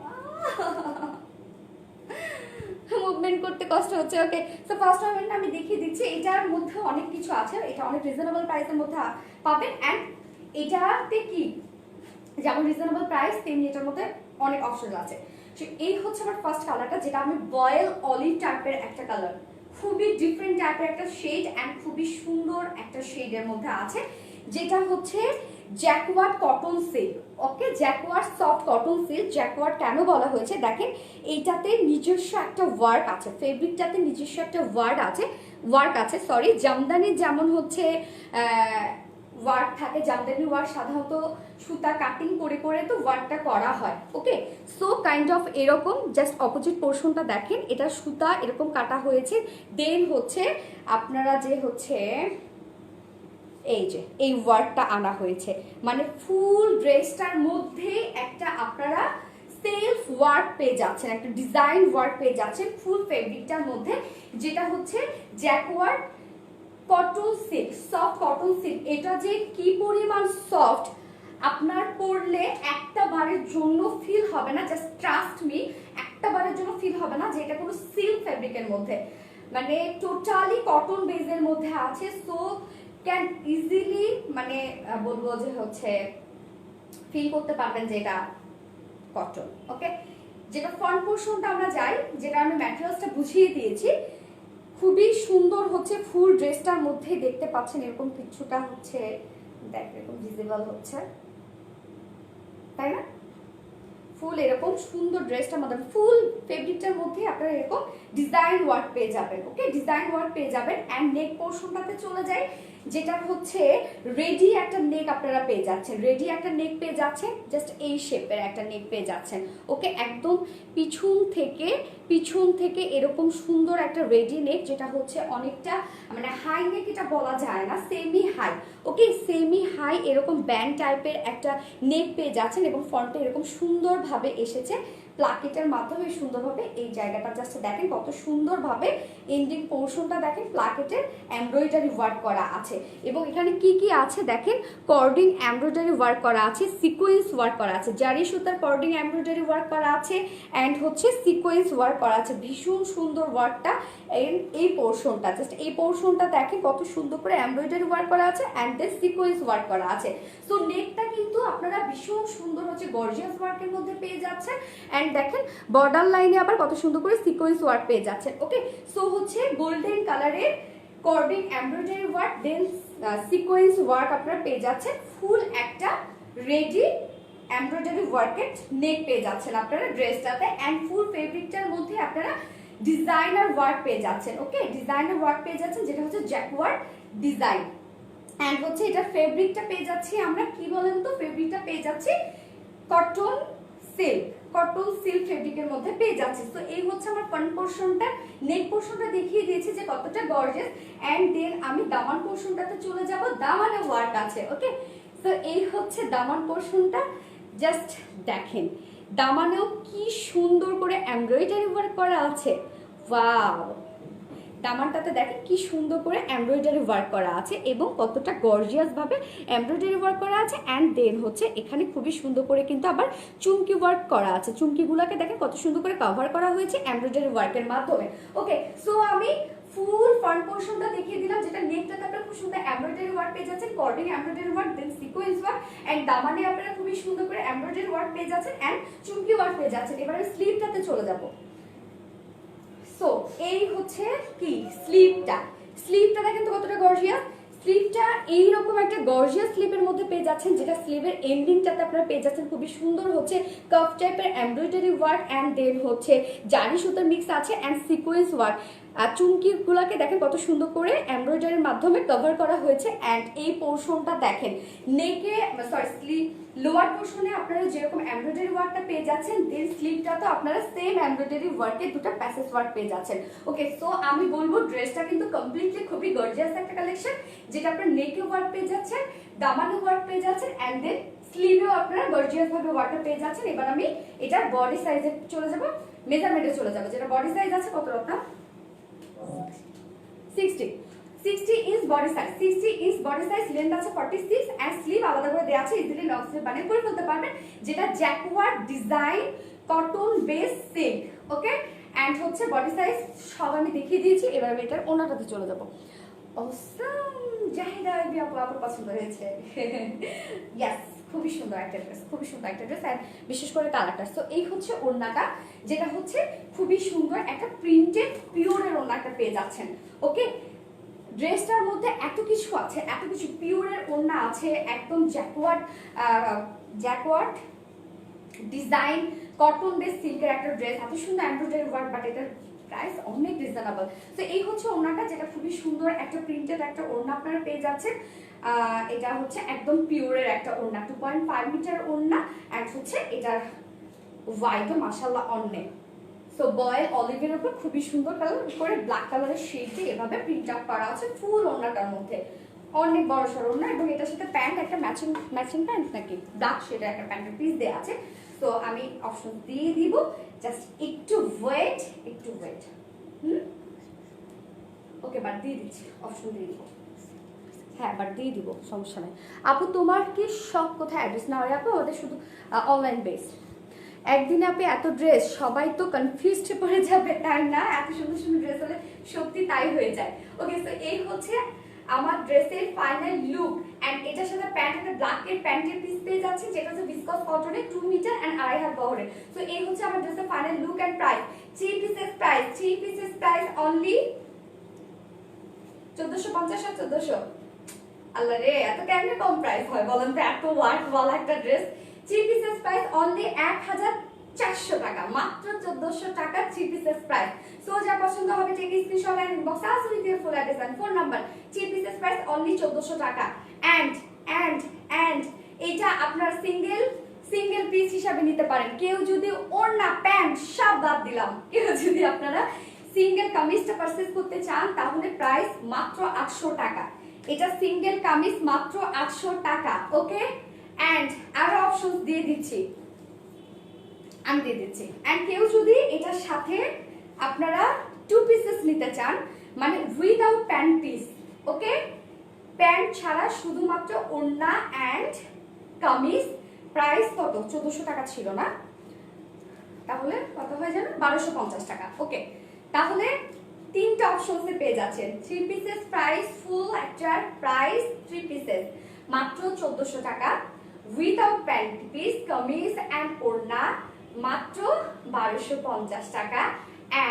Speaker 2: মুভমেন্ট করতে কষ্ট হচ্ছে। ওকে, সো ফার্স্ট মুভমেন্ট আমি দেখিয়ে দিচ্ছি। এটার মধ্যে অনেক কিছু আছে, এটা অনেক রিজনেবল প্রাইসের মধ্যে পাবেন। অ্যান্ড এটাতে কি যেমন রিজনেবল প্রাইস তেমনি এটার মধ্যে অনেক অপশন আছে। এই হচ্ছে আমার ফার্স্ট কালারটা, যেটা আমি বয়েল অলিভ টাইপের একটা কালার, খুবই ডিফারেন্ট টাইপের একটা শেড অ্যান্ড খুবই সুন্দর একটা শেডের মধ্যে আছে, যেটা হচ্ছে jacquard cotton silk. Okay, jacquard soft cotton silk. Jacquard কেন বলা হয়েছে দেখেন, এইটাতে নিজস্ব একটা ওয়ার্ক আছে, ফেব্রিকটাতে নিজস্ব একটা ওয়ার্ক আছে সরি। জামদানির যেমন হচ্ছে ওয়ার্ক থাকে, জামদানি ওয়ার্ক সাধারণত সুতা কাটিং করে করে তো ওয়ার্কটা করা হয়। ওকে, সো কাইন্ড অফ এরকম জাস্ট অপোজিট পোর্শনটা দেখেন, এটা সুতা এরকম কাটা হয়েছে, দেন হচ্ছে আপনারা যে হচ্ছে এই যে এই ওয়ার্কটা আনা হয়েছে, মানে ফুল ড্রেসটার মধ্যে একটা আপনারা সেলফ ওয়ার্ক পেয়ে যাচ্ছেন, একটা ডিজাইন ওয়ার্ক পেয়ে যাচ্ছেন ফুল ফেব্রিকটার মধ্যে, যেটা হচ্ছে jacquard cotton silk, soft cotton silk. এটা যে কি পরিমাণ সফট, আপনার পরলে একটা বারের জন্য ফিল হবে না, জাস্ট ট্রাস্ট মি, একটা বারের জন্য ফিল হবে না যে এটা কোনো সিল্ক ফেব্রিকের মধ্যে, মানে টোটালি কটন বেজের মধ্যে আছে। সো ক্যান ইজিলি মানে বলবো যে হচ্ছে ফিল করতে পারবেন যে এটা কটন। ওকে, যেটা ফ্রন্ট পোর্শনটা আমরা যাই, যেটা আমি ম্যাটেরিয়ালসটা বুঝিয়ে দিয়েছি, খুবই সুন্দর হচ্ছে ফুল ড্রেসটার মধ্যেই দেখতে পাচ্ছেন এরকম কিছুটা হচ্ছে দেখ এরকম ভিজিবল হচ্ছে, তাই না? ফুল এরকম সুন্দর ড্রেসটার মধ্যে ফুল ফেব্রিকটার মধ্যে আপনারা এরকম ডিজাইন ওয়ার্ক পেয়ে যাবেন। ওকে, ডিজাইন ওয়ার্ক পেয়ে যাবেন। অ্যান্ড নেক পোর্শনটাতে চলে যায়, যেটা হচ্ছে রেডি একটা নেক আপনারা পেয়ে যাচ্ছেন, রেডি একটা নেক পেয়ে যাচ্ছেন, জাস্ট এই শেপের একটা নেক পেয়ে যাচ্ছেন। ওকে, একদম পিছন থেকে এরকম সুন্দর একটা রেডি নেক, যেটা হচ্ছে অনেকটা মানে হাই নেক এটা বলা যায় না, সেমি হাই। ওকে, সেমি হাই এরকম ব্যান্ড টাইপের একটা নেক পেয়ে যাচ্ছেন, এবং ফ্রন্টে এরকম সুন্দরভাবে এসেছে প্লাকেটের মাধ্যমে সুন্দরভাবে এই জায়গাটা জাস্ট দেখেন কত সুন্দরভাবে এন্ডিং পোর্শনটা দেখেন প্লাকেটের এমব্রয়ডারি ওয়ার্ক করা আছে। এবং এখানে কি কি আছে দেখেন, কর্ডিং এমব্রয়ডারি ওয়ার্ক করা আছে, সিকোয়েন্স ওয়ার্ক করা আছে, জারি সুতার কর্ডিং এমব্রয়ডারি ওয়ার্ক করা আছে, অ্যান্ড হচ্ছে সিকোয়েন্স ওয়ার্ক করা আছে। ভীষণ সুন্দর ওয়ার্কটা এই পোর্শনটা, জাস্ট এই পোর্শনটা দেখেন কত সুন্দর করে এমব্রয়ডারি ওয়ার্ক করা আছে, অ্যান্ড দেন সিকোয়েন্স ওয়ার্ক করা আছে। সো নেকটা কিন্তু আপনারা ভীষণ সুন্দর হচ্ছে গর্জিয়াস ওয়ার্কের মধ্যে পেয়ে যাচ্ছেন। অ্যান্ড দেখেন বর্ডার লাইনে আবার কত সুন্দর করে সিকোয়েন্স ওয়ার্ক পেয়ে যাচ্ছেন। ওকে, সো হচ্ছে গোল্ডেন কালারের কর্ডিং embroidery work, then sequence work আপনারা পেয়ে যাচ্ছেন, ফুল একটা রেডি এমব্রয়ডারি ওয়ার্কের নেক পেয়ে যাচ্ছেন আপনারা ড্রেসটাতে। অ্যান্ড ফুল ফেব্রিকটার মধ্যে আপনারা ডিজাইনার ওয়ার্ক পেয়ে যাচ্ছেন। ওকে, ডিজাইনার ওয়ার্ক পেয়ে যাচ্ছেন, যেটা হচ্ছে জ্যাকওয়ার্ড ডিজাইন। অ্যান্ড হচ্ছে এটা ফেব্রিকটা পেয়ে যাচ্ছি আমরা, কি বলেন তো, ফেব্রিকটা পেয়ে যাচ্ছি কটন সিল্ক, কটন সিল্ক ফেব্রিকের মধ্যে পেয়ে যাচ্ছি। তো এই হচ্ছে আমার ফ্রন্ট পোর্শনটা। নেক পোর্শনটা দেখিয়ে দিয়েছি যে কতটা গর্জিয়াস। অ্যান্ড দেন আমি দামান পোর্শনটাতে চলে যাব, দামানে ওয়ার্ক আছে। ওকে, তো এই হচ্ছে দামান পোর্শনটা, জাস্ট দেখেন দামানেও কি সুন্দর করে এমব্রয়ডারি ওয়ার্ক করা আছে। ওয়াও, দামানটাতে দেখেন কি সুন্দর করে এমব্রয়ডারি ওয়ার্ক করা আছে এবং কতটা গর্জিয়াস ভাবে এমব্রয়ডারি ওয়ার্ক করা আছে। অ্যান্ড দেন হচ্ছে এখানে খুবই সুন্দর করে কিন্তু আবার চুমকি ওয়ার্ক করা আছে, চুমকিগুলোকে দেখেন কত সুন্দর করে কভার করা হয়েছে এমব্রয়ডারি ওয়ার্কের মাধ্যমে। ওকে, সো আমি ফুল ফ্রন্ট পোর্শনটা দেখিয়ে দিলাম, যেটা নেকটাতে আপনারা খুব সুন্দর এমব্রয়ডারি ওয়ার্ক পেয়ে যাচ্ছেন, cording embroidery work, then sequence work, and দামানে আপনারা খুবই সুন্দর করে এমব্রয়ডারি ওয়ার্ক পেয়ে যাচ্ছেন, এন্ড চুমকি ওয়ার্ক পেয়ে যাচ্ছেন। এবার আমি স্লিভটাতে চলে যাব। সো এই হচ্ছে কি স্লিভটা দেখেন তো কতটা গর্জিয়াস। স্লিভটা এইরকম একটা গর্জিয়াস স্লিভের মধ্যে পেয়ে যাচ্ছেন, যেটা স্লিভের এন্ডিংটাতে আপনারা পেয়ে যাচ্ছেন খুবই সুন্দর হচ্ছে কার্ভ টাইপের এমব্রয়ডারি ওয়ার্ক, অ্যান্ড দেন হচ্ছে জারি সুতার মিক্স আছে, অ্যান্ড সিকোয়েন্স ওয়ার্ক। আর চুমকিগুলোকে দেখেন কত সুন্দর করে এমব্রয়ডারির মাধ্যমে কভার করা হয়েছে। অ্যান্ড এই পোর্শনটা দেখেন নেকে স্লিভ লোয়ার পোর্শনে আপনারা যেরকম এমব্রয়ডারি ওয়ার্কটা পেয়ে যাচ্ছেন, দেন স্লিভটা তো আপনারা সেম এমব্রয়ডারি ওয়ার্কে দুটো প্যাসেজ ওয়ার্ক পেয়ে যাচ্ছেন। ওকে, সো আমি বলবো ড্রেসটা কিন্তু কমপ্লিটলি খুবই গর্জিয়াস একটা কালেকশন, যেটা আপনারা নেকে ওয়ার্ক পেয়ে যাচ্ছেন, দামানে ওয়ার্ক পেয়ে যাচ্ছেন, অ্যান্ড দেন স্লিভেও আপনারা গর্জিয়াস ভাবে ওয়ার্কটা পেয়ে যাচ্ছেন। এবার আমি এটার বডি সাইজে চলে যাব, মেজারমেন্টে চলে যাব, যেটা বডি সাইজ আছে কত রকম 60 inch body size, 60 inch body size, length আছে 46, এন্ড স্লিভ আলাদা করে দেওয়া আছে, ইজিলি লং স্লিভ বানিয়ে করে ফেলতে পারবেন, যেটা jacquard design cotton base silk. Okay, and হচ্ছে বডি সাইজ সব আমি দেখিয়ে দিয়েছি। এবার আমি এটার ওনাটাতে চলে যাব। অসাম, জাহিদা আইবি আপু আপনার পছন্দ হয়েছে। ইয়েস, খুবই সুন্দর একটা ড্রেস, খুবই সুন্দর একটা ড্রেস, আর বিশেষ করে কালারটা। সো এই হচ্ছে ওড়নাটা, যেটা হচ্ছে খুবই সুন্দর একটা প্রিন্টেড পিওরের ওড়নাটা পেয়ে যাচ্ছেন। ওকে, ড্রেসটার মধ্যে এত কিছু আছে, এত কিছু, পিওরের ওড়না আছে, একদম জ্যাকওয়ার্ড ডিজাইন, কটন বেস সিল্কের একটা ড্রেস, এত সুন্দর এমব্রয়ডারি ওয়ার্ক, বাট এটার প্রাইস অনেক রিজনেবল। তো এই হচ্ছে ওড়নাটা, যেটা খুবই সুন্দর একটা প্রিন্টেড একটা ওড়না আপনারা পেয়ে যাচ্ছেন। এটা হচ্ছে একদম পিওরের একটা ওড়না, 2.5 মিটার ওড়না, অ্যান্ড হচ্ছে এটার হোয়াইটও মাশাআল্লাহ অনেক। সো বয়েল অলিভের উপর খুবই সুন্দর কালার করে ব্ল্যাক কালারের শেড দিয়ে এভাবে প্রিন্ট আউট করা আছে ফুল ওড়নাটার মধ্যে। অনেক বড় সড় ওড়না, এবং এটার সাথে প্যান্ট, একটা ম্যাচিং প্যান্ট নাকি ব্ল্যাক শেডের একটা প্যান্টের পিস দেওয়া আছে। তো আমি অপশন দিয়ে দিব, জাস্ট একটু ওয়েট, ওকে, বাট দিয়ে দিচ্ছি, অপশন দিয়ে দিব, হ্যাঁ বাট দিয়ে দিব, সমস্যা নাই। আপু তোমার কি সব কোথায় অ্যাড্রেস না হয় আপু? ওদের শুধু অনলাইন বেসড। একদিনে আপনি এত ড্রেস, সবাই তো কনফিউজড পড়ে যাবে, তাই না? এত সুন্দর সুন্দর ড্রেস হলে সত্যি তাই হয়ে যায়। ওকে, সো এই হচ্ছে আমার ড্রেসের ফাইনাল লুক, এন্ড এটার সাথে প্যান্ট, একটা ব্ল্যাকের প্যান্টের পিস পেয়ে যাচ্ছে, যেটা হচ্ছে ভিসকস কটনের 2 মিটার এন্ড 2.5 বহরের। সো এই হচ্ছে আমার ড্রেসের final look and price. 3 pieces price only 1450 আর 1400। আল্লাহ রে, এত কেমনে কম প্রাইস হয় বলেন তো, এত ওয়ার্ক ওয়ালা একটা ড্রেস। 3 পিসেস প্রাইস অনলি 1400 টাকা, মাত্র 1400 টাকা 3 পিসেস প্রাইস। সো যা পছন্দ হবে take screenshot and inbox us with your full address and phone number. 3 pieces price only 1400 টাকা। এন্ড এটা আপনার সিঙ্গেল পিস হিসাবে নিতে পারেন। কেউ যদি ওড়না প্যান্ট সব বাদ দিলাম, কেউ যদি আপনারা সিঙ্গেল কামিজটা পারচেজ করতে চান, তাহলে প্রাইস মাত্র 800 টাকা। এটা সিঙ্গেল কামিজ মাত্র 800 টাকা। ওকে, এন্ড আরো অপশন দিয়ে দিচ্ছি, আমি দিয়ে দিচ্ছি। এন্ড কেউ যদি এটার সাথে আপনারা 2 পিসেস নিতে চান, মানে উইদাউট প্যান্ট পিস, ওকে, প্যান্ট ছাড়া শুধুমাত্র ওড়না এন্ড কামিজ, প্রাইস কত? 1400 টাকা ছিল না? তাহলে কত হয়ে যাবে? 1250 টাকা। ওকে, তাহলে 3টা অপশনসে পেয়ে যাচ্ছেন। 3 পিসেস প্রাইস, ফুল একটার প্রাইস 3 পিসেস মাত্র 1400 টাকা, without pant piece, kameez and ওড়না মাত্র 1250 টাকা,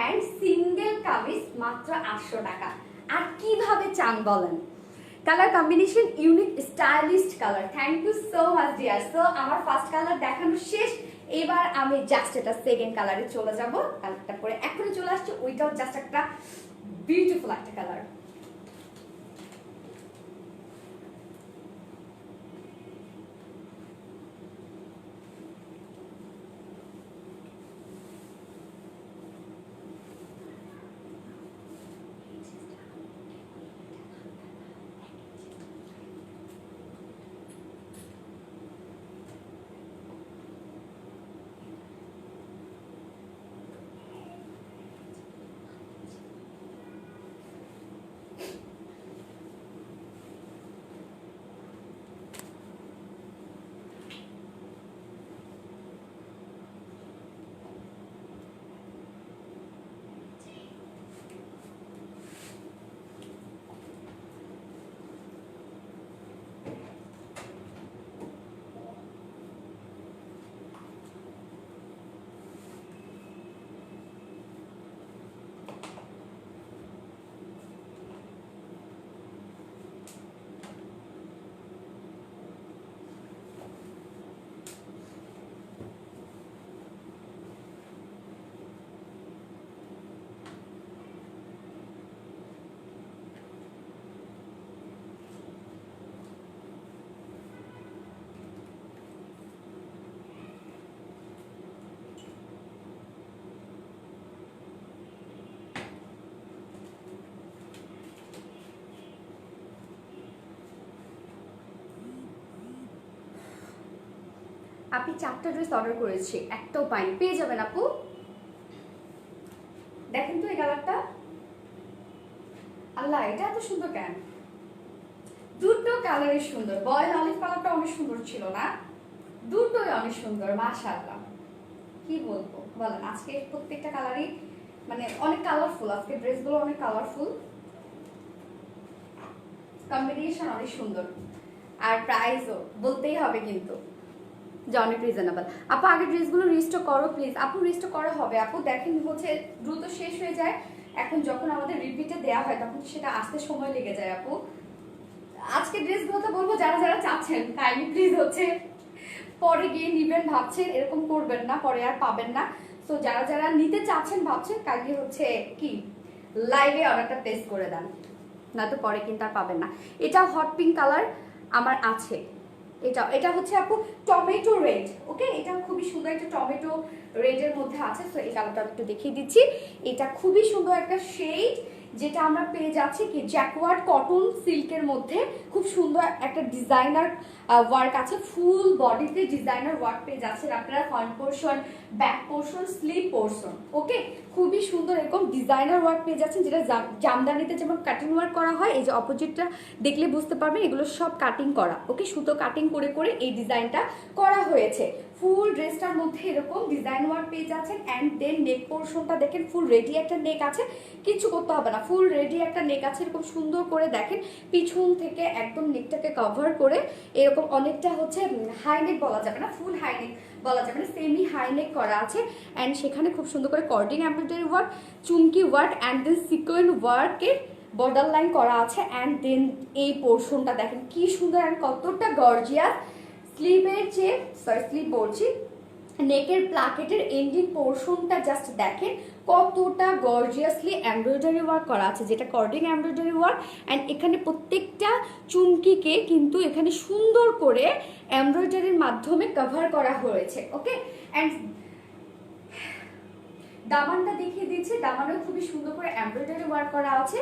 Speaker 2: এন্ড সিঙ্গেল কামিজ মাত্র 800 টাকা। আর কিভাবে চান বলেন? Colour combination unique, stylist colour. Thank you so much dear. So আমার ফার্স্ট কালার দেখানো শেষ, এবার আমি জাস্ট এটা সেকেন্ড কালারে চলে যাব। কালারটা পরে এখনই চলে আসছে, ওইটাও জাস্ট একটা বিউটিফুল একটা কালার। আপনি 4টা ড্রেস অর্ডার করেছি, একটাও পাইনি। পেয়ে যাবেন আপু। দেখেন তো এই কালারটা, আল্লাহ এটা এত সুন্দর কেন? দুটো কালারই সুন্দর। বয়েল অলিভ কালারটা অনেক সুন্দর ছিল না? দুটোই অনেক সুন্দর, মাশাআল্লাহ। কি বলবো বলেন, আজকে প্রত্যেকটা কালারই মানে অনেক কালারফুল। আজকে ড্রেসগুলো অনেক কালারফুল, কম্বিনেশন অনেক সুন্দর, আর প্রাইসও বলতেই হবে কিন্তু যে অনেক রিজনেবল। আপু আগের ড্রেসগুলো রিস্টক করো প্লিজ। আপু রিস্টক করা হবে আপু, দেখেন হচ্ছে দ্রুত শেষ হয়ে যায়,
Speaker 1: এখন যখন আমাদের রিপিটে দেওয়া হয় তখন সেটা আসতে সময় লেগে যায় আপু। আজকে ড্রেসগুলো তো বলবো যারা যারা চাচ্ছেন কাইন্ডলি প্লিজ হচ্ছে পরে গিয়ে নিবেন ভাবছেন, এরকম করবেন না, পরে আর পাবেন না। তো যারা যারা নিতে চাচ্ছেন ভাবছেন কাইন্ডলি হচ্ছে কি লাইভে অর্ডারটা প্লেস করে দেন, না তো পরে কিন্তু আর পাবেন না। এটা হট পিঙ্ক কালার আমার আছে, এটা হচ্ছে আপু টমেটো রেড, ওকে এটা খুবই সুন্দর একটা টমেটো রেডের মধ্যে আছে। তো এই কালারটা একটু দেখিয়ে দিচ্ছি, এটা খুবই সুন্দর একটা শেড, যেটা আমরা পেয়ে যাচ্ছি কি জ্যাকওয়ার্ড কটন সিল্কের মধ্যে। খুব সুন্দর একটা ডিজাইনার ওয়ার্ক আছে, ফুল বডিতে ডিজাইনার ওয়ার্ক পেয়ে যাচ্ছেন আপনারা, front portion, back portion, sleeve portion, okay খুবই সুন্দর এরকম ডিজাইনার ওয়ার্ক পেয়ে যাচ্ছেন, যেটা জামদানিতে যেমন কাটিং ওয়ার্ক করা হয়। এই যে অপোজিটটা দেখলে বুঝতে পারবেন এগুলো সব কাটিং করা, ওকে সুতো কাটিং করে করে এই ডিজাইনটা করা হয়েছে। ফুল ড্রেসটার মধ্যে এরকম ডিজাইন ওয়ার্ক পেয়ে যাচ্ছেন। অ্যান্ড দেন নেক পোর্শনটা দেখেন ফুল রেডি একটা নেক আছে, কিছু করতে হবে না, ফুল রেডি একটা নেক আছে। এরকম সুন্দর করে দেখেন পিছন থেকে একদম নেকটাকে কভার করে এরকম অনেকটা হচ্ছে হাই নেক বলা যাবে না, ফুল হাই নেক বলা যাবে না, সেমি হাই নেক করা আছে। অ্যান্ড সেখানে খুব সুন্দর করে কর্ডিং এমব্রয়ডারি ওয়ার্ক, চুমকি ওয়ার্ক অ্যান্ড দেন সিকোয়েন্স ওয়ার্কের বর্ডার লাইন করা আছে। অ্যান্ড দেন এই পোর্শনটা দেখেন কি সুন্দর অ্যান্ড কতটা গর্জিয়াস। স্লিভের যে স্লিভ বলছি নেকের প্লাকেটের এন্ডিং পোর্শনটা জাস্ট দেখেন কতটা গর্জিয়াসলি এমব্রয়ডারি ওয়ার্ক করা আছে, যেটা কর্ডিং এমব্রয়ডারি ওয়ার্ক। অ্যান্ড এখানে প্রত্যেকটা চুমকিকে কিন্তু এখানে সুন্দর করে এমব্রয়ডারির মাধ্যমে কভার করা হয়েছে, ওকে। অ্যান্ড দামানটা দেখিয়ে দিচ্ছি, দামানেও খুবই সুন্দর করে এমব্রয়ডারি ওয়ার্ক করা আছে,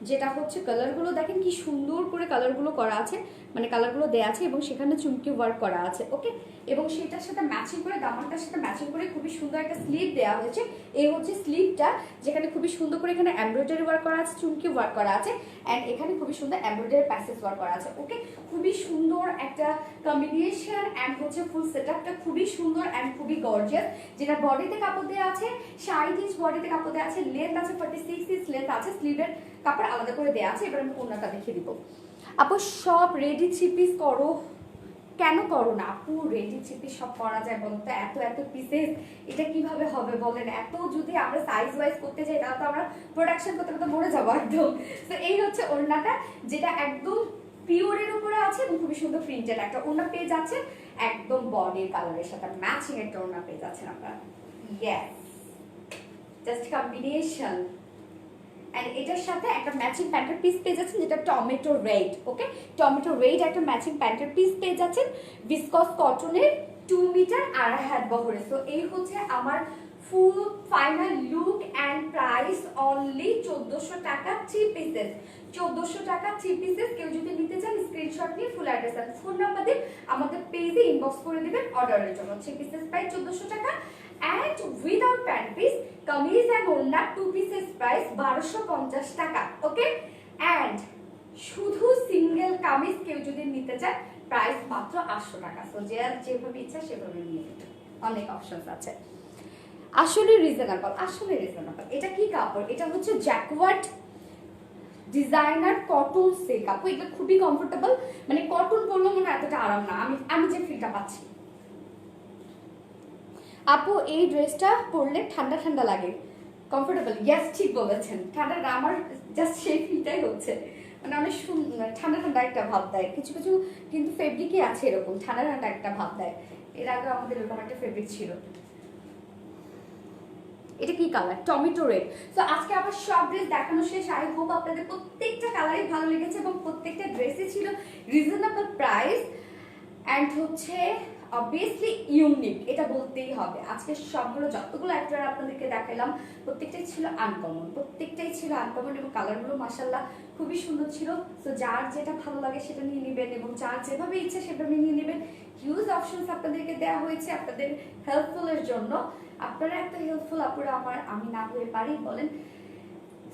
Speaker 1: যেটা হচ্ছে কালারগুলো দেখেন কি সুন্দর করে কালারগুলো করা আছে, মানে কালারগুলো দেওয়া আছে এবং সেখানে চুমকি ওয়ার্ক করা আছে, ওকে। এবং সেটার সাথে ম্যাচিং করে দামানটার সাথে ম্যাচিং করে খুবই সুন্দর একটা স্লিভ দেওয়া হয়েছে। এই হচ্ছে স্লিভটা, যেখানে খুবই সুন্দর করে এখানে এমব্রয়ডারি ওয়ার্ক করা আছে, চুমকি ওয়ার্ক করা আছে। অ্যান্ড এখানে খুবই সুন্দর এমব্রয়ডারি প্যাসেজ ওয়ার্ক করা আছে, ওকে খুবই সুন্দর একটা কম্বিনেশন। অ্যান্ড হচ্ছে ফুল সেটআপটা খুবই সুন্দর অ্যান্ড খুবই গর্জিয়াস, যেটা বডিতে কাপড় দেওয়া আছে 60 ইঞ্চ বডিতে কাপড় দেওয়া আছে, লেন্থ আছে 46 ইঞ্চ লেন্থ আছে, স্লিভের কাপড় আলাদা করে দেওয়া আছে। এবার আমি ওড়নাটা দেখিয়ে দিব। আপু সব রেডি থ্রি পিস করো, কেন করো না আপু? রেডি থ্রি পিস সব করা যায় বলো তো, এত এত পিসেস এটা কিভাবে হবে বলেন? এত যদি আমরা সাইজ ওয়াইজ করতে যাই তাহলে তো আমরা প্রোডাকশন করতে করতে মরে যাবো একদম। তো এই হচ্ছে ওড়নাটা, যেটা একদম পিওরের উপরে আছে এবং খুবই সুন্দর প্রিন্টেড একটা ওড়না পেয়ে যাচ্ছেন, একদম বডির কালারের সাথে ম্যাচিং একটা ওড়না পেয়ে যাচ্ছেন আপনারা। Yes, just combination. এন্ড এটার সাথে একটা ম্যাচিং প্যান্টের পিস পেয়ে যাচ্ছেন, যেটা টমেটো রেড, ওকে টমেটো রেড একটা ম্যাচিং প্যান্টের পিস পেয়ে যাচ্ছেন, ভিসকস কটনের 2 মিটার আড়াই হাত বহরে। তো এই হচ্ছে আমার full final look and price only 1400 টাকা 3 পিসেস। 1400 টাকা 3 পিসেস। কেউ যদি নিতে চান স্ক্রিনশট নিয়ে ফুল অ্যাড্রেস আর ফোন নাম্বার দিয়ে আমাদের পেজে ইনবক্স করে দিবেন অর্ডারের জন্য। 3 পিসেস প্রাইস 1400 টাকা। and without pant piece kameez and ওড়না 2 পিসেস প্রাইস 1250 টাকা, ওকে। and শুধু সিঙ্গেল কামিজ কেউ যদি নিতে চায় প্রাইস মাত্র 800 টাকা। সো যে যেভাবে ইচ্ছা সেভাবে নিয়ে নিতে, অনেক অপশনস আছে। আসলে রিজনেবল, আসলে রিজনেবল। এটা কি কাপড়? এটা হচ্ছে জ্যাকওয়ার্ড ডিজাইনার কটন সিল্ক আপু, এটা খুবই কমফোর্টেবল, মানে কটন পরলে মনে এতটা আরাম না, আমি যে ফিলটা পাচ্ছি আপু এই ড্রেসটা পরলে ঠান্ডা ঠান্ডা লাগে, কমফোর্টেবল। ইয়েস ঠিক বলেছেন, ঠান্ডা না, আমার জাস্ট সেই ফিলটাই হচ্ছে, মানে অনেক ঠান্ডা ঠান্ডা একটা ভাব দেয়। কিছু কিছু কিন্তু ফেব্রিকই আছে এরকম ঠান্ডা ঠান্ডা একটা ভাব দেয়, এর আগে আমাদের এরকম একটা ফেব্রিক ছিল। এটা কি কালার? Tomato red. সো আজকে আবার সব ড্রেস দেখানো শেষ। আই হোপ আপনাদের প্রত্যেকটা কালারই ভালো লেগেছে এবং প্রত্যেকটা ড্রেসে ছিল রিজনেবল প্রাইস অ্যান্ড হচ্ছে অবভিয়াসলি ইউনিক, এটা বলতেই হবে। আজকে সবগুলো যতগুলো অ্যাক্টর আপনাদেরকে দেখালাম প্রত্যেকটাই ছিল আনকমন, প্রত্যেকটাই ছিল আনকমন এবং কালারগুলো মাশাআল্লাহ খুবই সুন্দর ছিল। সো যার যেটা ভালো লাগে সেটা নিয়ে নেবেন এবং যার যেভাবে ইচ্ছে সেভাবে নিয়ে নেবেন। হিউজ অপশনস আপনাদেরকে দেওয়া হয়েছে আপনাদের হেল্পফুলের জন্য। আপনারা এত হেল্পফুল আপুরা আমি না হয়ে পারি বলেন?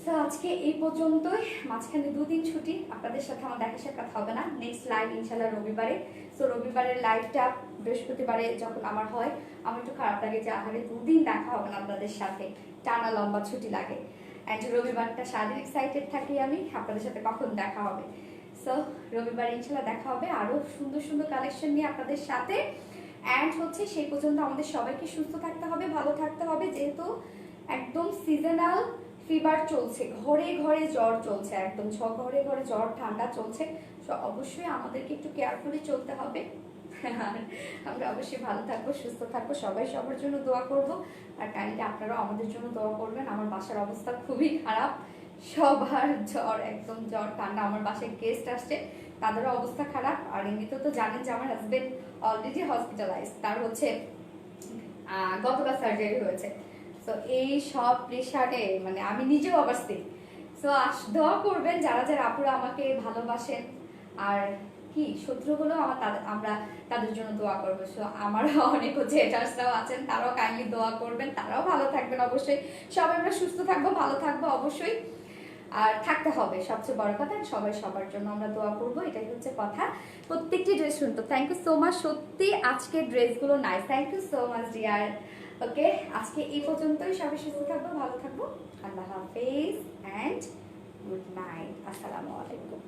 Speaker 1: সো আজকে এই পর্যন্তই, মাঝখানে 2 দিন ছুটি, আপনাদের সাথে আমার দেখা সাক্ষাৎ হবে না। নেক্সট লাইভ ইনশাল্লাহ রবিবারে। সো রবিবারের লাইভটা বৃহস্পতিবারে যখন আমার হয় আমার একটু খারাপ লাগে যে আহারে 2 দিন দেখা হবে না আপনাদের সাথে, টানা লম্বা ছুটি লাগে। অ্যান্ড রবিবারটা সারাদিন এক্সাইটেড থাকি আমি আপনাদের সাথে কখন দেখা হবে। সো রবিবার ইনশাল্লাহ দেখা হবে আরো সুন্দর সুন্দর কালেকশন নিয়ে আপনাদের সাথে। অ্যান্ড হচ্ছে সেই পর্যন্ত আমাদের সবাইকে সুস্থ থাকতে হবে, ভালো থাকতে হবে, যেহেতু একদম সিজনাল ফিভার চলছে, ঘরে ঘরে জ্বর চলছে, একদম ঘরে ঘরে জ্বর ঠান্ডা চলছে। তো অবশ্যই আমাদেরকে একটু কেয়ারফুলি চলতে হবে। আর আমরা অবশ্যই ভালো থাকবো, সুস্থ থাকবো, সবাই সবার জন্য দোয়া করব। আর কাইন্ডলি আপনারাও আমাদের জন্য দোয়া করবেন। আমার বাসার অবস্থা খুবই খারাপ, সবার জ্বর, একদম জ্বর ঠান্ডা। আমার বাসায় গেস্ট আসছে, তাদেরও অবস্থা খারাপ। আর এমনিতেও তো জানেন যে আমার হাজবেন্ড অলরেডি হসপিটালাইজ, তার হচ্ছে গতকাল সার্জারি হয়েছে। তো এই সব প্রেশারে মানে আমি নিজেও আবার সিক। সো দোয়া করবেন যারা যারা আপুরা আমাকে ভালোবাসেন, আর কি শত্রুগুলো আমরা তাদের জন্য দোয়া করবো। সো আমারও অনেক হচ্ছে হেটার্সরাও আছেন, তারাও কাইন্ডলি দোয়া করবেন, তারাও ভালো থাকবেন অবশ্যই। সবাই আমরা সুস্থ থাকবো, ভালো থাকবো অবশ্যই। আর থাকতে হবে সবচেয়ে বড় কথা, সবাই সবার জন্য আমরা দোয়া করবো, এটাই হচ্ছে কথা। প্রত্যেকটি ড্রেস শুনতো, থ্যাংক ইউ সো মাচ, সত্যি আজকের ড্রেসগুলো nice, thank you so much dear. Okay, আজকে এই পর্যন্তই, সবাই সুস্থ থাকবো, ভালো থাকবো। আল্লাহ হাফেজ অ্যান্ড গুড নাইট, আসসালামু আলাইকুম।